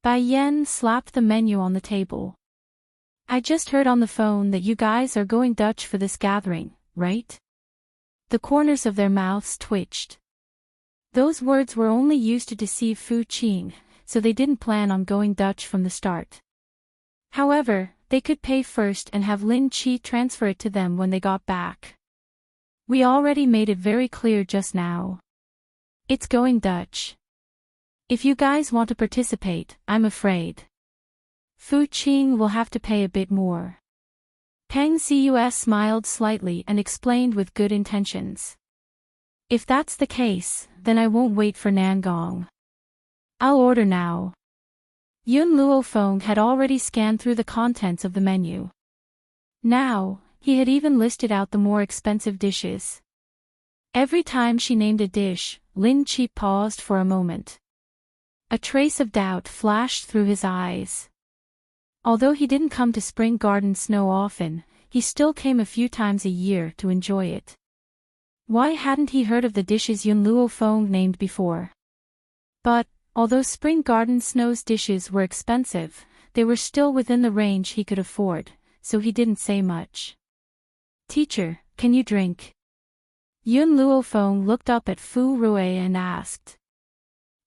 Bai Yen slapped the menu on the table. I just heard on the phone that you guys are going Dutch for this gathering, right? The corners of their mouths twitched. Those words were only used to deceive Fu Qing, so they didn't plan on going Dutch from the start. However, they could pay first and have Lin Qi transfer it to them when they got back. We already made it very clear just now. It's going Dutch. If you guys want to participate, I'm afraid Fu Qing will have to pay a bit more. Pang Ziyue smiled slightly and explained with good intentions. If that's the case, then I won't wait for Nangong. I'll order now. Yun Luofeng had already scanned through the contents of the menu. Now, he had even listed out the more expensive dishes. Every time she named a dish, Lin Qi paused for a moment. A trace of doubt flashed through his eyes. Although he didn't come to Spring Garden Snow often, he still came a few times a year to enjoy it. Why hadn't he heard of the dishes Yun Luofeng named before? But, although Spring Garden Snow's dishes were expensive, they were still within the range he could afford, so he didn't say much. Teacher, can you drink? Yun Luofeng looked up at Fu Rue and asked.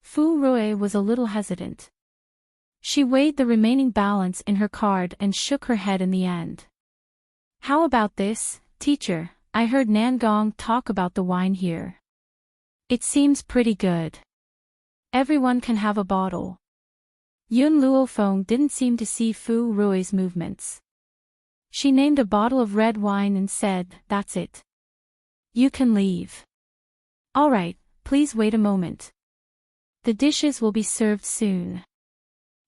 Fu Rue was a little hesitant. She weighed the remaining balance in her card and shook her head in the end. How about this, teacher? I heard Nangong talk about the wine here. It seems pretty good. Everyone can have a bottle. Yun Luofeng didn't seem to see Fu Rue's movements. She named a bottle of red wine and said, that's it. You can leave. All right, please wait a moment. The dishes will be served soon.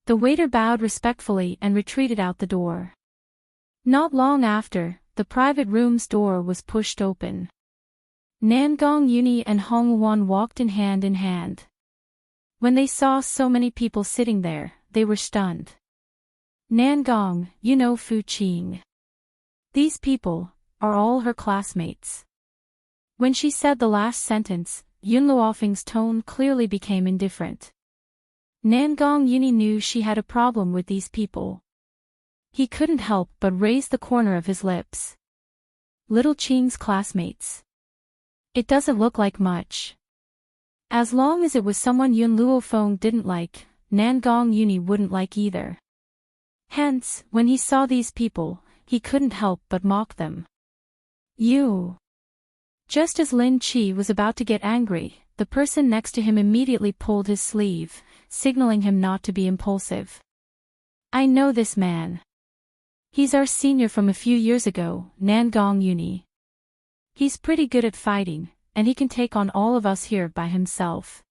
The waiter bowed respectfully and retreated out the door. Not long after, the private room's door was pushed open. Nangong Yuni and Hong Wan walked in hand. When they saw so many people sitting there, they were stunned. Nangong, you know Fu Qing. These people are all her classmates. When she said the last sentence, Yun Luofeng's tone clearly became indifferent. Nangong Yuni knew she had a problem with these people. He couldn't help but raise the corner of his lips. Little Qing's classmates. It doesn't look like much. As long as it was someone Yun Luofeng didn't like, Nangong Yuni wouldn't like either. Hence, when he saw these people, he couldn't help but mock them. You. Just as Lin Qi was about to get angry, the person next to him immediately pulled his sleeve, signaling him not to be impulsive. I know this man. He's our senior from a few years ago, Nangong Yuni. He's pretty good at fighting, and he can take on all of us here by himself.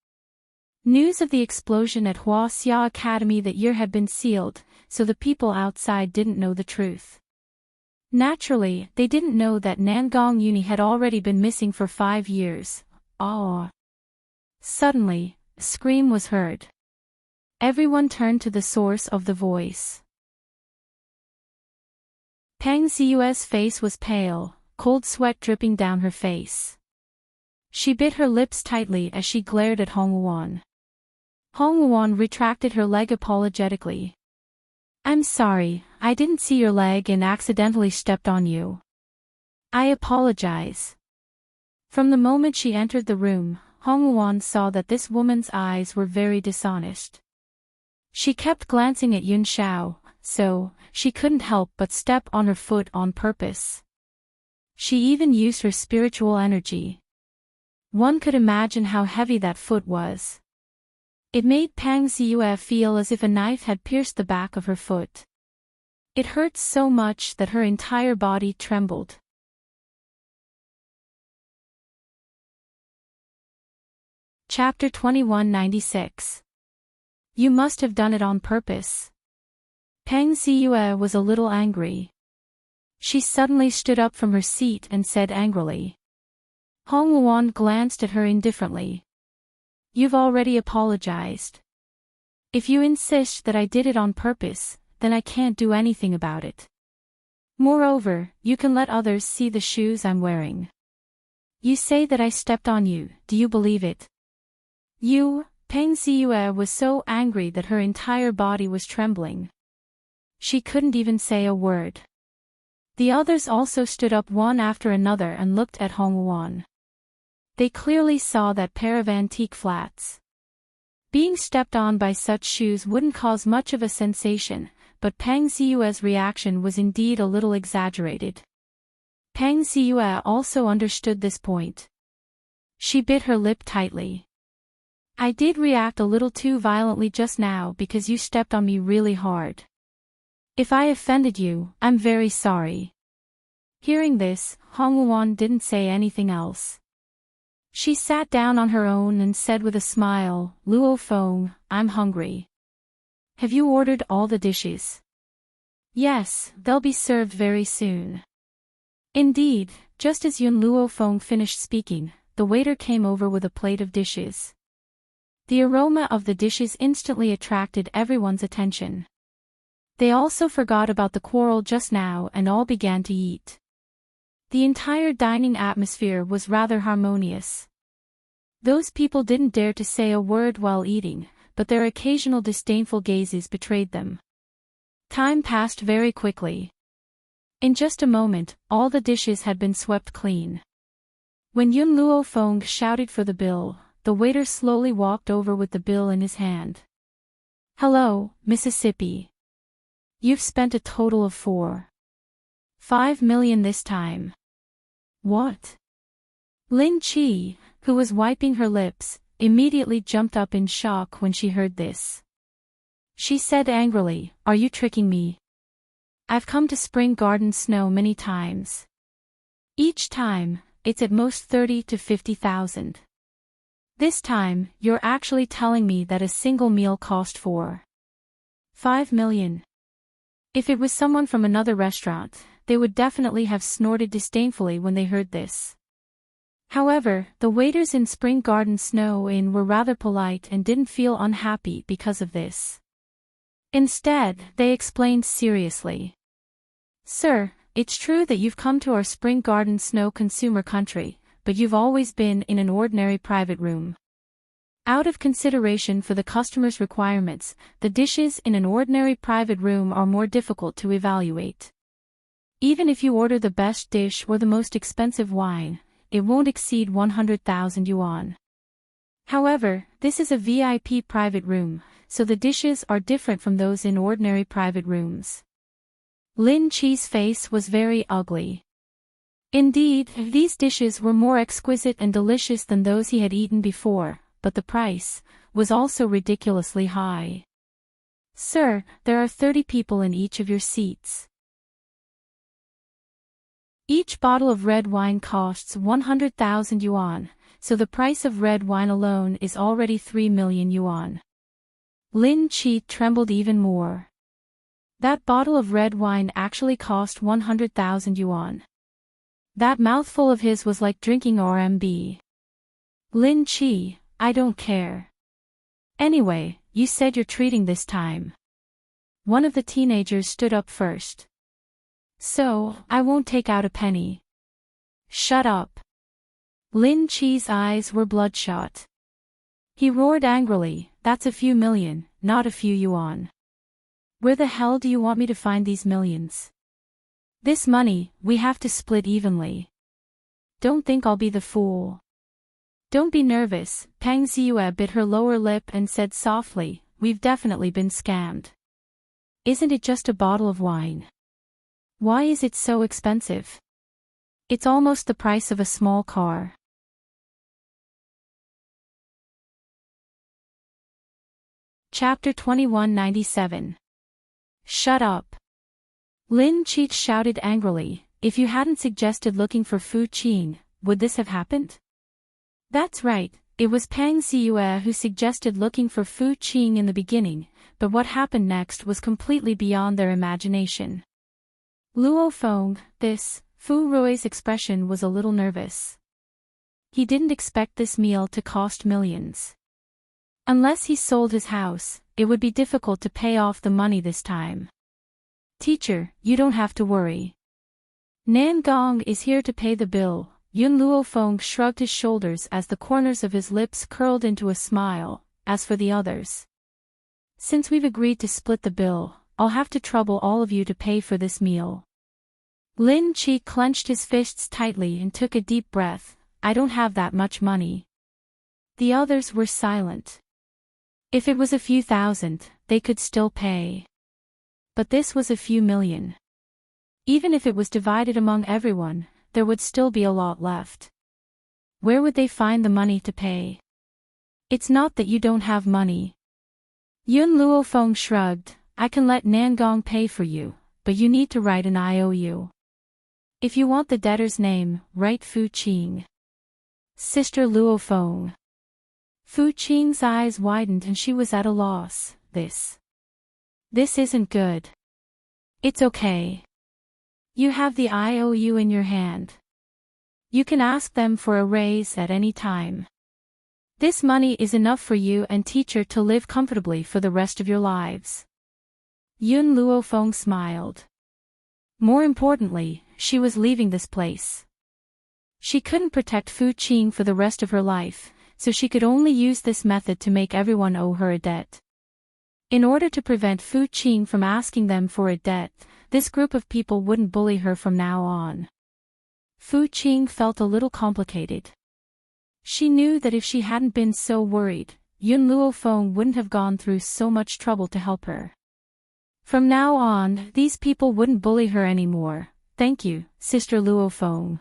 News of the explosion at Huaxia Academy that year had been sealed, so the people outside didn't know the truth. Naturally, they didn't know that Nangong Yuni had already been missing for 5 years. Suddenly, a scream was heard. Everyone turned to the source of the voice. Pang Siue's face was pale, cold sweat dripping down her face. She bit her lips tightly as she glared at Hong Wuan. Hong Wuan retracted her leg apologetically. "I'm sorry, I didn't see your leg and accidentally stepped on you. I apologize." From the moment she entered the room, Hong Wuan saw that this woman's eyes were very dishonest. She kept glancing at Yun Xiao, so she couldn't help but step on her foot on purpose. She even used her spiritual energy. One could imagine how heavy that foot was. It made Pang Siue feel as if a knife had pierced the back of her foot. It hurt so much that her entire body trembled. Chapter 2196. You must have done it on purpose. Pang Siue was a little angry. She suddenly stood up from her seat and said angrily. Hong Wuan glanced at her indifferently. "You've already apologized. If you insist that I did it on purpose, then I can't do anything about it. Moreover, you can let others see the shoes I'm wearing. You say that I stepped on you, do you believe it?" Pang Siue was so angry that her entire body was trembling. She couldn't even say a word. The others also stood up one after another and looked at Hong Wuan. They clearly saw that pair of antique flats. Being stepped on by such shoes wouldn't cause much of a sensation, but Pang Siue's reaction was indeed a little exaggerated. Pang Siue also understood this point. She bit her lip tightly. "I did react a little too violently just now because you stepped on me really hard. If I offended you, I'm very sorry." Hearing this, Hong Wuan didn't say anything else. She sat down on her own and said with a smile, "Luo Feng, I'm hungry. Have you ordered all the dishes?" "Yes, they'll be served very soon." Indeed, just as Yun Luo Feng finished speaking, the waiter came over with a plate of dishes. The aroma of the dishes instantly attracted everyone's attention. They also forgot about the quarrel just now and all began to eat. The entire dining atmosphere was rather harmonious. Those people didn't dare to say a word while eating, but their occasional disdainful gazes betrayed them. Time passed very quickly. In just a moment, all the dishes had been swept clean. When Yun Luo Feng shouted for the bill, the waiter slowly walked over with the bill in his hand. "Hello, Mississippi. You've spent a total of 4.5 million this time." "What?" Lin Chi, who was wiping her lips, immediately jumped up in shock when she heard this. She said angrily, "Are you tricking me? I've come to Spring Garden Snow many times. Each time, it's at most 30 to 50,000. This time, you're actually telling me that a single meal cost 4.5 million. If it was someone from another restaurant, they would definitely have snorted disdainfully when they heard this. However, the waiters in Spring Garden Snow Inn were rather polite and didn't feel unhappy because of this. Instead, they explained seriously. "Sir, it's true that you've come to our Spring Garden Snow consumer country, but you've always been in an ordinary private room. Out of consideration for the customer's requirements, the dishes in an ordinary private room are more difficult to evaluate. Even if you order the best dish or the most expensive wine, it won't exceed 100,000 yuan. However, this is a VIP private room, so the dishes are different from those in ordinary private rooms." Lin Chi's face was very ugly. Indeed, these dishes were more exquisite and delicious than those he had eaten before, but the price was also ridiculously high. "Sir, there are 30 people in each of your seats. Each bottle of red wine costs 100,000 yuan, so the price of red wine alone is already 3 million yuan. Lin Chi trembled even more. That bottle of red wine actually cost 100,000 yuan. That mouthful of his was like drinking RMB. "Lin Chi, I don't care. Anyway, you said you're treating this time. One of the teenagers stood up first. So, I won't take out a penny. Shut up. Lin Chi's eyes were bloodshot. He roared angrily, that's a few million, not a few yuan. Where the hell do you want me to find these millions? This money, we have to split evenly. Don't think I'll be the fool. Don't be nervous, Pang Ziyue bit her lower lip and said softly, we've definitely been scammed. Isn't it just a bottle of wine? Why is it so expensive? It's almost the price of a small car. Chapter 2197. Shut up. Lin Chi shouted angrily, if you hadn't suggested looking for Fu Qing, would this have happened? That's right, it was Pang Ziyue who suggested looking for Fu Qing in the beginning, but what happened next was completely beyond their imagination. Luo Feng, Fu Rui's expression was a little nervous. He didn't expect this meal to cost millions. Unless he sold his house, it would be difficult to pay off the money this time. Teacher, you don't have to worry. Nan Gong is here to pay the bill. Yun Luo Feng shrugged his shoulders as the corners of his lips curled into a smile. As for the others, since we've agreed to split the bill, I'll have to trouble all of you to pay for this meal. Lin Chi clenched his fists tightly and took a deep breath. I don't have that much money. The others were silent. If it was a few thousand, they could still pay. But this was a few million. Even if it was divided among everyone, there would still be a lot left. Where would they find the money to pay? It's not that you don't have money. Yun Luo Feng shrugged, I can let Nangong pay for you, but you need to write an IOU. If you want the debtor's name, write Fu Qing. Sister Luo Feng. Fu Qing's eyes widened and she was at a loss. This isn't good. It's okay. You have the IOU in your hand. You can ask them for a raise at any time. This money is enough for you and teacher to live comfortably for the rest of your lives. Yun Luo Feng smiled. More importantly, she was leaving this place. She couldn't protect Fu Qing for the rest of her life, so she could only use this method to make everyone owe her a debt. In order to prevent Fu Qing from asking them for a debt, this group of people wouldn't bully her from now on. Fu Qing felt a little complicated. She knew that if she hadn't been so worried, Yun Luo Feng wouldn't have gone through so much trouble to help her. From now on, these people wouldn't bully her anymore. Thank you, Sister Luo Feng.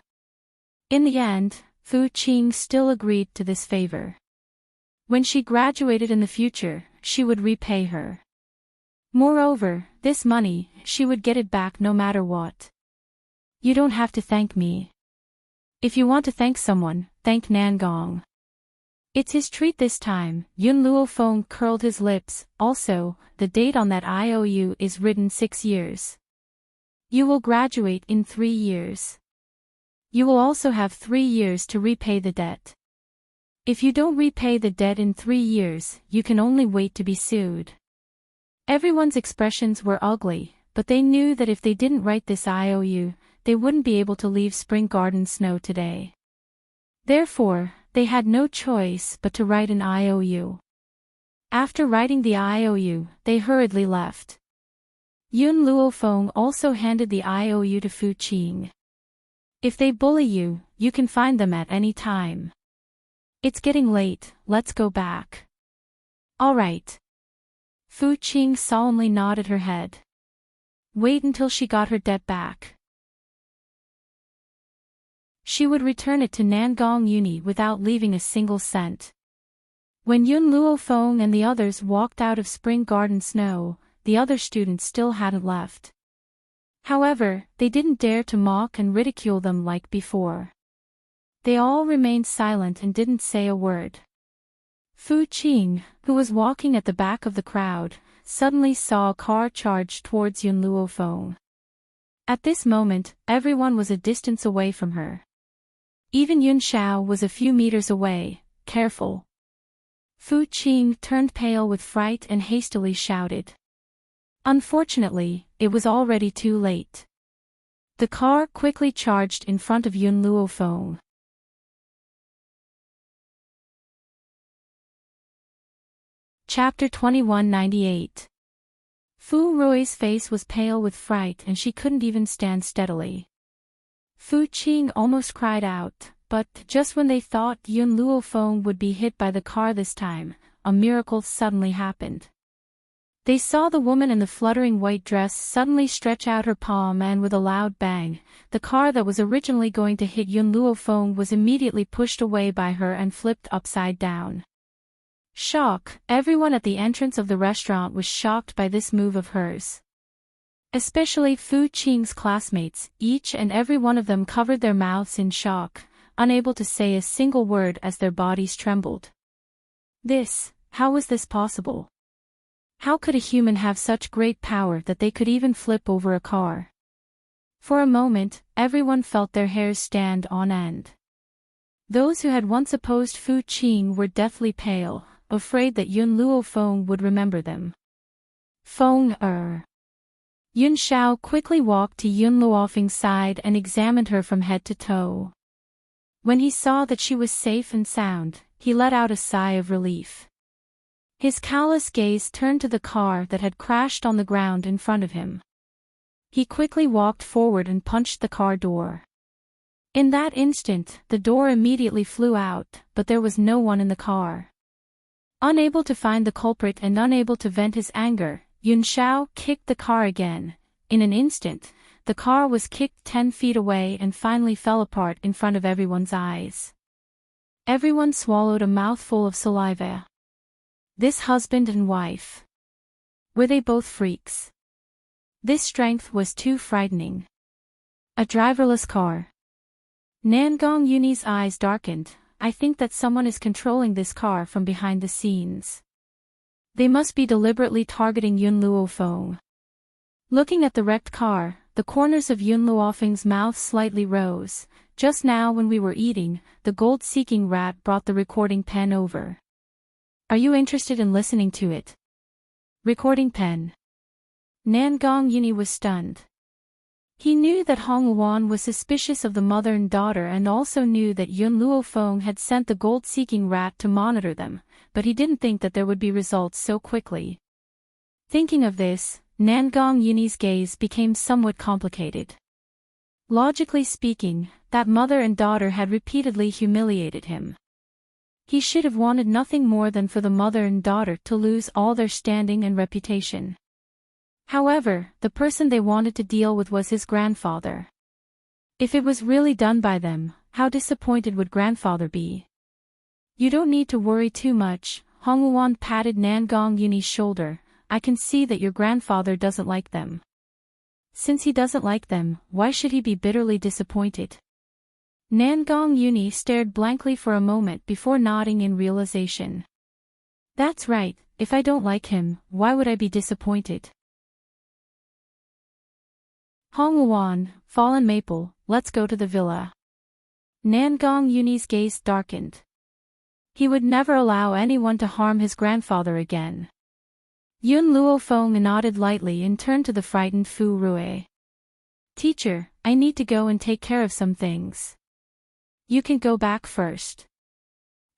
In the end, Fu Qing still agreed to this favor. When she graduated in the future, she would repay her. Moreover, this money, she would get it back no matter what. You don't have to thank me. If you want to thank someone, thank Nangong. It's his treat this time. Yun Luo Feng curled his lips. Also, the date on that IOU is written 6 years. You will graduate in 3 years. You will also have 3 years to repay the debt. If you don't repay the debt in 3 years, you can only wait to be sued. Everyone's expressions were ugly, but they knew that if they didn't write this IOU, they wouldn't be able to leave Spring Garden Snow today. Therefore, they had no choice but to write an IOU. After writing the IOU, they hurriedly left. Yun Luo Feng also handed the IOU to Fu Qing. If they bully you, you can find them at any time. It's getting late, let's go back. All right. Fu Qing solemnly nodded her head. Wait until she got her debt back. She would return it to Nangong Uni without leaving a single cent. When Yun Luo Feng and the others walked out of Spring Garden Snow, the other students still hadn't left. However, they didn't dare to mock and ridicule them like before. They all remained silent and didn't say a word. Fu Qing, who was walking at the back of the crowd, suddenly saw a car charge towards Yun Luo Feng. At this moment, everyone was a distance away from her. Even Yun Xiao was a few meters away. Careful. Fu Qing turned pale with fright and hastily shouted. Unfortunately, it was already too late. The car quickly charged in front of Yun Luofeng. Chapter 2198. Fu Rui's face was pale with fright and she couldn't even stand steadily. Fu Qing almost cried out, but just when they thought Yun Luofeng would be hit by the car this time, a miracle suddenly happened. They saw the woman in the fluttering white dress suddenly stretch out her palm and with a loud bang, the car that was originally going to hit Yun Luofeng was immediately pushed away by her and flipped upside down. Shock, everyone at the entrance of the restaurant was shocked by this move of hers. Especially Fu Qing's classmates, each and every one of them covered their mouths in shock, unable to say a single word as their bodies trembled. How was this possible? How could a human have such great power that they could even flip over a car? For a moment, everyone felt their hairs stand on end. Those who had once opposed Fu Qing were deathly pale, afraid that Yun Luofeng would remember them. Yun Shao quickly walked to Yun Luofeng's side and examined her from head to toe. When he saw that she was safe and sound, he let out a sigh of relief. His callous gaze turned to the car that had crashed on the ground in front of him. He quickly walked forward and punched the car door. In that instant, the door immediately flew out, but there was no one in the car. Unable to find the culprit and unable to vent his anger, Yun Shao kicked the car again. In an instant, the car was kicked 10 feet away and finally fell apart in front of everyone's eyes. Everyone swallowed a mouthful of saliva. This husband and wife. Were they both freaks? This strength was too frightening. A driverless car. Nangong Yuni's eyes darkened. I think that someone is controlling this car from behind the scenes. They must be deliberately targeting Yun Luofeng. Looking at the wrecked car, the corners of Yun Luofeng's mouth slightly rose. Just now when we were eating, the gold-seeking rat brought the recording pen over. Are you interested in listening to it? Recording pen. Nangong Yuni was stunned. He knew that Hong Luan was suspicious of the mother and daughter and also knew that Yun Luofeng had sent the gold-seeking rat to monitor them, but he didn't think that there would be results so quickly. Thinking of this, Nangong Yuni's gaze became somewhat complicated. Logically speaking, that mother and daughter had repeatedly humiliated him. He should have wanted nothing more than for the mother and daughter to lose all their standing and reputation. However, the person they wanted to deal with was his grandfather. If it was really done by them, how disappointed would grandfather be? You don't need to worry too much, Hong Luan patted Nangong Yuni's shoulder. I can see that your grandfather doesn't like them. Since he doesn't like them, why should he be bitterly disappointed? Nangong Yuni stared blankly for a moment before nodding in realization. That's right, if I don't like him, why would I be disappointed? Hong Luan, Fallen Maple, let's go to the villa. Nangong Yuni's gaze darkened. He would never allow anyone to harm his grandfather again. Yun Luofeng nodded lightly and turned to the frightened Fu Rui. Teacher, I need to go and take care of some things. You can go back first.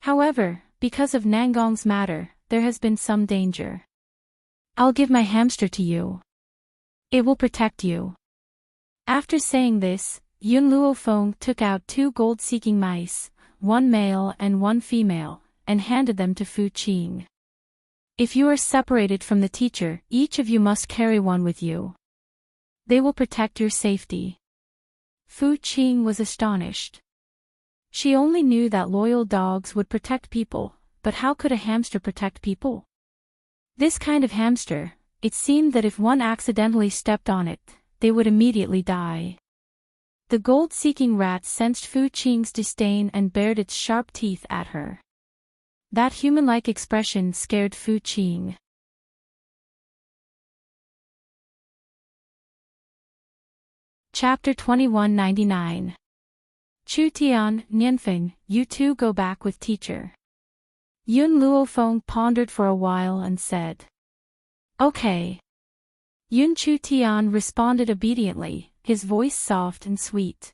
However, because of Nangong's matter, there has been some danger. I'll give my hamster to you. It will protect you. After saying this, Yun Luofeng took out 2 gold-seeking mice, one male and one female, and handed them to Fu Qing. If you are separated from the teacher, each of you must carry one with you. They will protect your safety. Fu Qing was astonished. She only knew that loyal dogs would protect people, but how could a hamster protect people? This kind of hamster, it seemed that if one accidentally stepped on it, they would immediately die. The gold-seeking rat sensed Fu Qing's disdain and bared its sharp teeth at her. That human-like expression scared Fu Qing. Chapter 2199. Chu Tian, Nianfeng, you two go back with teacher. Yun Luofeng pondered for a while and said, "Okay." Yun Chu Tian responded obediently, his voice soft and sweet.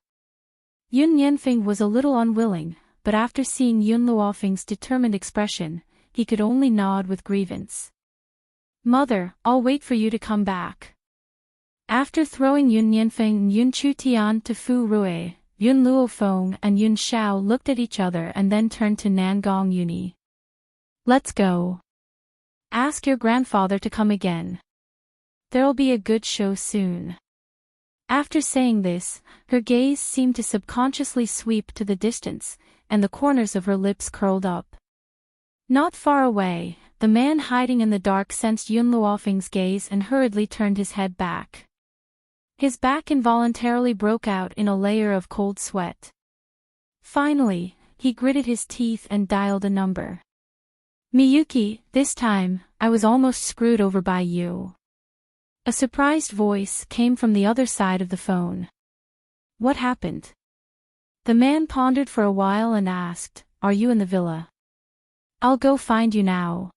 Yun Yanfeng was a little unwilling, but after seeing Yun Luofeng's determined expression, he could only nod with grievance. "Mother, I'll wait for you to come back." After throwing Yun Yanfeng and Yun Chu Tian to Fu Rui, Yun Luofeng and Yun Shao looked at each other and then turned to Nangong Yuni. "Let's go. Ask your grandfather to come again. There'll be a good show soon." After saying this, her gaze seemed to subconsciously sweep to the distance, and the corners of her lips curled up. Not far away, the man hiding in the dark sensed Yun Luofeng's gaze and hurriedly turned his head back. His back involuntarily broke out in a layer of cold sweat. Finally, he gritted his teeth and dialed a number. "Miyuki, this time, I was almost screwed over by you." A surprised voice came from the other side of the phone. "What happened?" The man pondered for a while and asked, "Are you in the villa?" "I'll go find you now."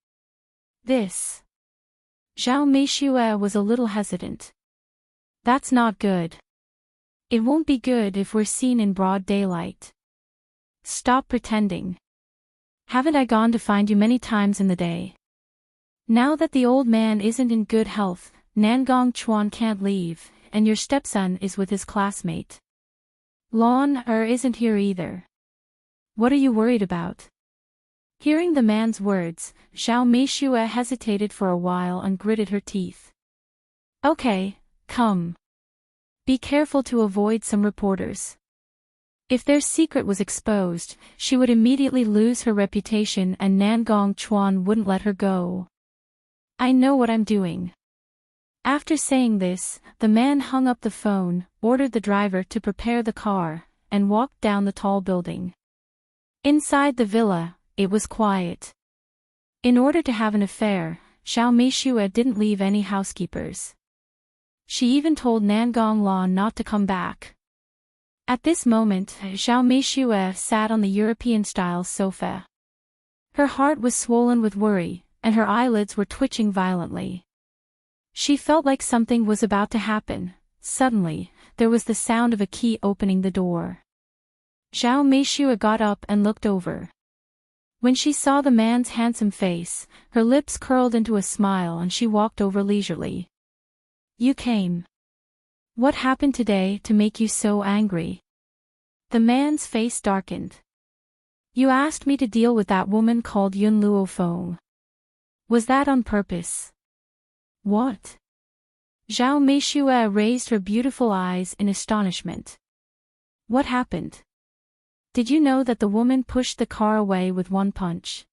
This. Zhao Meishue was a little hesitant. "That's not good. It won't be good if we're seen in broad daylight." "Stop pretending. Haven't I gone to find you many times in the day?" Now that the old man isn't in good health, Nangong Chuan can't leave, and your stepson is with his classmate. Lon isn't here either. What are you worried about? Hearing the man's words, Zhao Meishue hesitated for a while and gritted her teeth. "Okay, come. Be careful to avoid some reporters." If their secret was exposed, she would immediately lose her reputation and Nangong Chuan wouldn't let her go. "I know what I'm doing." After saying this, the man hung up the phone, ordered the driver to prepare the car, and walked down the tall building. Inside the villa, it was quiet. In order to have an affair, Zhao Meishue didn't leave any housekeepers. She even told Nangong Lan not to come back. At this moment, Zhao Meishue sat on the European-style sofa. Her heart was swollen with worry, and her eyelids were twitching violently. She felt like something was about to happen. Suddenly, there was the sound of a key opening the door. Zhao Meishue got up and looked over. When she saw the man's handsome face, her lips curled into a smile and she walked over leisurely. "You came. What happened today to make you so angry?" The man's face darkened. "You asked me to deal with that woman called Yun Luofeng. Was that on purpose?" "What?" Zhao Meishue raised her beautiful eyes in astonishment. "What happened? Did you know that the woman pushed the car away with one punch?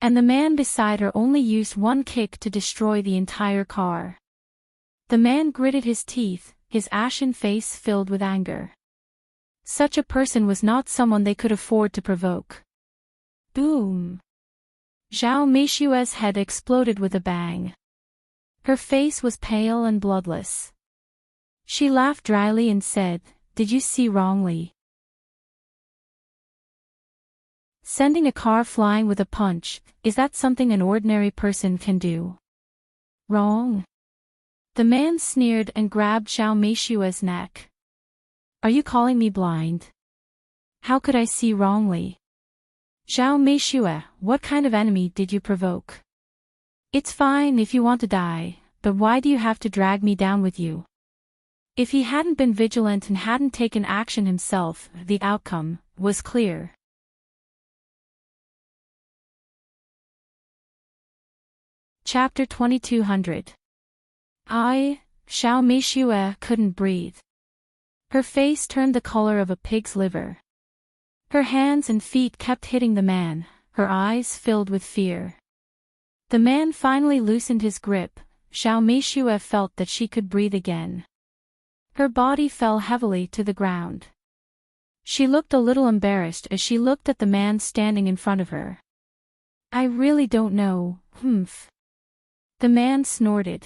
And the man beside her only used one kick to destroy the entire car?" The man gritted his teeth, his ashen face filled with anger. Such a person was not someone they could afford to provoke. Boom! Zhao Meishue's head exploded with a bang. Her face was pale and bloodless. She laughed dryly and said, "Did you see wrongly? Sending a car flying with a punch, is that something an ordinary person can do? Wrong?" The man sneered and grabbed Zhao Meishue's neck. "Are you calling me blind? How could I see wrongly? Zhao Meishue, what kind of enemy did you provoke? It's fine if you want to die, but why do you have to drag me down with you?" If he hadn't been vigilant and hadn't taken action himself, the outcome was clear. Chapter 2200. Zhao Meishue couldn't breathe. Her face turned the color of a pig's liver. Her hands and feet kept hitting the man, her eyes filled with fear. The man finally loosened his grip. Zhao Meishue felt that she could breathe again. Her body fell heavily to the ground. She looked a little embarrassed as she looked at the man standing in front of her. "I really don't know, The man snorted.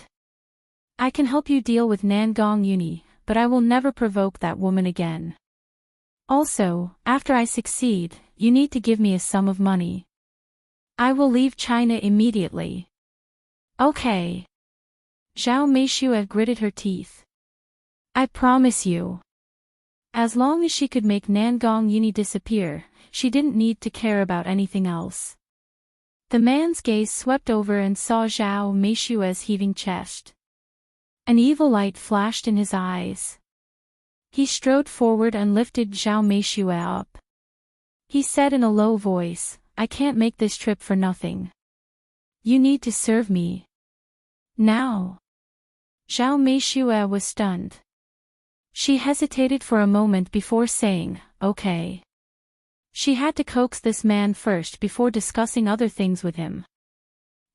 "I can help you deal with Nangong Yuni, but I will never provoke that woman again. Also, after I succeed, you need to give me a sum of money." I will leave China immediately. Okay. Zhao Meishue gritted her teeth. I promise you. As long as she could make Nangong Yuni disappear, she didn't need to care about anything else. The man's gaze swept over and saw Zhao Meishue's heaving chest. An evil light flashed in his eyes. He strode forward and lifted Zhao Meishue up. He said in a low voice, I can't make this trip for nothing. You need to serve me. Now. Zhao Meishue was stunned. She hesitated for a moment before saying, okay. She had to coax this man first before discussing other things with him.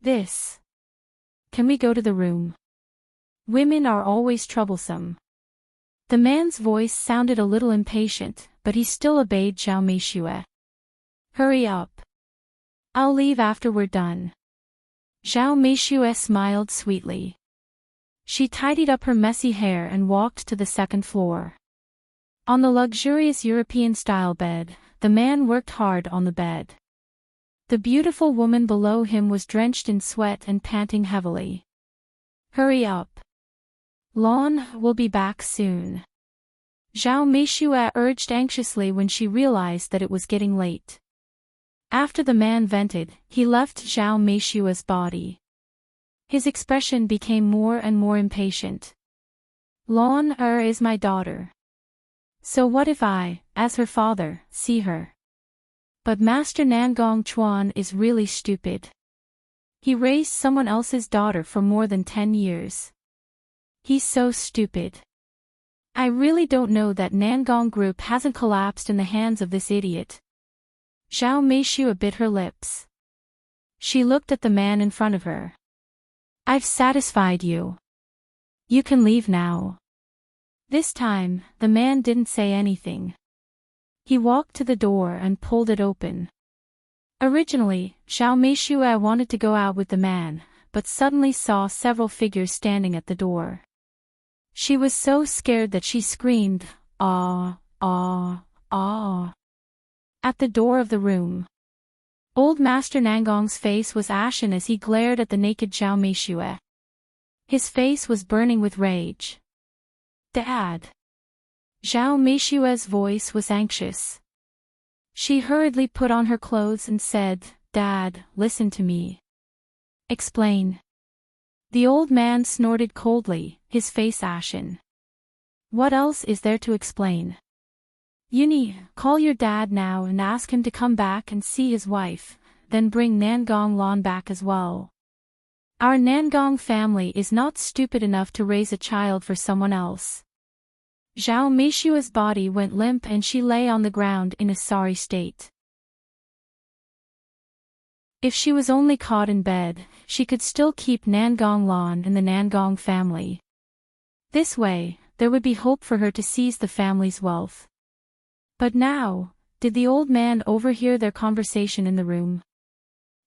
Can we go to the room? Women are always troublesome. The man's voice sounded a little impatient, but he still obeyed Zhao Meishue. Hurry up. I'll leave after we're done. Zhao Meishue smiled sweetly. She tidied up her messy hair and walked to the second floor. On the luxurious European-style bed, the man worked hard on the bed. The beautiful woman below him was drenched in sweat and panting heavily. Hurry up. Lon will be back soon. Zhao Meishue urged anxiously when she realized that it was getting late. After the man vented, he left Zhao Meishue's body. His expression became more and more impatient. Lon is my daughter. So what if I, as her father, see her? But Master Nangong Chuan is really stupid. He raised someone else's daughter for more than 10 years. He's so stupid. I really don't know that Nangong Group hasn't collapsed in the hands of this idiot. Zhao Meishue bit her lips. She looked at the man in front of her. I've satisfied you. You can leave now. This time, the man didn't say anything. He walked to the door and pulled it open. Originally, Zhao Meishue wanted to go out with the man, but suddenly saw several figures standing at the door. She was so scared that she screamed, "Ah, ah, ah," at the door of the room. Old Master Nangong's face was ashen as he glared at the naked Zhao Meishue. His face was burning with rage. Dad. Zhao Meishue's voice was anxious. She hurriedly put on her clothes and said, Dad, listen to me. Explain. The old man snorted coldly, his face ashen. What else is there to explain? Yuni, call your dad now and ask him to come back and see his wife, then bring Nangong Lan back as well. Our Nangong family is not stupid enough to raise a child for someone else. Zhao Meishue's body went limp and she lay on the ground in a sorry state. If she was only caught in bed, she could still keep Nangong Lan in the Nangong family. This way, there would be hope for her to seize the family's wealth. But now, did the old man overhear their conversation in the room?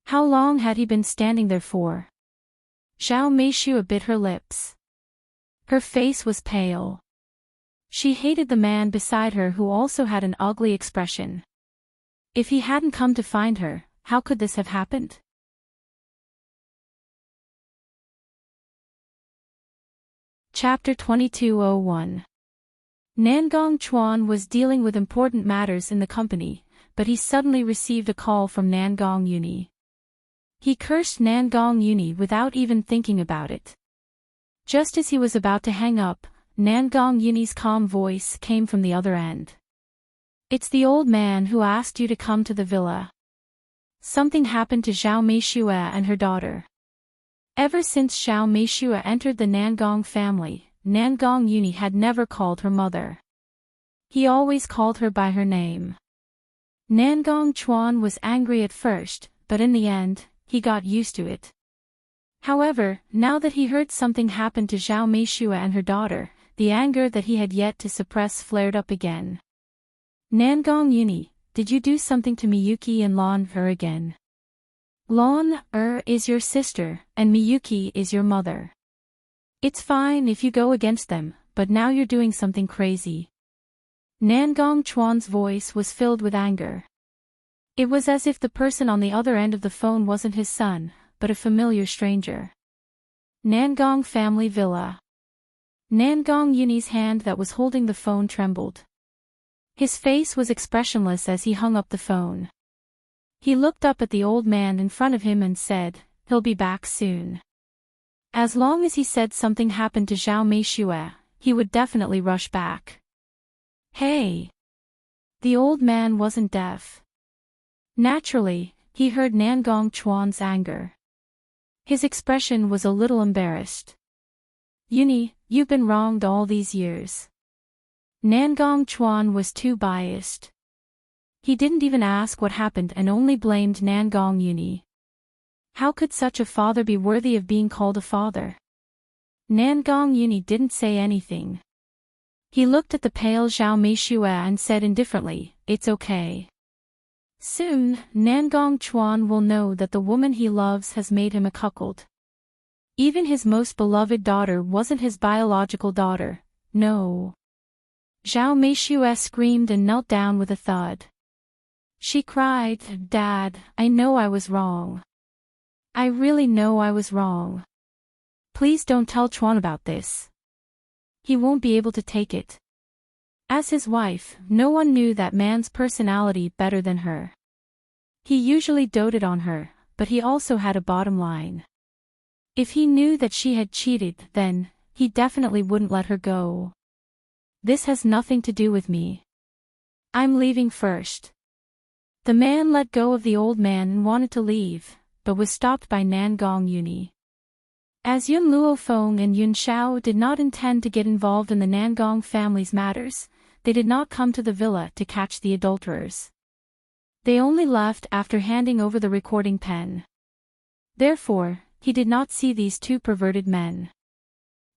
How long had he been standing there for? Zhao Meishue bit her lips. Her face was pale. She hated the man beside her who also had an ugly expression. If he hadn't come to find her, how could this have happened? Chapter 2201. Nangong Chuan was dealing with important matters in the company, but he suddenly received a call from Nangong Yuni. He cursed Nangong Yuni without even thinking about it. Just as he was about to hang up, Nangong Yuni's calm voice came from the other end. It's the old man who asked you to come to the villa. Something happened to Zhao Meishue and her daughter. Ever since Zhao Meishue entered the Nangong family, Nangong Yuni had never called her mother. He always called her by her name. Nangong Chuan was angry at first, but in the end, he got used to it. However, now that he heard something happened to Zhao Meishue and her daughter, the anger that he had yet to suppress flared up again. Nangong Yuni, did you do something to Miyuki and Lan again? Lan is your sister, and Miyuki is your mother. It's fine if you go against them, but now you're doing something crazy. Nangong Chuan's voice was filled with anger. It was as if the person on the other end of the phone wasn't his son, but a familiar stranger. Nangong Family Villa. Nangong Yuni's hand that was holding the phone trembled. His face was expressionless as he hung up the phone. He looked up at the old man in front of him and said, "He'll be back soon." As long as he said something happened to Zhao Meishue, he would definitely rush back. Hey! The old man wasn't deaf. Naturally, he heard Nangong Chuan's anger. His expression was a little embarrassed. "Yuni, you've been wronged all these years." Nangong Chuan was too biased. He didn't even ask what happened and only blamed Nangong Yuni. How could such a father be worthy of being called a father? Nangong Yuni didn't say anything. He looked at the pale Zhao Meishue and said indifferently, "It's okay. Soon, Nangong Chuan will know that the woman he loves has made him a cuckold." Even his most beloved daughter wasn't his biological daughter, no. Zhao Meishue screamed and knelt down with a thud. She cried, "Dad, I know I was wrong. I really know I was wrong. Please don't tell Chuan about this. He won't be able to take it." As his wife, no one knew that man's personality better than her. He usually doted on her, but he also had a bottom line. If he knew that she had cheated, then, he definitely wouldn't let her go. "This has nothing to do with me. I'm leaving first." The man let go of the old man and wanted to leave, but was stopped by Nangong Yuni. As Yun Luofeng and Yun Xiao did not intend to get involved in the Nangong family's matters, they did not come to the villa to catch the adulterers. They only left after handing over the recording pen. Therefore, he did not see these two perverted men.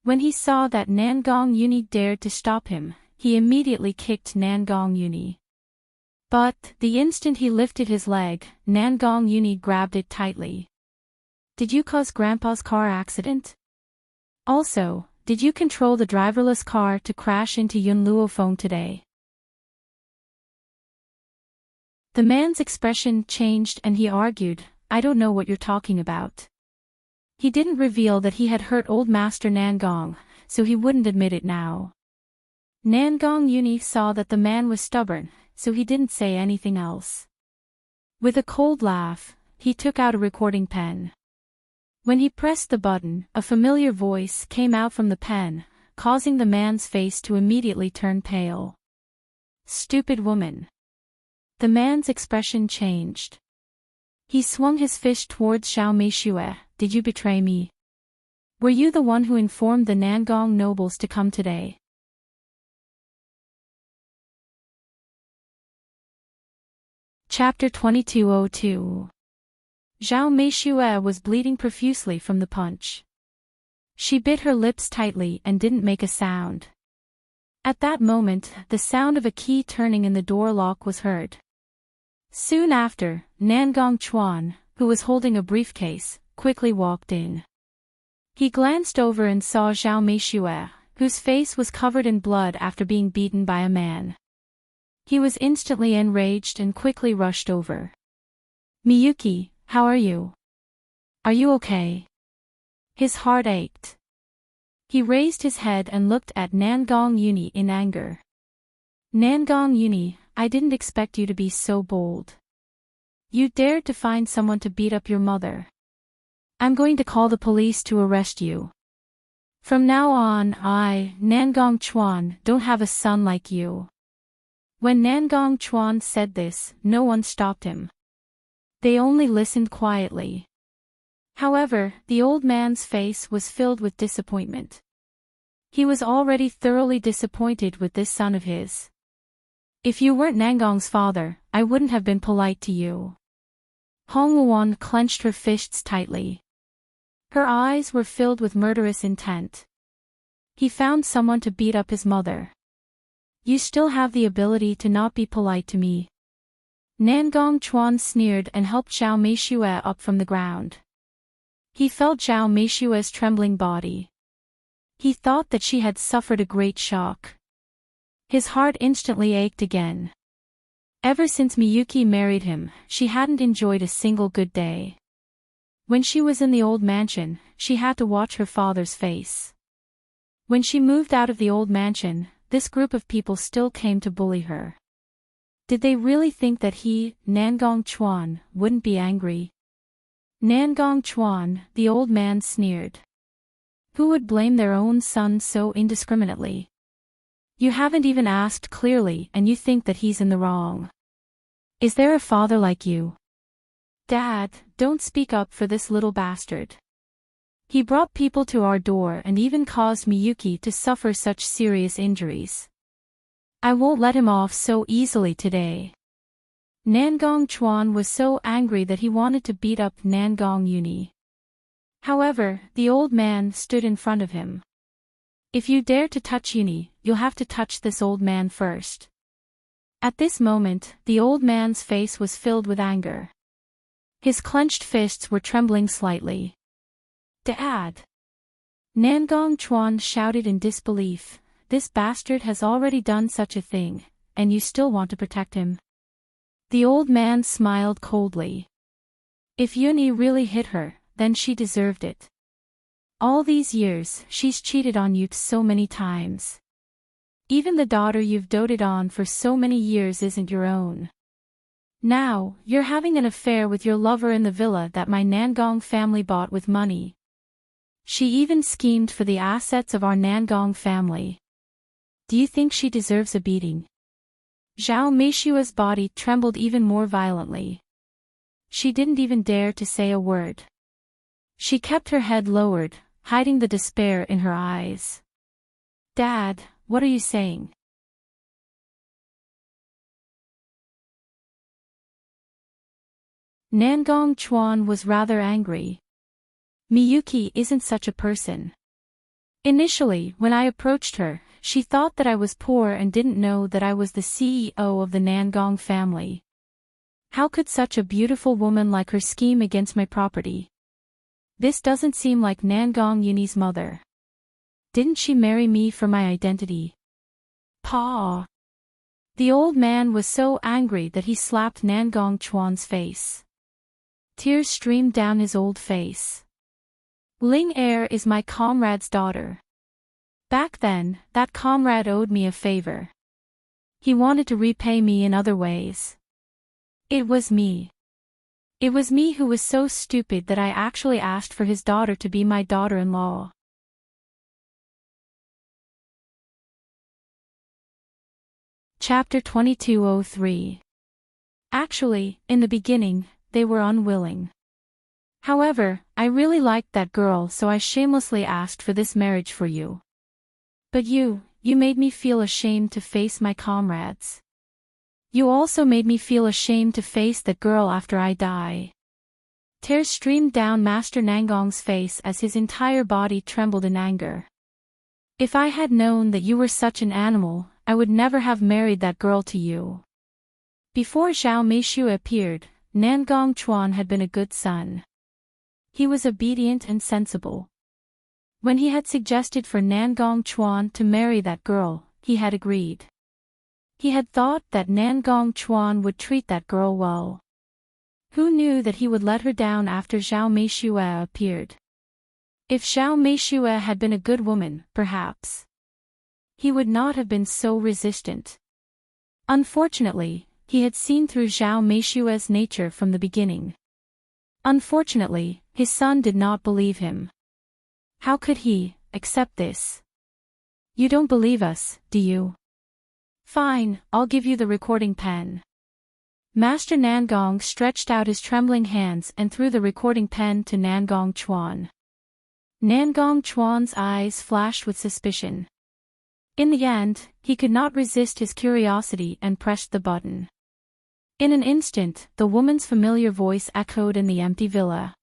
When he saw that Nangong Yuni dared to stop him, he immediately kicked Nangong Yuni. But, the instant he lifted his leg, Nangong Yuni grabbed it tightly. "Did you cause Grandpa's car accident? Also, did you control the driverless car to crash into Yun Luofeng today?" The man's expression changed and he argued, "I don't know what you're talking about." He didn't reveal that he had hurt old Master Nangong, so he wouldn't admit it now. Nangong Yuni saw that the man was stubborn, so he didn't say anything else. With a cold laugh, he took out a recording pen. When he pressed the button, a familiar voice came out from the pen, causing the man's face to immediately turn pale. "Stupid woman." The man's expression changed. He swung his fist towards Zhao Meishue. "Did you betray me? Were you the one who informed the Nangong nobles to come today?" Chapter 2202. Zhao Meishue was bleeding profusely from the punch. She bit her lips tightly and didn't make a sound. At that moment, the sound of a key turning in the door lock was heard. Soon after, Nangong Chuan, who was holding a briefcase, quickly walked in. He glanced over and saw Zhao Meishue, whose face was covered in blood after being beaten by a man. He was instantly enraged and quickly rushed over. "Miyuki, how are you? Are you okay?" His heart ached. He raised his head and looked at Nangong Yuni in anger. "Nangong Yuni, I didn't expect you to be so bold. You dared to find someone to beat up your mother. I'm going to call the police to arrest you. From now on, I, Nangong Chuan, don't have a son like you." When Nangong Chuan said this, no one stopped him. They only listened quietly. However, the old man's face was filled with disappointment. He was already thoroughly disappointed with this son of his. "If you weren't Nangong's father, I wouldn't have been polite to you." Hong Wuan clenched her fists tightly. Her eyes were filled with murderous intent. He found someone to beat up his mother. "You still have the ability to not be polite to me." Nangong Chuan sneered and helped Zhao Meishue up from the ground. He felt Zhao Meishue's trembling body. He thought that she had suffered a great shock. His heart instantly ached again. Ever since Miyuki married him, she hadn't enjoyed a single good day. When she was in the old mansion, she had to watch her father's face. When she moved out of the old mansion, this group of people still came to bully her. Did they really think that he, Nangong Chuan, wouldn't be angry? Nangong Chuan, the old man sneered. Who would blame their own son so indiscriminately? You haven't even asked clearly and you think that he's in the wrong. Is there a father like you? Dad, don't speak up for this little bastard. He brought people to our door and even caused Miyuki to suffer such serious injuries. I won't let him off so easily today. Nangong Chuan was so angry that he wanted to beat up Nangong Uni. However, the old man stood in front of him. If you dare to touch Uni, you'll have to touch this old man first. At this moment, the old man's face was filled with anger. His clenched fists were trembling slightly. Dad! Nangong Chuan shouted in disbelief, this bastard has already done such a thing, and you still want to protect him. The old man smiled coldly. If Uni really hit her, then she deserved it. All these years, she's cheated on you so many times. Even the daughter you've doted on for so many years isn't your own. Now, you're having an affair with your lover in the villa that my Nangong family bought with money. She even schemed for the assets of our Nangong family. Do you think she deserves a beating? Zhao Meishua's body trembled even more violently. She didn't even dare to say a word. She kept her head lowered, hiding the despair in her eyes. Dad, what are you saying? Nangong Chuan was rather angry. Miyuki isn't such a person. Initially, when I approached her, she thought that I was poor and didn't know that I was the CEO of the Nangong family. How could such a beautiful woman like her scheme against my property? This doesn't seem like Nangong Yuni's mother. Didn't she marry me for my identity? Pa! The old man was so angry that he slapped Nangong Chuan's face. Tears streamed down his old face. Ling Er is my comrade's daughter. Back then, that comrade owed me a favor. He wanted to repay me in other ways. It was me. It was me who was so stupid that I actually asked for his daughter to be my daughter-in-law. Chapter 2203. Actually, in the beginning, they were unwilling. However, I really liked that girl, so I shamelessly asked for this marriage for you. But you made me feel ashamed to face my comrades. You also made me feel ashamed to face that girl after I die. Tears streamed down Master Nangong's face as his entire body trembled in anger. If I had known that you were such an animal, I would never have married that girl to you. Before Zhao Meishu appeared, Nangong Chuan had been a good son. He was obedient and sensible. When he had suggested for Nangong Chuan to marry that girl, he had agreed. He had thought that Nangong Chuan would treat that girl well. Who knew that he would let her down after Zhao Meishue appeared? If Zhao Meishue had been a good woman, perhaps he would not have been so resistant. Unfortunately, he had seen through Zhao Meishue's nature from the beginning. Unfortunately, his son did not believe him. How could he accept this? You don't believe us, do you? Fine, I'll give you the recording pen. Master Nangong stretched out his trembling hands and threw the recording pen to Nangong Chuan. Nangong Chuan's eyes flashed with suspicion. In the end, he could not resist his curiosity and pressed the button. In an instant, the woman's familiar voice echoed in the empty villa.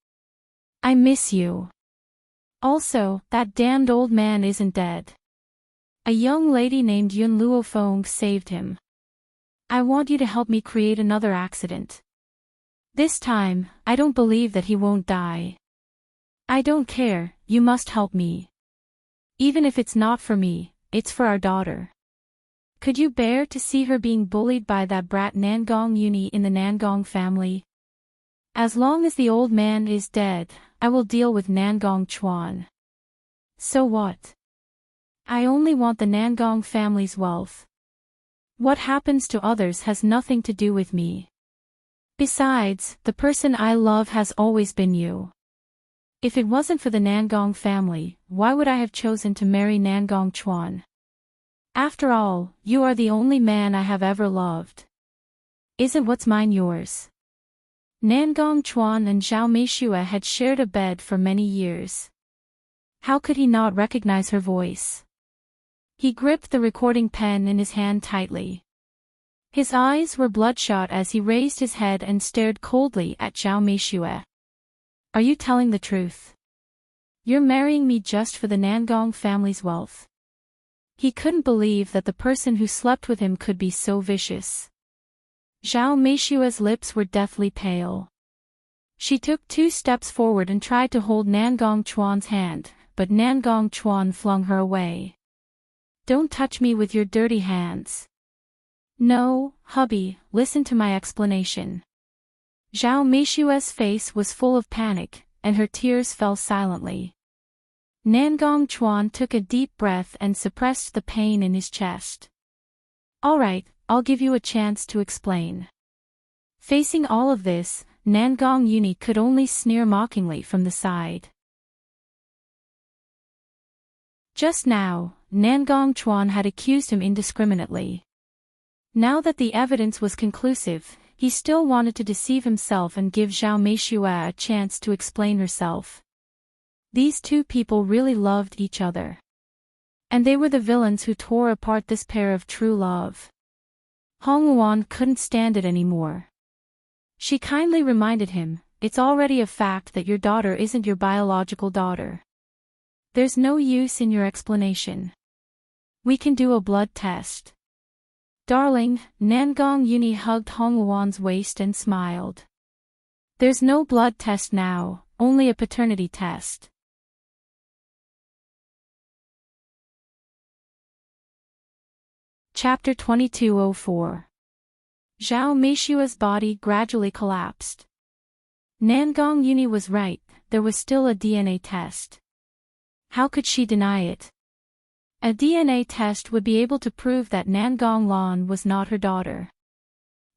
I miss you. Also, that damned old man isn't dead. A young lady named Yun Luofeng saved him. I want you to help me create another accident. This time, I don't believe that he won't die. I don't care, you must help me. Even if it's not for me, it's for our daughter. Could you bear to see her being bullied by that brat Nangong Uni in the Nangong family? As long as the old man is dead, I will deal with Nangong Chuan. So what? I only want the Nangong family's wealth. What happens to others has nothing to do with me. Besides, the person I love has always been you. If it wasn't for the Nangong family, why would I have chosen to marry Nangong Chuan? After all, you are the only man I have ever loved. Isn't what's mine yours? Nangong Chuan and Zhao Meishue had shared a bed for many years. How could he not recognize her voice? He gripped the recording pen in his hand tightly. His eyes were bloodshot as he raised his head and stared coldly at Zhao Meishue. Are you telling the truth? You're marrying me just for the Nangong family's wealth. He couldn't believe that the person who slept with him could be so vicious. Zhao Meishue's lips were deathly pale. She took 2 steps forward and tried to hold Nangong Chuan's hand, but Nangong Chuan flung her away. Don't touch me with your dirty hands. No, hubby, listen to my explanation. Zhao Meishue's face was full of panic, and her tears fell silently. Nangong Chuan took a deep breath and suppressed the pain in his chest. All right, I'll give you a chance to explain. Facing all of this, Nangong Uni could only sneer mockingly from the side. Just now, Nangong Chuan had accused him indiscriminately. Now that the evidence was conclusive, he still wanted to deceive himself and give Zhao Meishue a chance to explain herself. These two people really loved each other. And they were the villains who tore apart this pair of true love. Hong Luan couldn't stand it anymore. She kindly reminded him, it's already a fact that your daughter isn't your biological daughter. There's no use in your explanation. We can do a blood test. Darling, Nangong Uni hugged Hong Luan's waist and smiled. There's no blood test now, only a paternity test. Chapter 2204. Zhao Meishue's body gradually collapsed. Nangong Uni was right, there was still a DNA test. How could she deny it? A DNA test would be able to prove that Nangong Lan was not her daughter.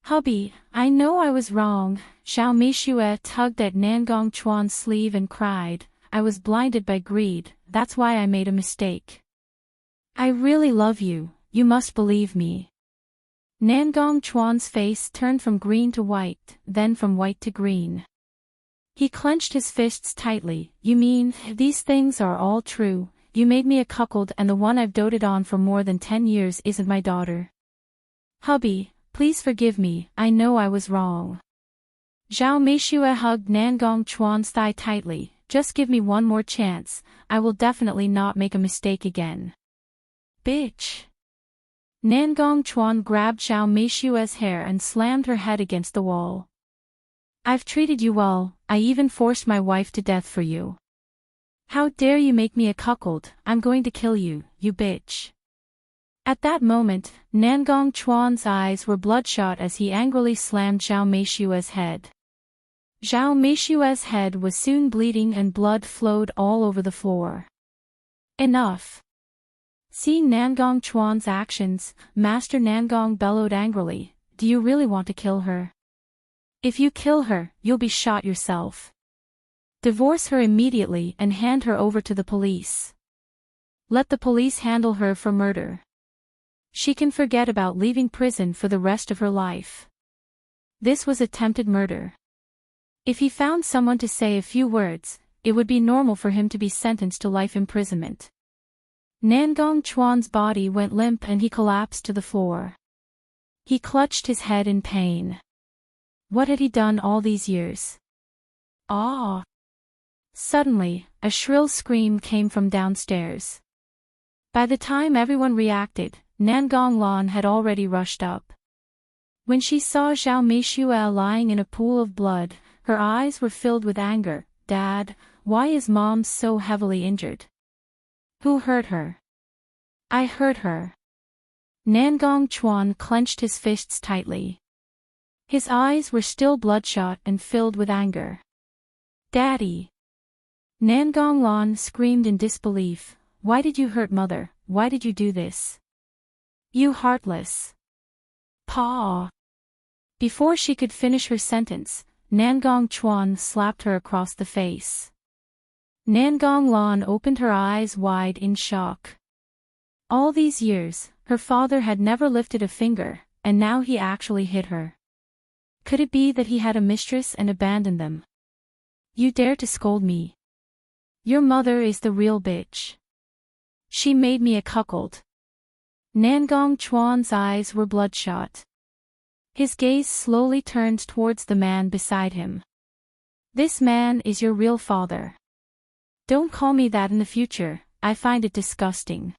Hubby, I know I was wrong. Zhao Meishue tugged at Nangong Chuan's sleeve and cried, I was blinded by greed, that's why I made a mistake. I really love you, you must believe me. Nangong Chuan's face turned from green to white, then from white to green. He clenched his fists tightly. You mean, these things are all true, you made me a cuckold and the one I've doted on for more than 10 years isn't my daughter. Hubby, please forgive me, I know I was wrong. Zhao Meishue hugged Nangong Chuan's thigh tightly, just give me one more chance, I will definitely not make a mistake again. Bitch. Nangong Chuan grabbed Zhao Meishue's hair and slammed her head against the wall. I've treated you well, I even forced my wife to death for you. How dare you make me a cuckold, I'm going to kill you, you bitch. At that moment, Nangong Chuan's eyes were bloodshot as he angrily slammed Zhao Meishue's head. Zhao Meishue's head was soon bleeding and blood flowed all over the floor. Enough. Seeing Nangong Chuan's actions, Master Nangong bellowed angrily, do you really want to kill her? If you kill her, you'll be shot yourself. Divorce her immediately and hand her over to the police. Let the police handle her for murder. She can forget about leaving prison for the rest of her life. This was attempted murder. If he found someone to say a few words, it would be normal for him to be sentenced to life imprisonment. Nangong Chuan's body went limp and he collapsed to the floor. He clutched his head in pain. What had he done all these years? Ah! Suddenly, a shrill scream came from downstairs. By the time everyone reacted, Nangong Lan had already rushed up. When she saw Zhao Meishue lying in a pool of blood, her eyes were filled with anger. Dad, why is Mom so heavily injured? Who hurt her? I hurt her. Nangong Chuan clenched his fists tightly. His eyes were still bloodshot and filled with anger. Daddy! Nangong Lan screamed in disbelief. Why did you hurt mother? Why did you do this? You heartless! Pa! Before she could finish her sentence, Nangong Chuan slapped her across the face. Nangong Lan opened her eyes wide in shock. All these years, her father had never lifted a finger, and now he actually hit her. Could it be that he had a mistress and abandoned them? You dare to scold me? Your mother is the real bitch. She made me a cuckold. Nangong Chuan's eyes were bloodshot. His gaze slowly turned towards the man beside him. This man is your real father. Don't call me that in the future, I find it disgusting.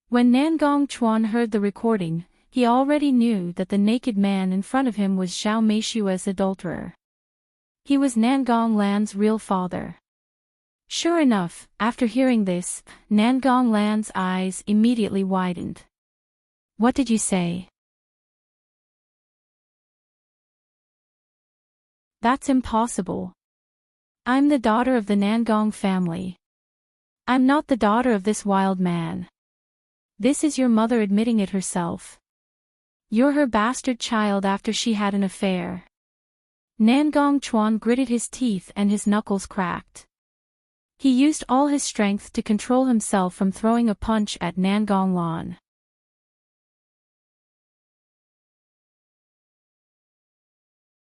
When Nangong Chuan heard the recording, he already knew that the naked man in front of him was Zhao Meishua's adulterer. He was Nangong Lan's real father. Sure enough, after hearing this, Nangong Lan's eyes immediately widened. What did you say? That's impossible. I'm the daughter of the Nangong family. I'm not the daughter of this wild man. This is your mother admitting it herself. You're her bastard child after she had an affair. Nangong Chuan gritted his teeth and his knuckles cracked. He used all his strength to control himself from throwing a punch at Nangong Lan.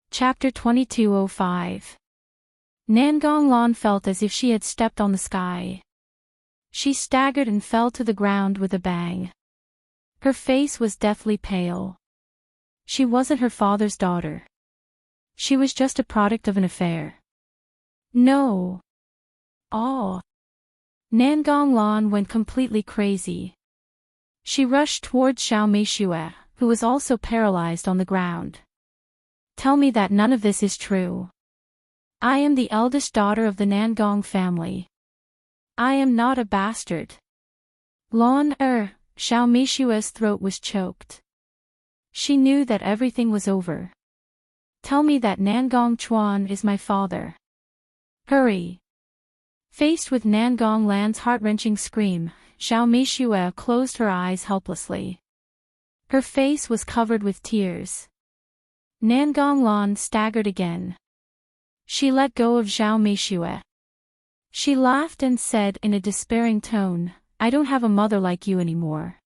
Chapter 2205. Nangong Lan felt as if she had stepped on the sky. She staggered and fell to the ground with a bang. Her face was deathly pale. She wasn't her father's daughter. She was just a product of an affair. No. Oh. Nangong Lan went completely crazy. She rushed towards Zhao Meishue, who was also paralyzed on the ground. Tell me that none of this is true. I am the eldest daughter of the Nangong family. I am not a bastard. Zhao Meishue's throat was choked. She knew that everything was over. Tell me that Nangong Chuan is my father. Hurry. Faced with Nangong Lan's heart-wrenching scream, Zhao Meishue closed her eyes helplessly. Her face was covered with tears. Nangong Lan staggered again. She let go of Zhao Meishue. She laughed and said in a despairing tone, I don't have a mother like you anymore.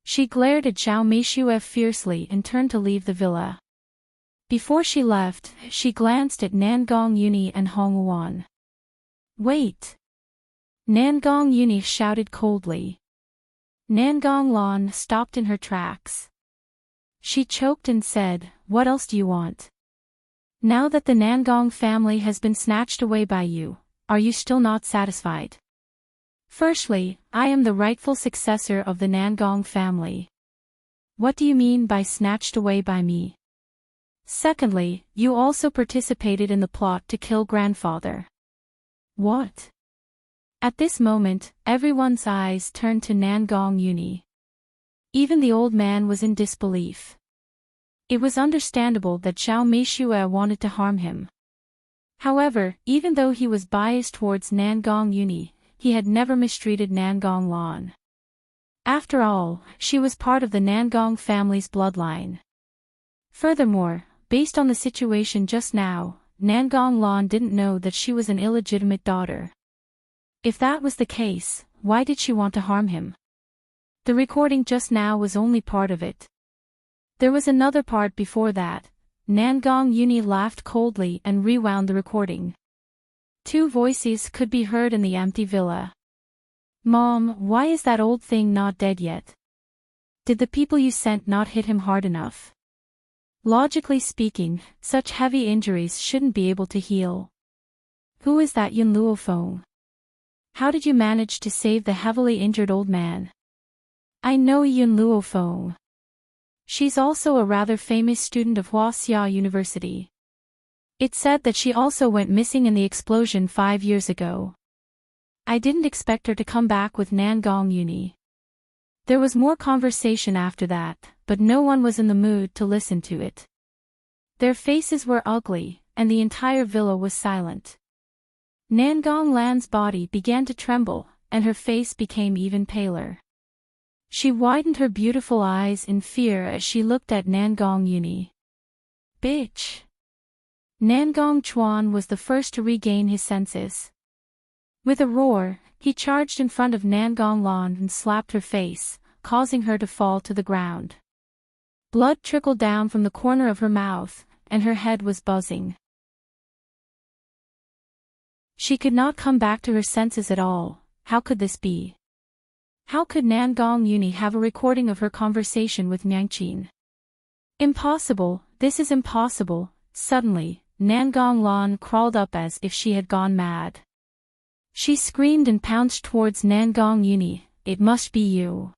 She glared at Zhao Meishue fiercely and turned to leave the villa. Before she left, she glanced at Nangong Yuni and Hong Wan. Wait! Nangong Yuni shouted coldly. Nangong Lan stopped in her tracks. She choked and said, What else do you want? Now that the Nangong family has been snatched away by you, are you still not satisfied? Firstly, I am the rightful successor of the Nangong family. What do you mean by snatched away by me? Secondly, you also participated in the plot to kill grandfather. What? At this moment, everyone's eyes turned to Nangong Yuni. Even the old man was in disbelief. It was understandable that Zhao Meishue wanted to harm him. However, even though he was biased towards Nangong Yuni, he had never mistreated Nangong Lan. After all, she was part of the Nangong family's bloodline. Furthermore, based on the situation just now, Nangong Lan didn't know that she was an illegitimate daughter. If that was the case, why did she want to harm him? The recording just now was only part of it. There was another part before that. Nangong Yuni laughed coldly and rewound the recording. Two voices could be heard in the empty villa. Mom, why is that old thing not dead yet? Did the people you sent not hit him hard enough? Logically speaking, such heavy injuries shouldn't be able to heal. Who is that Yun Luofeng? How did you manage to save the heavily injured old man? I know Yun Luofeng. She's also a rather famous student of Huaxia University. It's said that she also went missing in the explosion 5 years ago. I didn't expect her to come back with Nangong Yuni. There was more conversation after that, but no one was in the mood to listen to it. Their faces were ugly, and the entire villa was silent. Nangong Lan's body began to tremble, and her face became even paler. She widened her beautiful eyes in fear as she looked at Nangong Uni. Bitch! Nangong Chuan was the first to regain his senses. With a roar, he charged in front of Nangong Lan and slapped her face, causing her to fall to the ground. Blood trickled down from the corner of her mouth, and her head was buzzing. She could not come back to her senses at all. How could this be? How could Nangong Uni have a recording of her conversation with Nyangqin? Impossible, this is impossible. Suddenly, Nangong Lan crawled up as if she had gone mad. She screamed and pounced towards Nangong Uni. It must be you.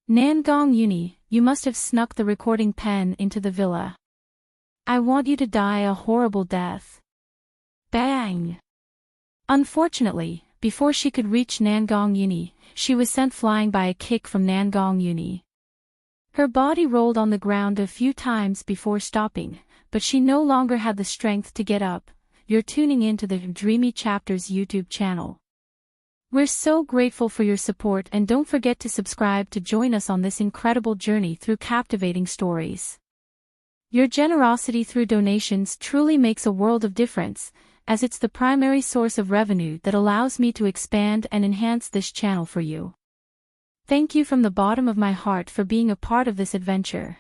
Nangong Uni, you must have snuck the recording pen into the villa. I want you to die a horrible death. Bang! Unfortunately, before she could reach Nangong Uni, she was sent flying by a kick from Nangong Uni. Her body rolled on the ground a few times before stopping, but she no longer had the strength to get up. You're tuning into the Dreamy Chapters YouTube channel. We're so grateful for your support, and don't forget to subscribe to join us on this incredible journey through captivating stories. Your generosity through donations truly makes a world of difference, as it's the primary source of revenue that allows me to expand and enhance this channel for you. Thank you from the bottom of my heart for being a part of this adventure.